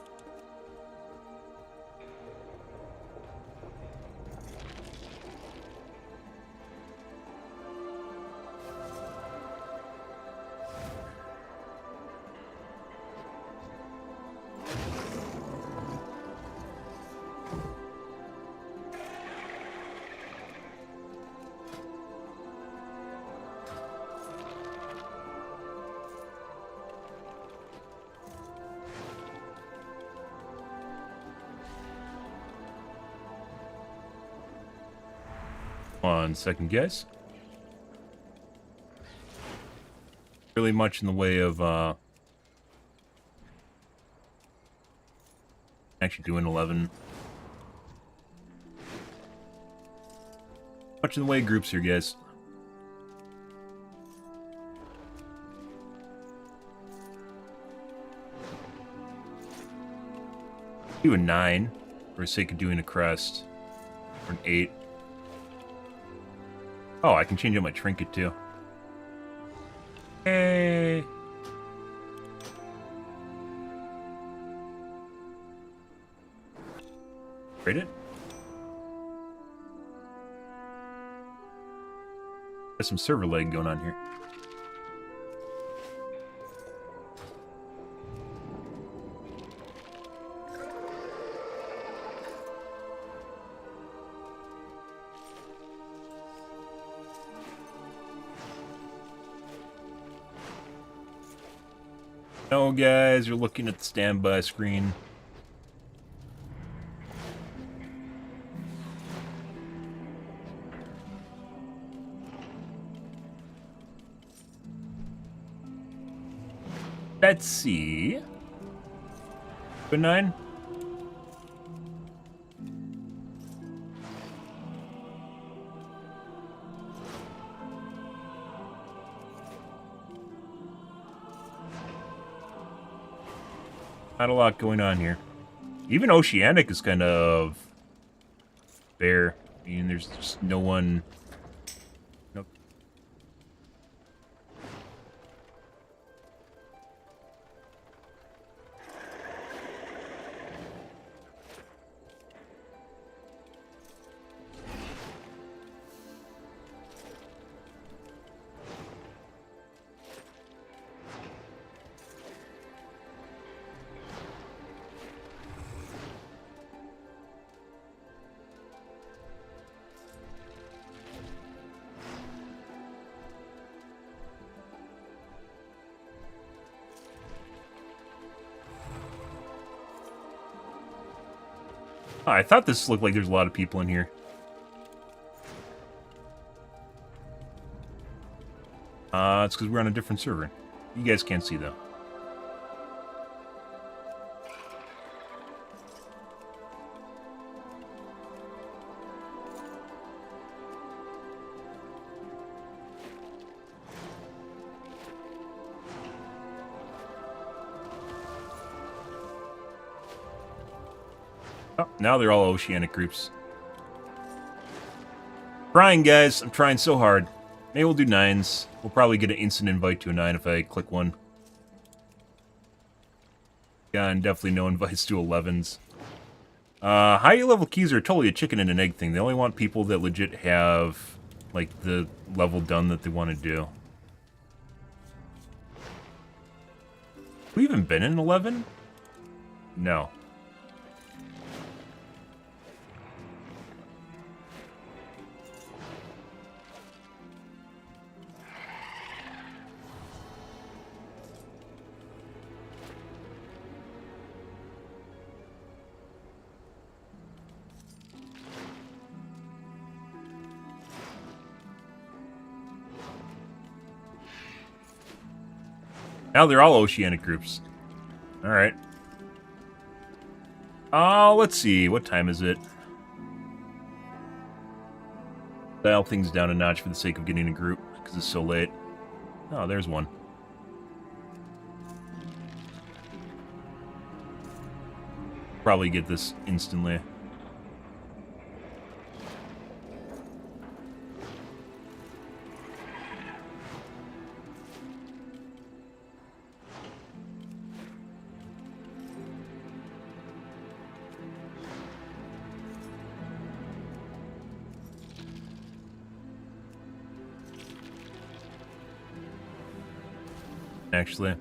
One second, guys. Really much in the way of actually doing 11. Much in the way of groups here, guys. Do a 9 for the sake of doing a crest, or an 8. Oh, I can change out my trinket, too. Hey! Trade it? There's some server lag going on here. No, guys, you're looking at the standby screen. Let's see. Good 9. Not a lot going on here. Even Oceanic is kind of bare. I mean, there's just no one. Nope. Oh, I thought this looked like there's a lot of people in here. It's because we're on a different server. You guys can't see, though. Oh, now they're all Oceanic groups. Trying, guys. I'm trying so hard. Maybe we'll do 9s. We'll probably get an instant invite to a 9 if I click one. Yeah, and definitely no invites to 11s. High level keys are totally a chicken and an egg thing. They only want people that legit have, like, the level done that they want to do. Have we even been in 11? No. Now they're all Oceanic groups. Alright. Let's see. What time is it? Dial things down a notch for the sake of getting a group, because it's so late. Oh, there's one. Probably get this instantly. Actually.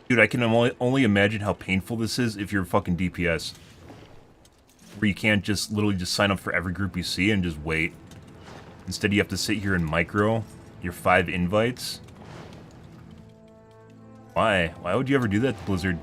Dude, I can only imagine how painful this is if you're a fucking DPS. Where you can't just literally just sign up for every group you see and just wait. Instead, you have to sit here and micro your 5 invites. Why? Why would you ever do that, Blizzard?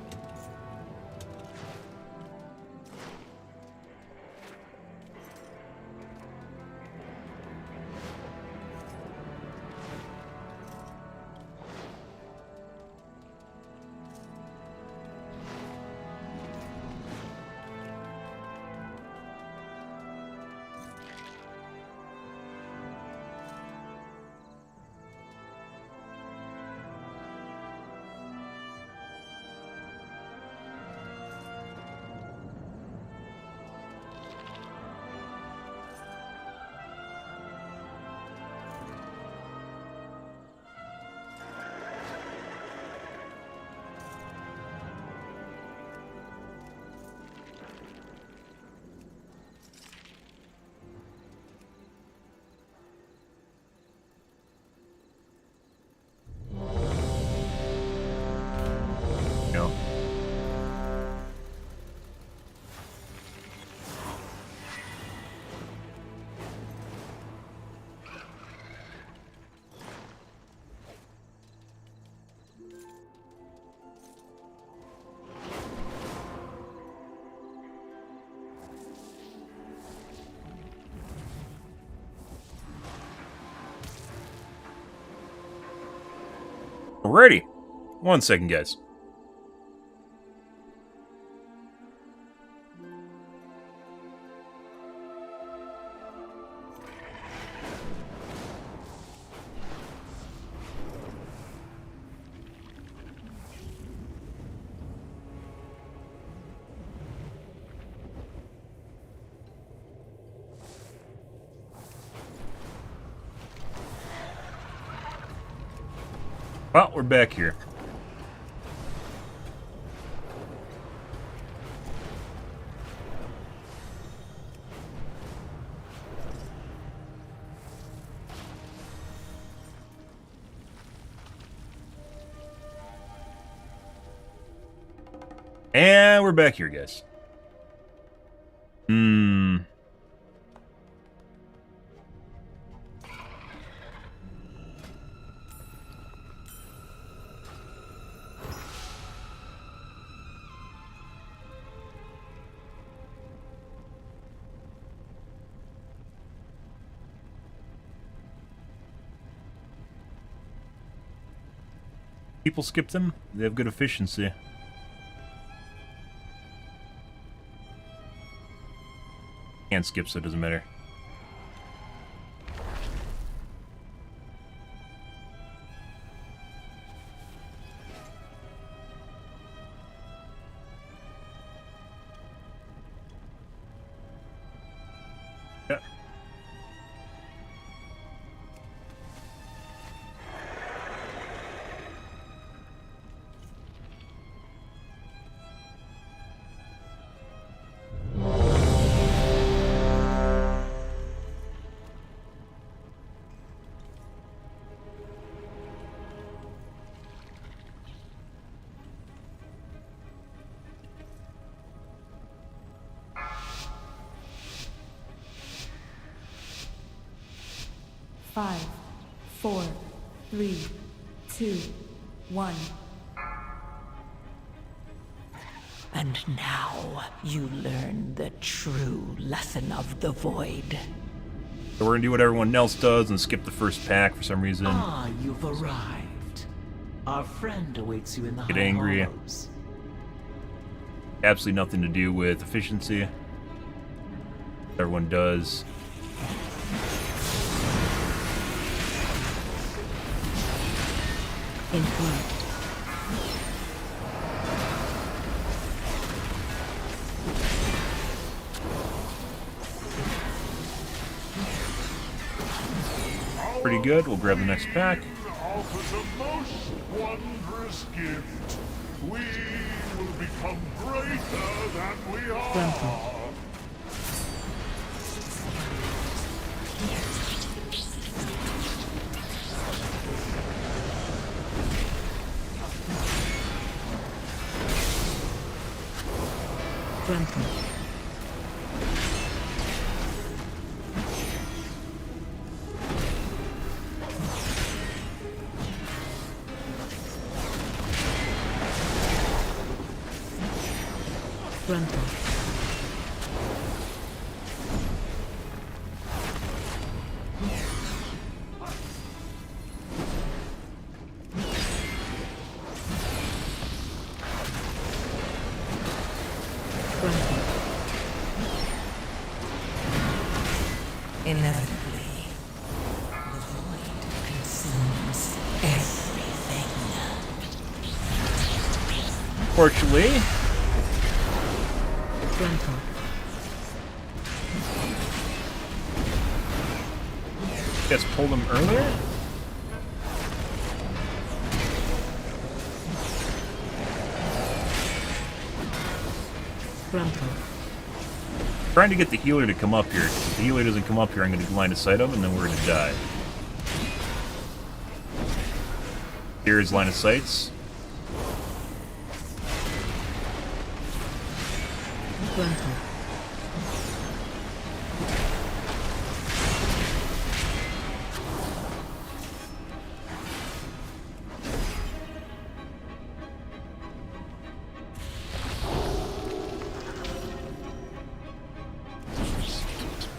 Alrighty. 1 second, guys. Well, we're back here. And we're back here, guys. People skip them. They have good efficiency. Can't skip, so it doesn't matter. Yeah. Five, 4, 3, 2, 1. And now you learn the true lesson of the void. So we're gonna do what everyone else does and skip the first pack for some reason. Ah, you've arrived. Our friend awaits you in the Get high angry. hollows. Absolutely nothing to do with efficiency. Everyone does. Incorrect. Pretty good. We'll grab the next pack. Offers a most wondrous gift. We will become greater than we are. Grunting. Grunting. Inevitably, the void consumes everything. Fortunately, Grunting. just pulled them earlier. Grunting. Trying to get the healer to come up here. If the healer doesn't come up here, I'm going to line of sight him, and then we're going to die. Here's line of sights. Grunting.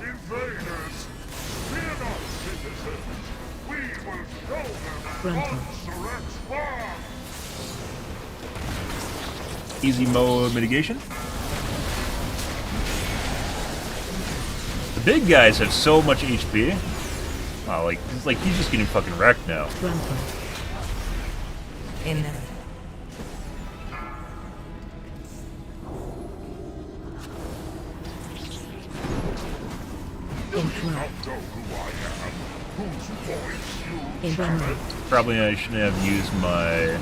Invaders, fear not, citizens. We will show them Grunting. Onsurrect's fire. easy mode mitigation. The big guys have so much HP. Wow, like he's just getting fucking wrecked now. Probably I shouldn't have used my...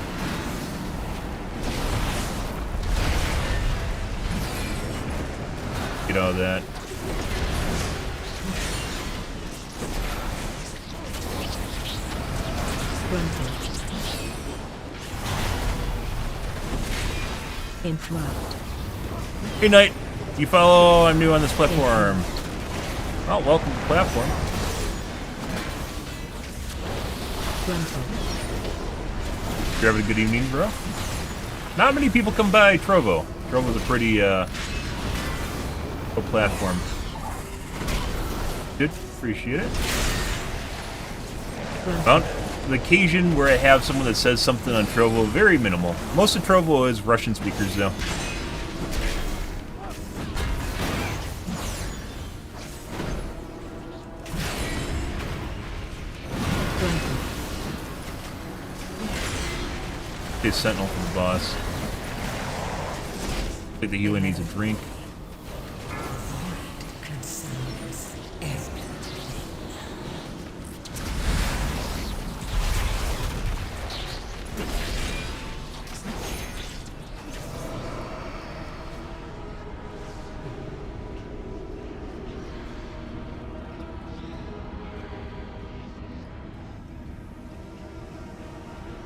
Get all that. Interrupt. Hey, Knight. You follow? I'm new on this platform. Oh, welcome to the platform. You having a good evening, bro? Not many people come by Trovo. Trovo's a pretty, good platform. Good. Appreciate it. Found the occasion where I have someone that says something on Trovo, very minimal. Most of Trovo is Russian speakers, though. Okay, Sentinel for the boss. I think the healer needs a drink.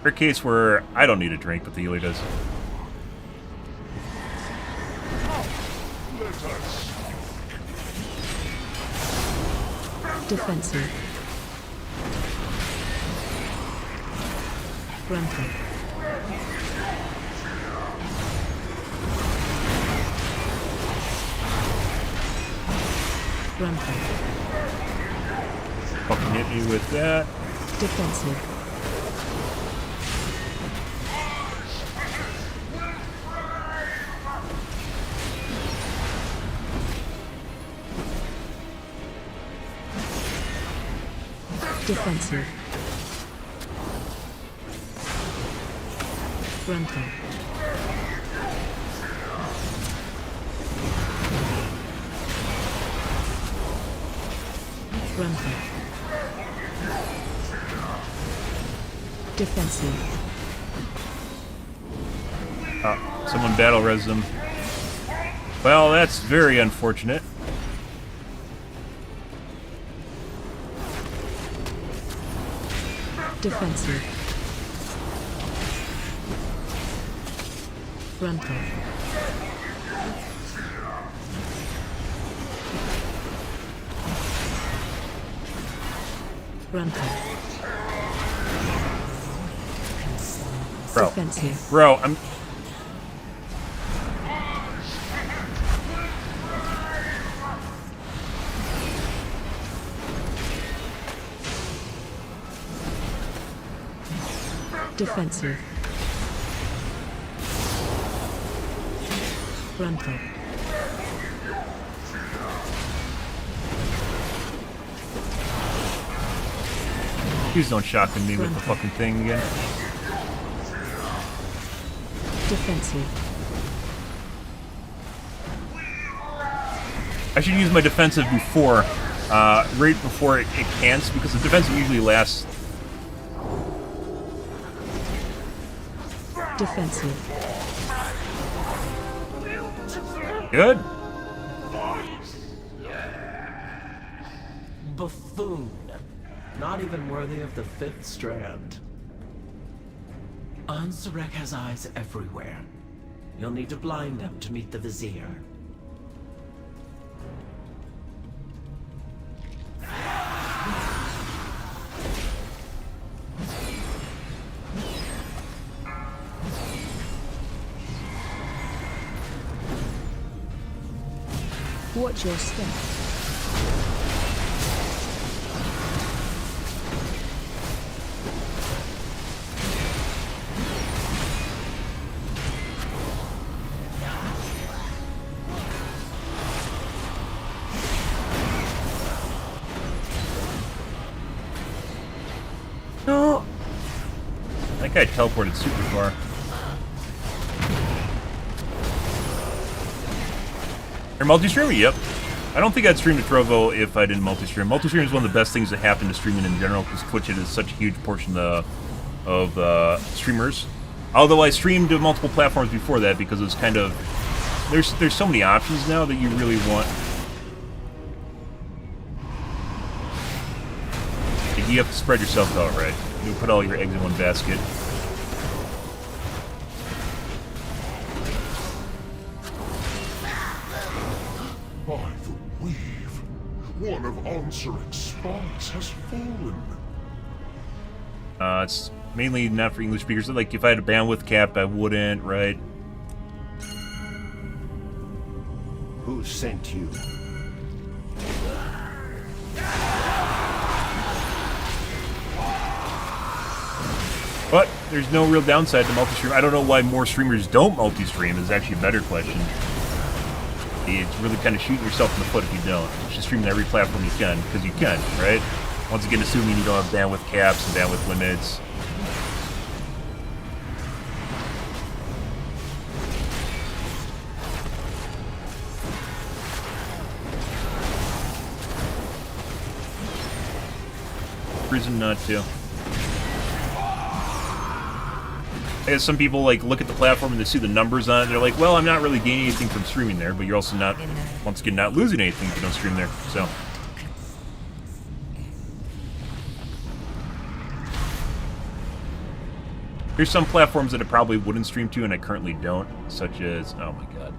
For a case where I don't need a drink, but the healer does. Defensive. Grunting. Grunting. Fucking hit me with that. Defensive. Defensive. Grunting. Grunting. Defensive. Someone battle res them. Well, that's very unfortunate. Defensive. Grunting. Grunting. Bro. Defensive. Bro, I'm... Defensive. Grunting. Please don't shotgun me with the fucking thing again. Defensive. I should use my defensive before, right before it cants, because the defensive usually lasts. Defensive. Good. Buffoon. Not even worthy of the 5th strand. Ansarek has eyes everywhere. You'll need to blind him to meet the Vizier. Watch your step. That guy teleported super far. You're multi-streamer? Yep. I don't think I'd stream to Trovo if I didn't multi-stream. Multi-stream is one of the best things that happen to streaming in general, because Twitch is such a huge portion of streamers. Although I streamed to multiple platforms before that, because it was kind of... There's so many options now that you really want... You have to spread yourself out, right? You put all your eggs in one basket. By the weave, one of Onsarek's spies has fallen. It's mainly not for English speakers. Like, if I had a bandwidth cap, I wouldn't, right? Who sent you? But there's no real downside to multi-stream. I don't know why more streamers don't multi-stream is actually a better question. It's really kind of shooting yourself in the foot if you don't. You should stream on every platform you can, because you can, right? Once again, assuming you don't have bandwidth caps and bandwidth limits. Reason not to. As some people like look at the platform and they see the numbers on it, they're like, well, I'm not really gaining anything from streaming there, but you're also not, once again, not losing anything if you don't stream there, so. Here's some platforms that I probably wouldn't stream to and I currently don't, such as, oh my god.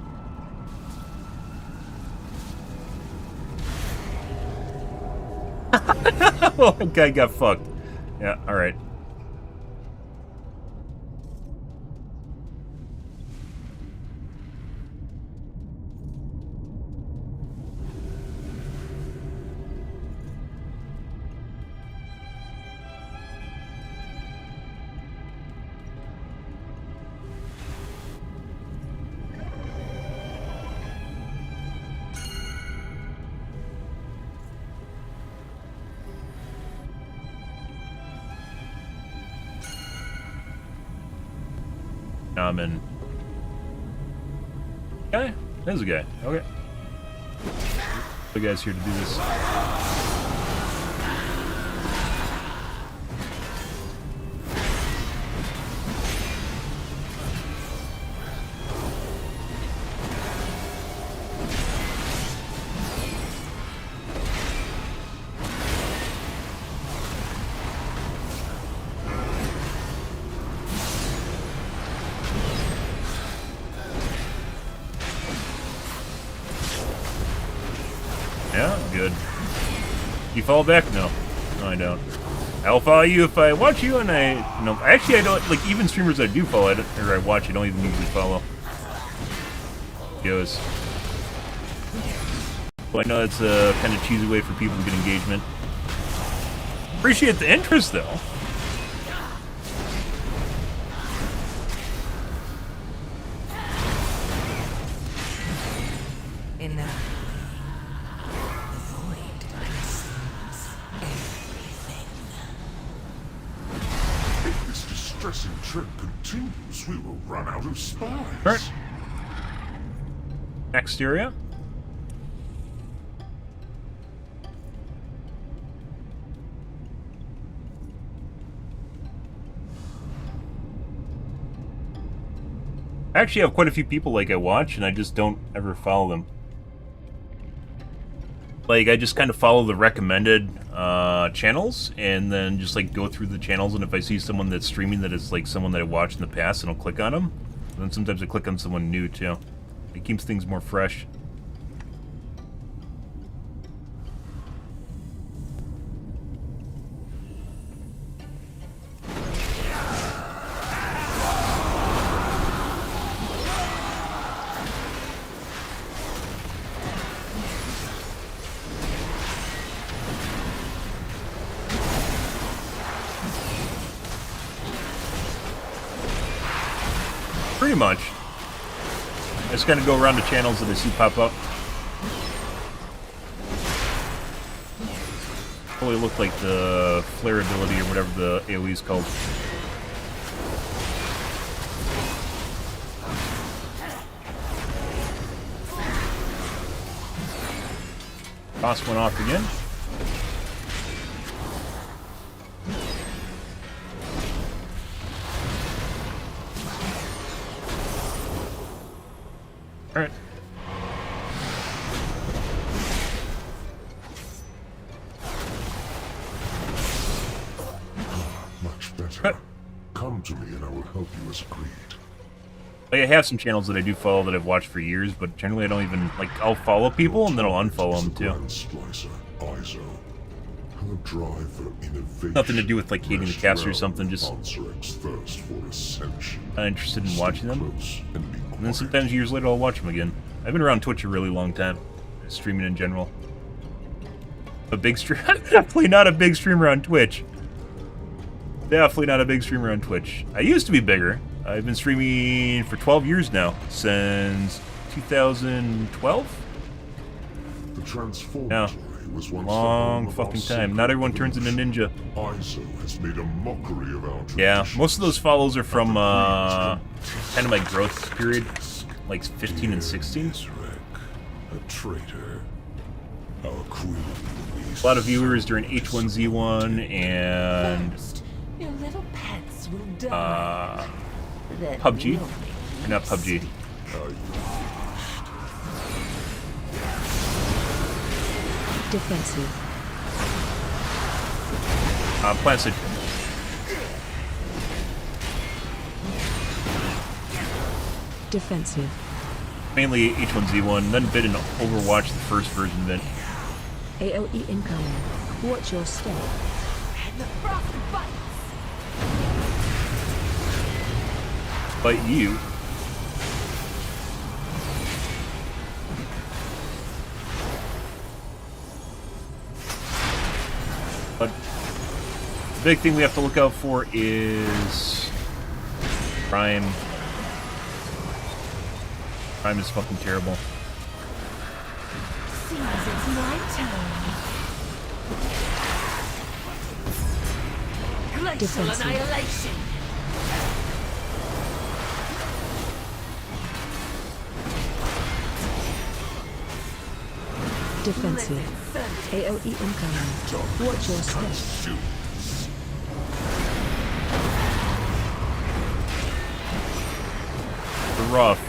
Oh, that guy got fucked. Yeah, alright. I'm in. Okay, there's a guy. Okay. The guy's here to do this. Yeah, good. You follow back? No. No, I don't. I'll follow you if I watch you, and no. Actually, I don't, like, even streamers I do follow, or I watch, I don't even usually follow. Goes. Well, I know that's a kind of cheesy way for people to get engagement. Appreciate the interest, though. Trend continues, we will run out of spies. Right. Next area. I actually have quite a few people like I watch, and I just don't ever follow them. Like, I just kind of follow the recommended channels, and then just, like, go through the channels, and if I see someone that's streaming that is, like, someone that I watched in the past, and I'll click on them. And then sometimes I click on someone new, too. It keeps things more fresh. Pretty much. I just kind of go around the channels that I see pop up. Probably look like the flare ability or whatever the AoE is called. Toss one off again. Alright. Much better. Come to me and I will help you as agreed. Like, I have some channels that I do follow that I've watched for years, but generally I don't even, like, I'll follow people and then I'll unfollow them too. Her drive for innovation. Nothing to do with, like, hating the cast or something, just not interested in watching them. And then sometimes years later I'll watch them again. I've been around Twitch a really long time, streaming in general. A big streamer, definitely not a big streamer on Twitch. Definitely not a big streamer on Twitch. I used to be bigger. I've been streaming for 12 years now, since 2012? The transformatory Yeah. was once Long fucking time. Not everyone turns into ninja. ISO has made a mockery of our Yeah, most of those follows are from kind of my growth period, like 15 and 16. A traitor. Our queen. A lot of viewers during H1Z1 and Your little pets will die. PUBG. Or not PUBG. Defensive. Placid. Defensive. Mainly H1Z1, then a bit in Overwatch, the first version of it. AOE incoming. Watch your step. And the frost bites. Bite you. But the big thing we have to look out for is Prime. Prime is fucking terrible. Seems it's my turn. Glacial Defensive. annihilation. Defensive. AOE incoming. Watch your step. They're rough.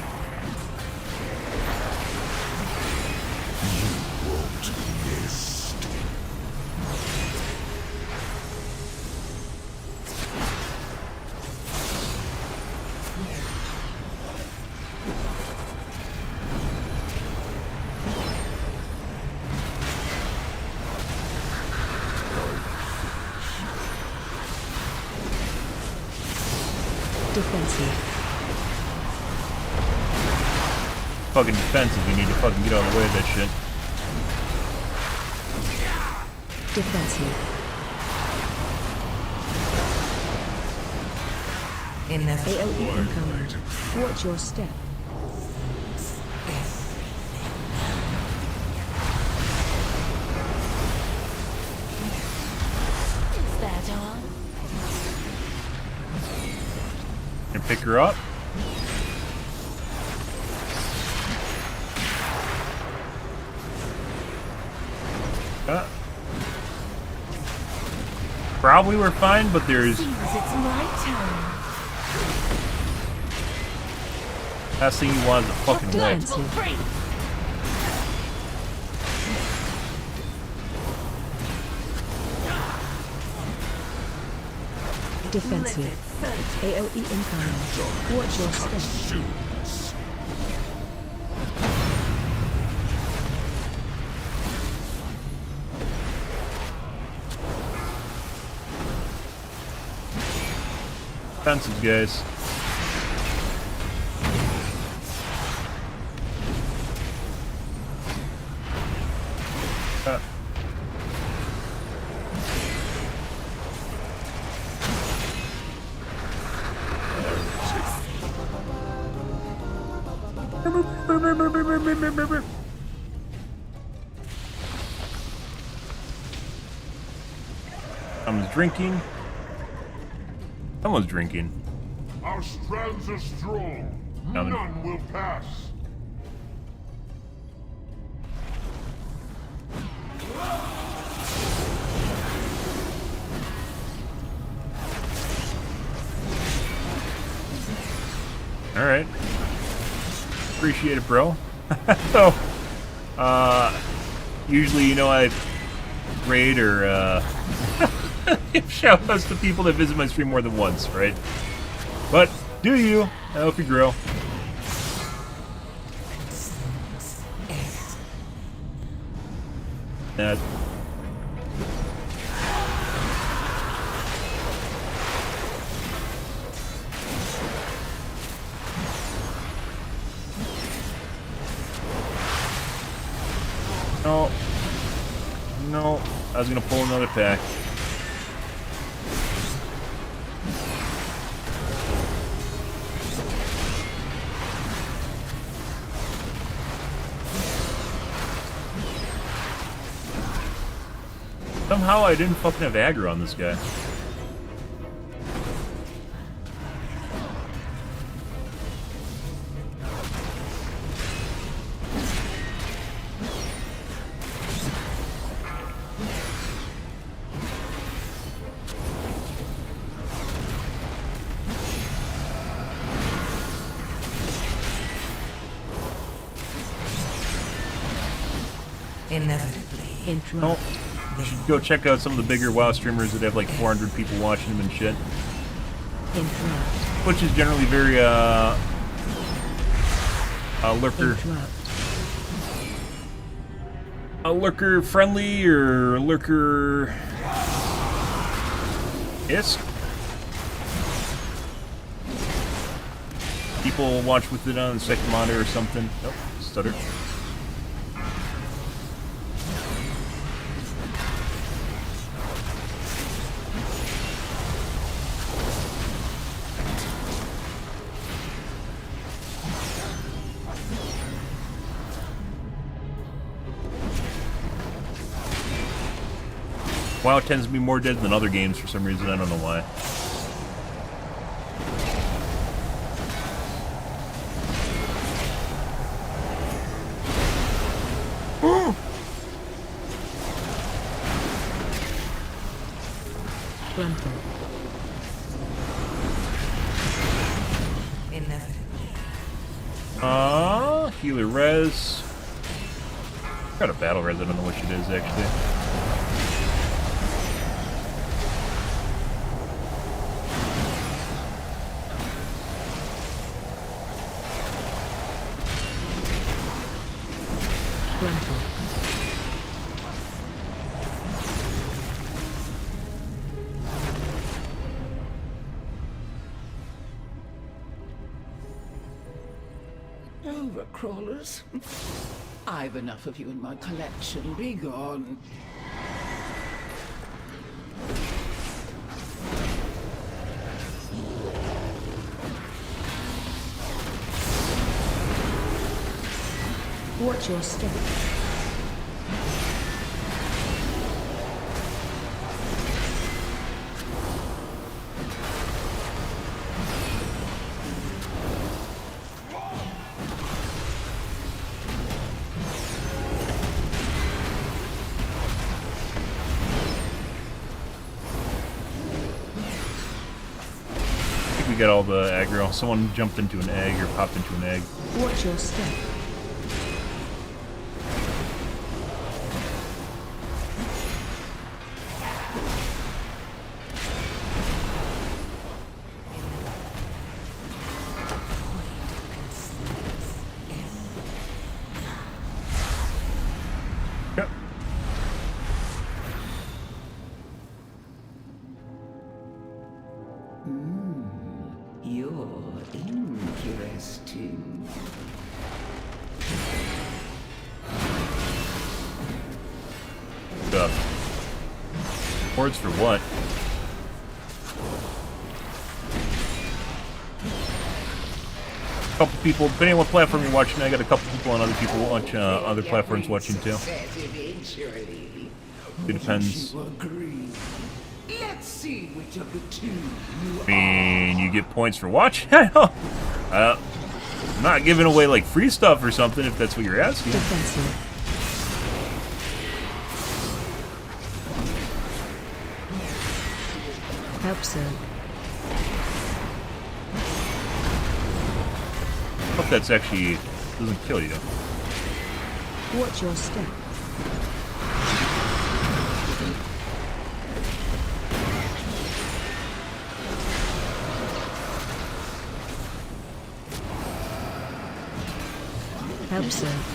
Defensive. Fucking defensive, you need to fucking get out of the way of that shit. Defensive. In this AOE incoming. Watch your step. Is that all? And pick her up. Probably we're fine, but there's Seems it's my turn. last thing you want is a fucking way. Defensive. Free. Defensive. AOE incoming. Watch your step. Defensive, guys. Someone's drinking. Someone's drinking. Our strands are strong. None. None will pass. Alright. Appreciate it, bro. So, usually, you know, I grade or, give shout-outs to people that visit my stream more than once, right? But, do you? I hope you grow. That. No. No. I was gonna pull another pack. Somehow I didn't fucking have aggro on this guy. Inevitably. Interrupt. You should go check out some of the bigger WoW streamers that have like 400 people watching them and shit. Interrupt. Which is generally very, lurker... lurker friendly or lurker... Isk? People watch with it on the second monitor or something. Nope, stutter. WoW tends to be more dead than other games for some reason, I don't know why. Healer res. Got a battle res, I don't know what it is actually. Overcrawlers. I've enough of you in my collection. Be gone. Watch your step. We got all the aggro. Someone jumped into an egg or popped into an egg. Watch your step. Yep. You're interesting. Words for what? A couple people, depending on what platform you're watching, I got a couple people on other people watch other platforms watching too. It depends. Let's see which of the two you I mean, you get points for watching. I'm not giving away like free stuff or something if that's what you're asking. Defensive. Help, sir. if that's actually doesn't kill you. Watch your step. Help serve.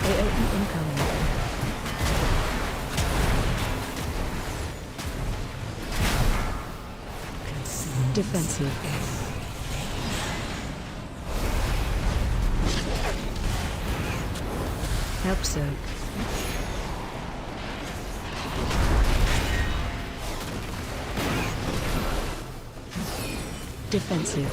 AOE incoming. Defensive. Help soak. Defensive.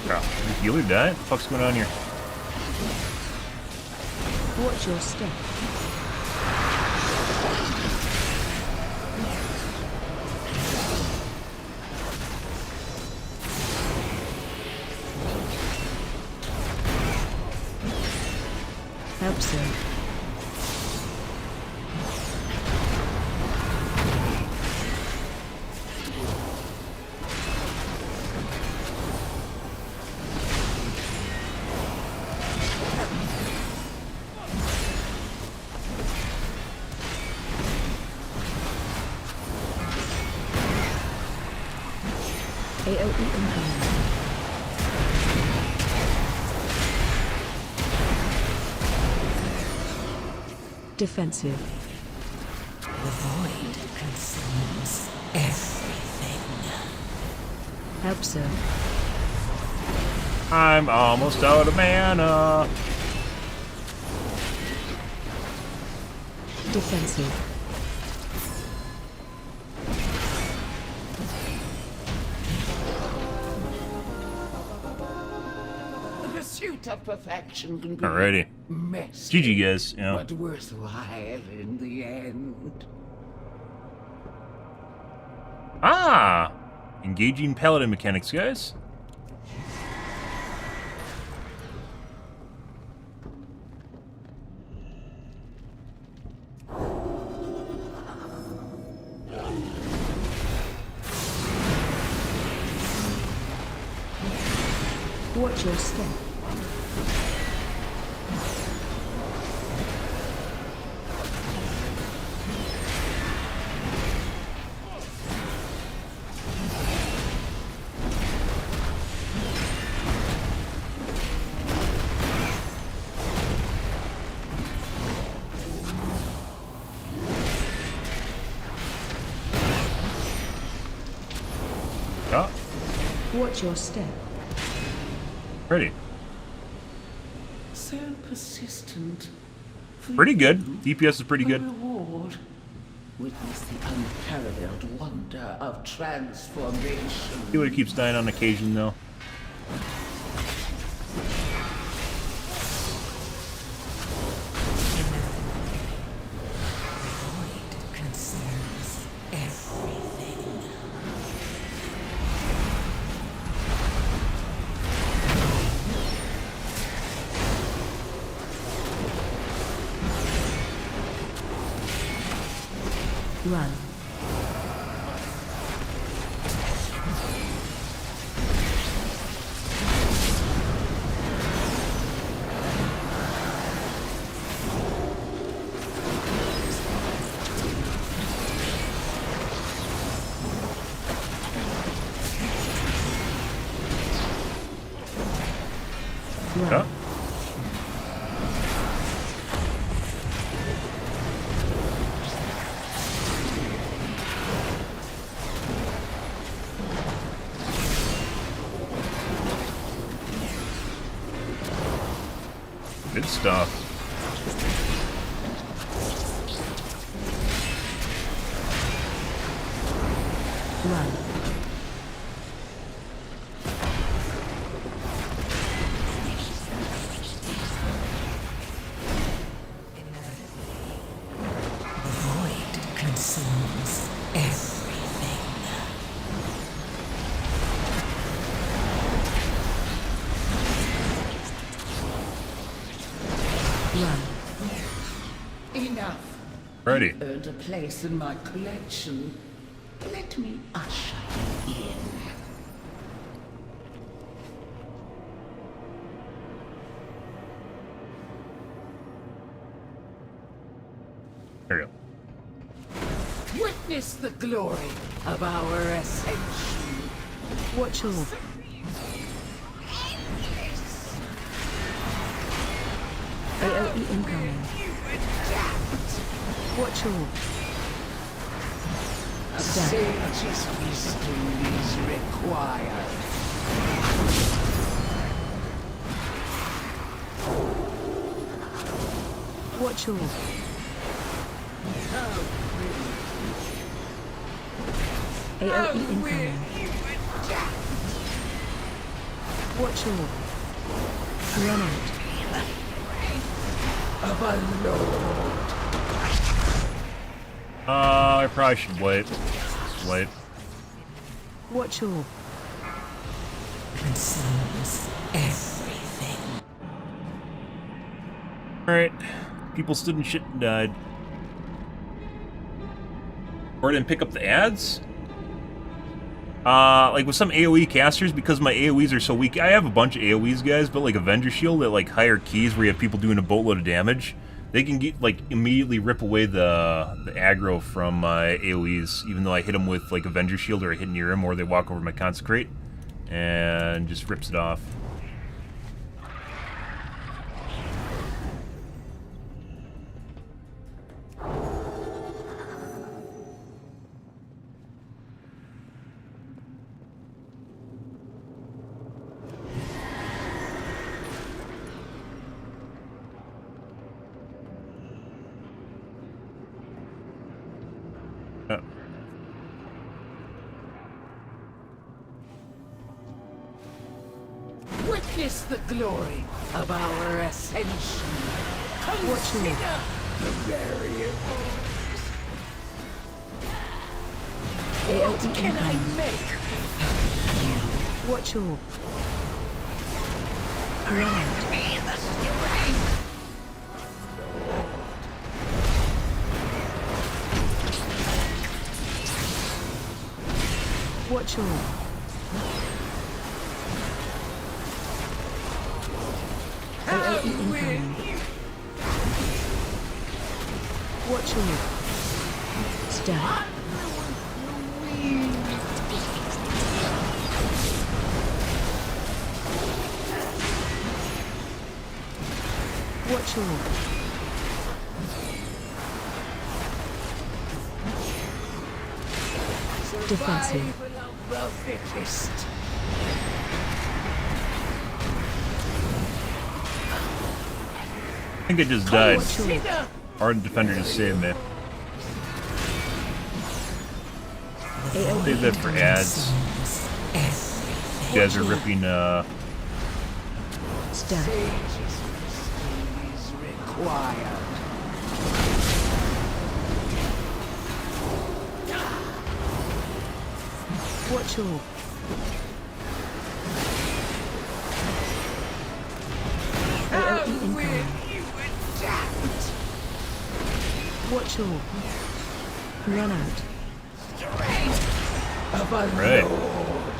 Yeah. Did the healer die? What the fuck's going on here? Watch your step. Help soak. AOE incoming. Defensive. The void consumes everything. Help serve. I'm almost out of mana. Defensive. The pursuit of perfection can be Alrighty. messy, GG guys. Yeah. but worthwhile in the end. Ah! Engaging paladin mechanics, guys. Watch your step. Yeah. Watch your step. Pretty. So persistent. Pretty good. DPS is pretty good. Reward. Witness the unparalleled wonder of transformation. Healer keeps dying on occasion, though. Void consumes everything. Run. Yeah. Good stuff. Run. The void consumes everything. Run. Enough. Ready. You've earned a place in my collection. Let me usher you in. There you go. Witness the glory of our ascension. Watch all. AOE incoming. Watch all. A sage's wisdom is required. Watch all. AOE incoming. Watch all. Run out. Of a lord. I probably should wait. Wait. Watch all. Consumes everything. Alright. People stood in shit and died. Or didn't pick up the ads? Like with some AoE casters, because my AoEs are so weak, I have a bunch of AoEs, guys, but like Avenger Shield that like higher keys where you have people doing a boatload of damage, they can get like immediately rip away the aggro from my AoEs, even though I hit them with like Avenger Shield or I hit near him or they walk over my Consecrate and just rips it off. Witness the glory of our ascension. Consider the variables. What can I make? Watch all. Run out. Watch all. AOE incoming. Watch all. Stab. Watch all. Defensive. Survival of the fittest. I think I just died. Consider Ardent Defender just saved me. AOE Save that for ads. You guys are ripping, Stab. sage's wisdom is required. Watch all. AOE incoming. Watch all. Run out. Of a right. lord.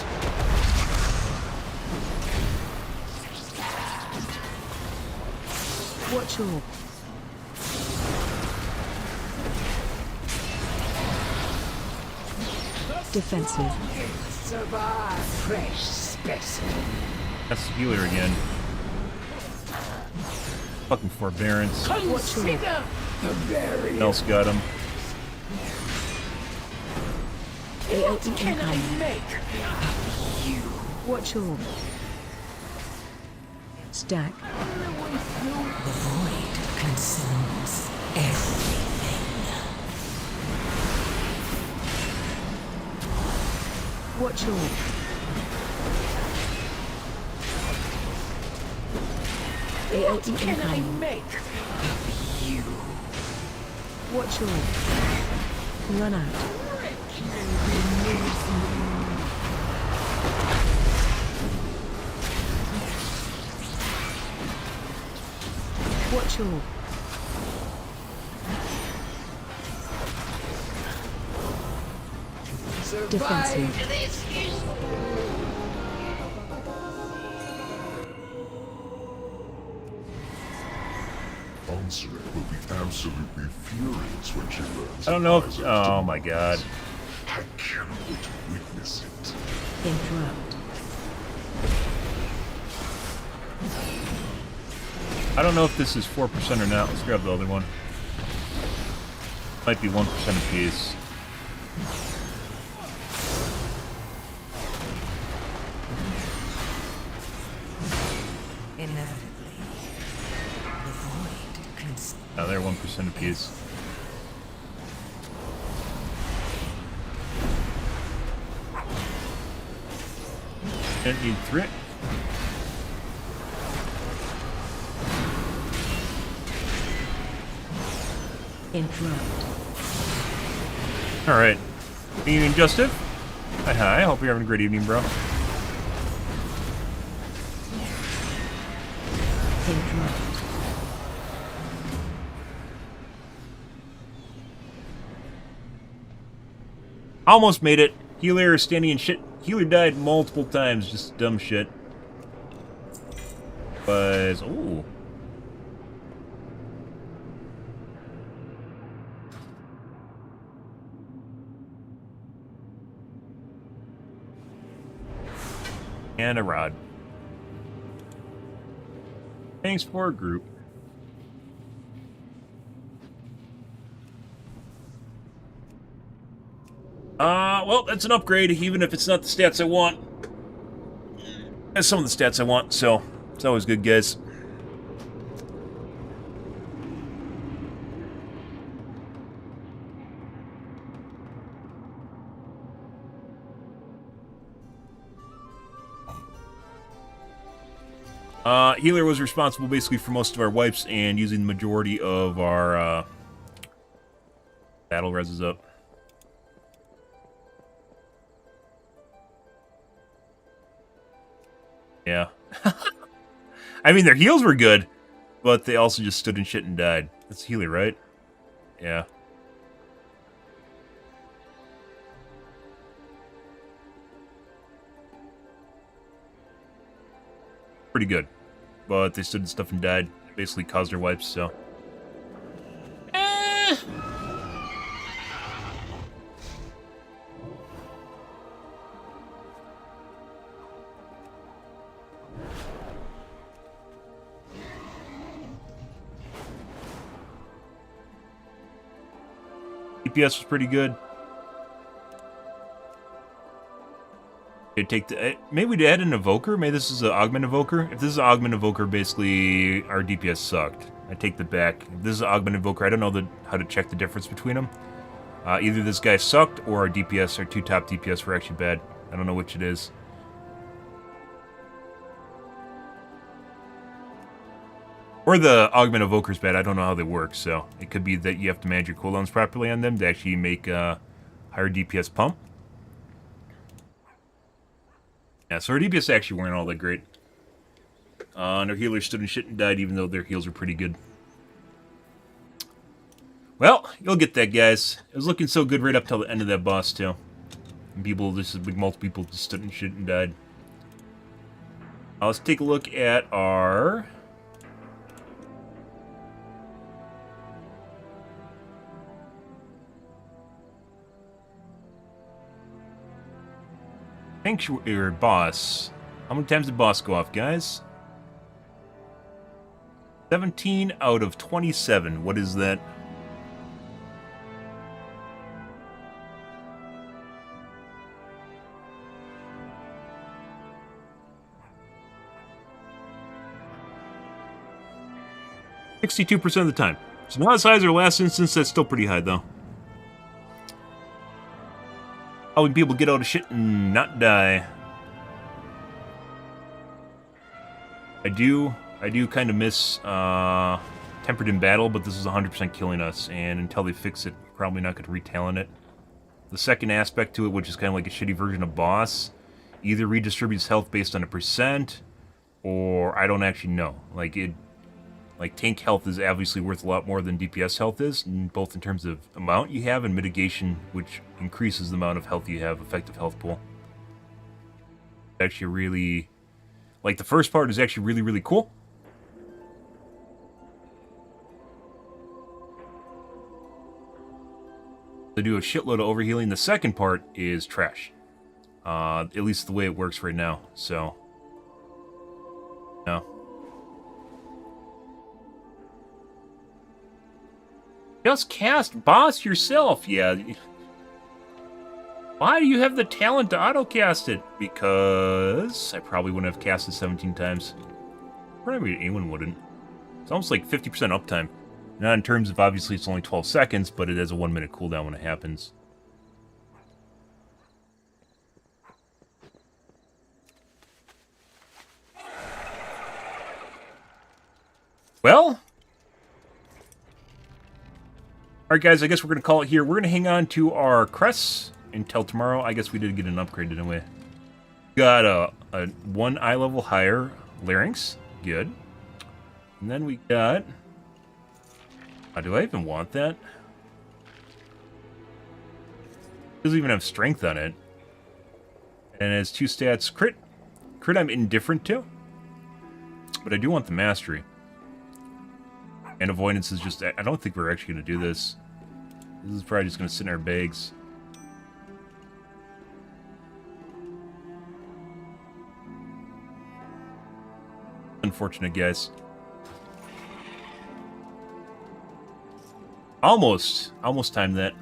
Watch all. Defensive. Survive, fresh specimen. that's the healer again. Fucking forbearance. Consider the variables. Else got him. What AOE can I incoming. make? Watch all. Stack. The void consumes everything. Watch all. What AOE can I incoming. make? Watch all. Run out. Watch your... Defensive. Anseret will be absolutely furious when she learns. I don't know if... Oh my god. I cannot witness it. Interrupt. I don't know if this is 4% or not. Let's grab the other one. Might be 1% apiece. Inevitably, the void can... Oh, they're 1% apiece. Didn't need threat. Interrupt. Alright. Evening, Justin. Hi, hope you're having a great evening, bro. Interrupt. Almost made it. Healer standing in shit. Healer died multiple times, just dumb shit. But, ooh. And a rod. Thanks for a group. Well, that's an upgrade, even if it's not the stats I want. That's some of the stats I want, so it's always good, guys. Healer was responsible basically for most of our wipes and using the majority of our battle reses up. Yeah. I mean, their heals were good, but they also just stood in shit and died. That's healer, right? Yeah. Pretty good. But they stood in stuff and died. Basically caused their wipes, so. DPS was pretty good. They take the maybe we'd add an evoker. Maybe this is an augment evoker. If this is an augment evoker, basically our DPS sucked. I take the back. If this is an augment evoker, I don't know how to check the difference between them. Either this guy sucked or our DPS, our two top DPS were actually bad. I don't know which it is. Or the augment evoker's bad. I don't know how they work, so it could be that you have to manage your cooldowns properly on them to actually make a higher DPS pump. Yeah, so our DPS actually weren't all that great. And our healers stood in shit and died, even though their heals were pretty good. Well, you'll get that, guys. It was looking so good right up till the end of that boss, too. And people, just like multiple people, just stood in shit and died. Let's take a look at our... Sanctuary boss. How many times did boss go off, guys? 17 out of 27. What is that? %of the time. It's not as high as our last instance. That's still pretty high, though. How would people get out of shit and not die? I do kind of miss tempered in battle, but this is 100% killing us, and until they fix it, we're probably not going to retalent it. The second aspect to it, which is kind of like a shitty version of boss, either redistributes health based on a percent, or I don't actually know. Like tank health is obviously worth a lot more than DPS health is, both in terms of amount you have and mitigation, which increases the amount of health you have, effective health pool. Actually really, like the first part is actually really, really cool. They do a shitload of overhealing. The second part is trash. At least the way it works right now, so... No. Just cast boss yourself, yeah. Why do you have the talent to auto-cast it? Because I probably wouldn't have cast it 17 times. Probably anyone wouldn't. It's almost like 50% uptime. Not in terms of, obviously, it's only 12 seconds, but it has a 1 minute cooldown when it happens. Well... Alright guys, I guess we're going to call it here. We're going to hang on to our crests until tomorrow. I guess we did get an upgrade, didn't we? Got a 1 eye level higher larynx. Good. And then we got... do I even want that? It doesn't even have strength on it. And it has 2 stats. Crit I'm indifferent to. But I do want the mastery. And avoidance is just... I don't think we're actually going to do this. This is probably just going to sit in our bags. Unfortunate, guys. Almost timed that.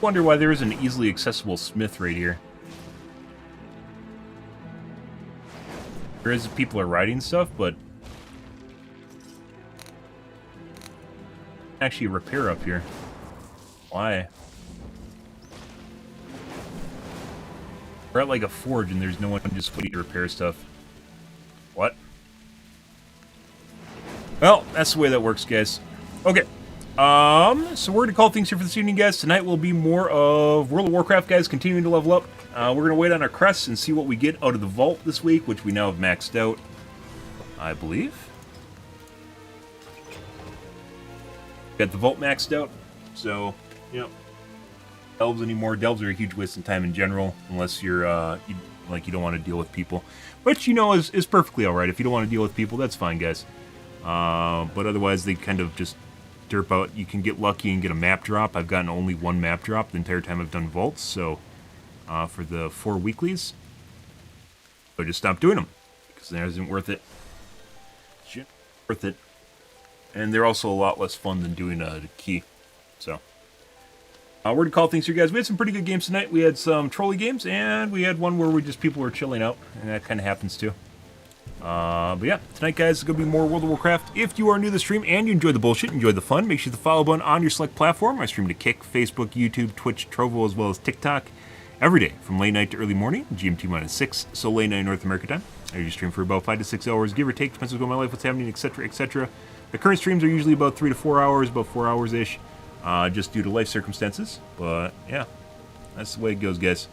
Wonder why there is an easily accessible smith right here. There is people are writing stuff, but actually a repair up here. Why? We're at like a forge and there's no one just waiting to repair stuff. What? Well, that's the way that works, guys. Okay. So we're going to call things here for this evening, guys. Tonight will be more of World of Warcraft, guys, continuing to level up. We're going to wait on our crests and see what we get out of the vault this week, which we now have maxed out, I believe. Got the vault maxed out, so, you know, delves anymore. Delves are a huge waste of time in general, unless you're, you don't want to deal with people. Which, you know, is perfectly alright. If you don't want to deal with people, that's fine, guys. But otherwise, they kind of just derp out. You can get lucky and get a map drop. I've gotten only 1 map drop the entire time I've done vaults, so for the 4 weeklies, I just stopped doing them because it isn't worth it. Shit, worth it, and they're also a lot less fun than doing a key. So we're gonna call things here, guys. We had some pretty good games tonight. We had some trolley games, and we had one where people were chilling out, and that kind of happens too. But yeah, tonight, guys, is going to be more World of Warcraft. If you are new to the stream and you enjoy the bullshit, enjoy the fun, make sure the follow button on your select platform. I stream to Kick, Facebook, YouTube, Twitch, Trovo, as well as TikTok every day from late night to early morning, GMT-6, so late night North America time. I usually stream for about 5 to 6 hours, give or take, depends on my life, what's happening, etc., etc. The current streams are usually about 3 to 4 hours, about 4 hours-ish, just due to life circumstances. But yeah, that's the way it goes, guys.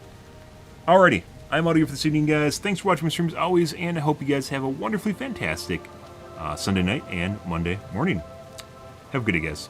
Alrighty. I'm out of here for this evening, guys. Thanks for watching my streams always, and I hope you guys have a wonderfully fantastic Sunday night and Monday morning. Have a good day, guys.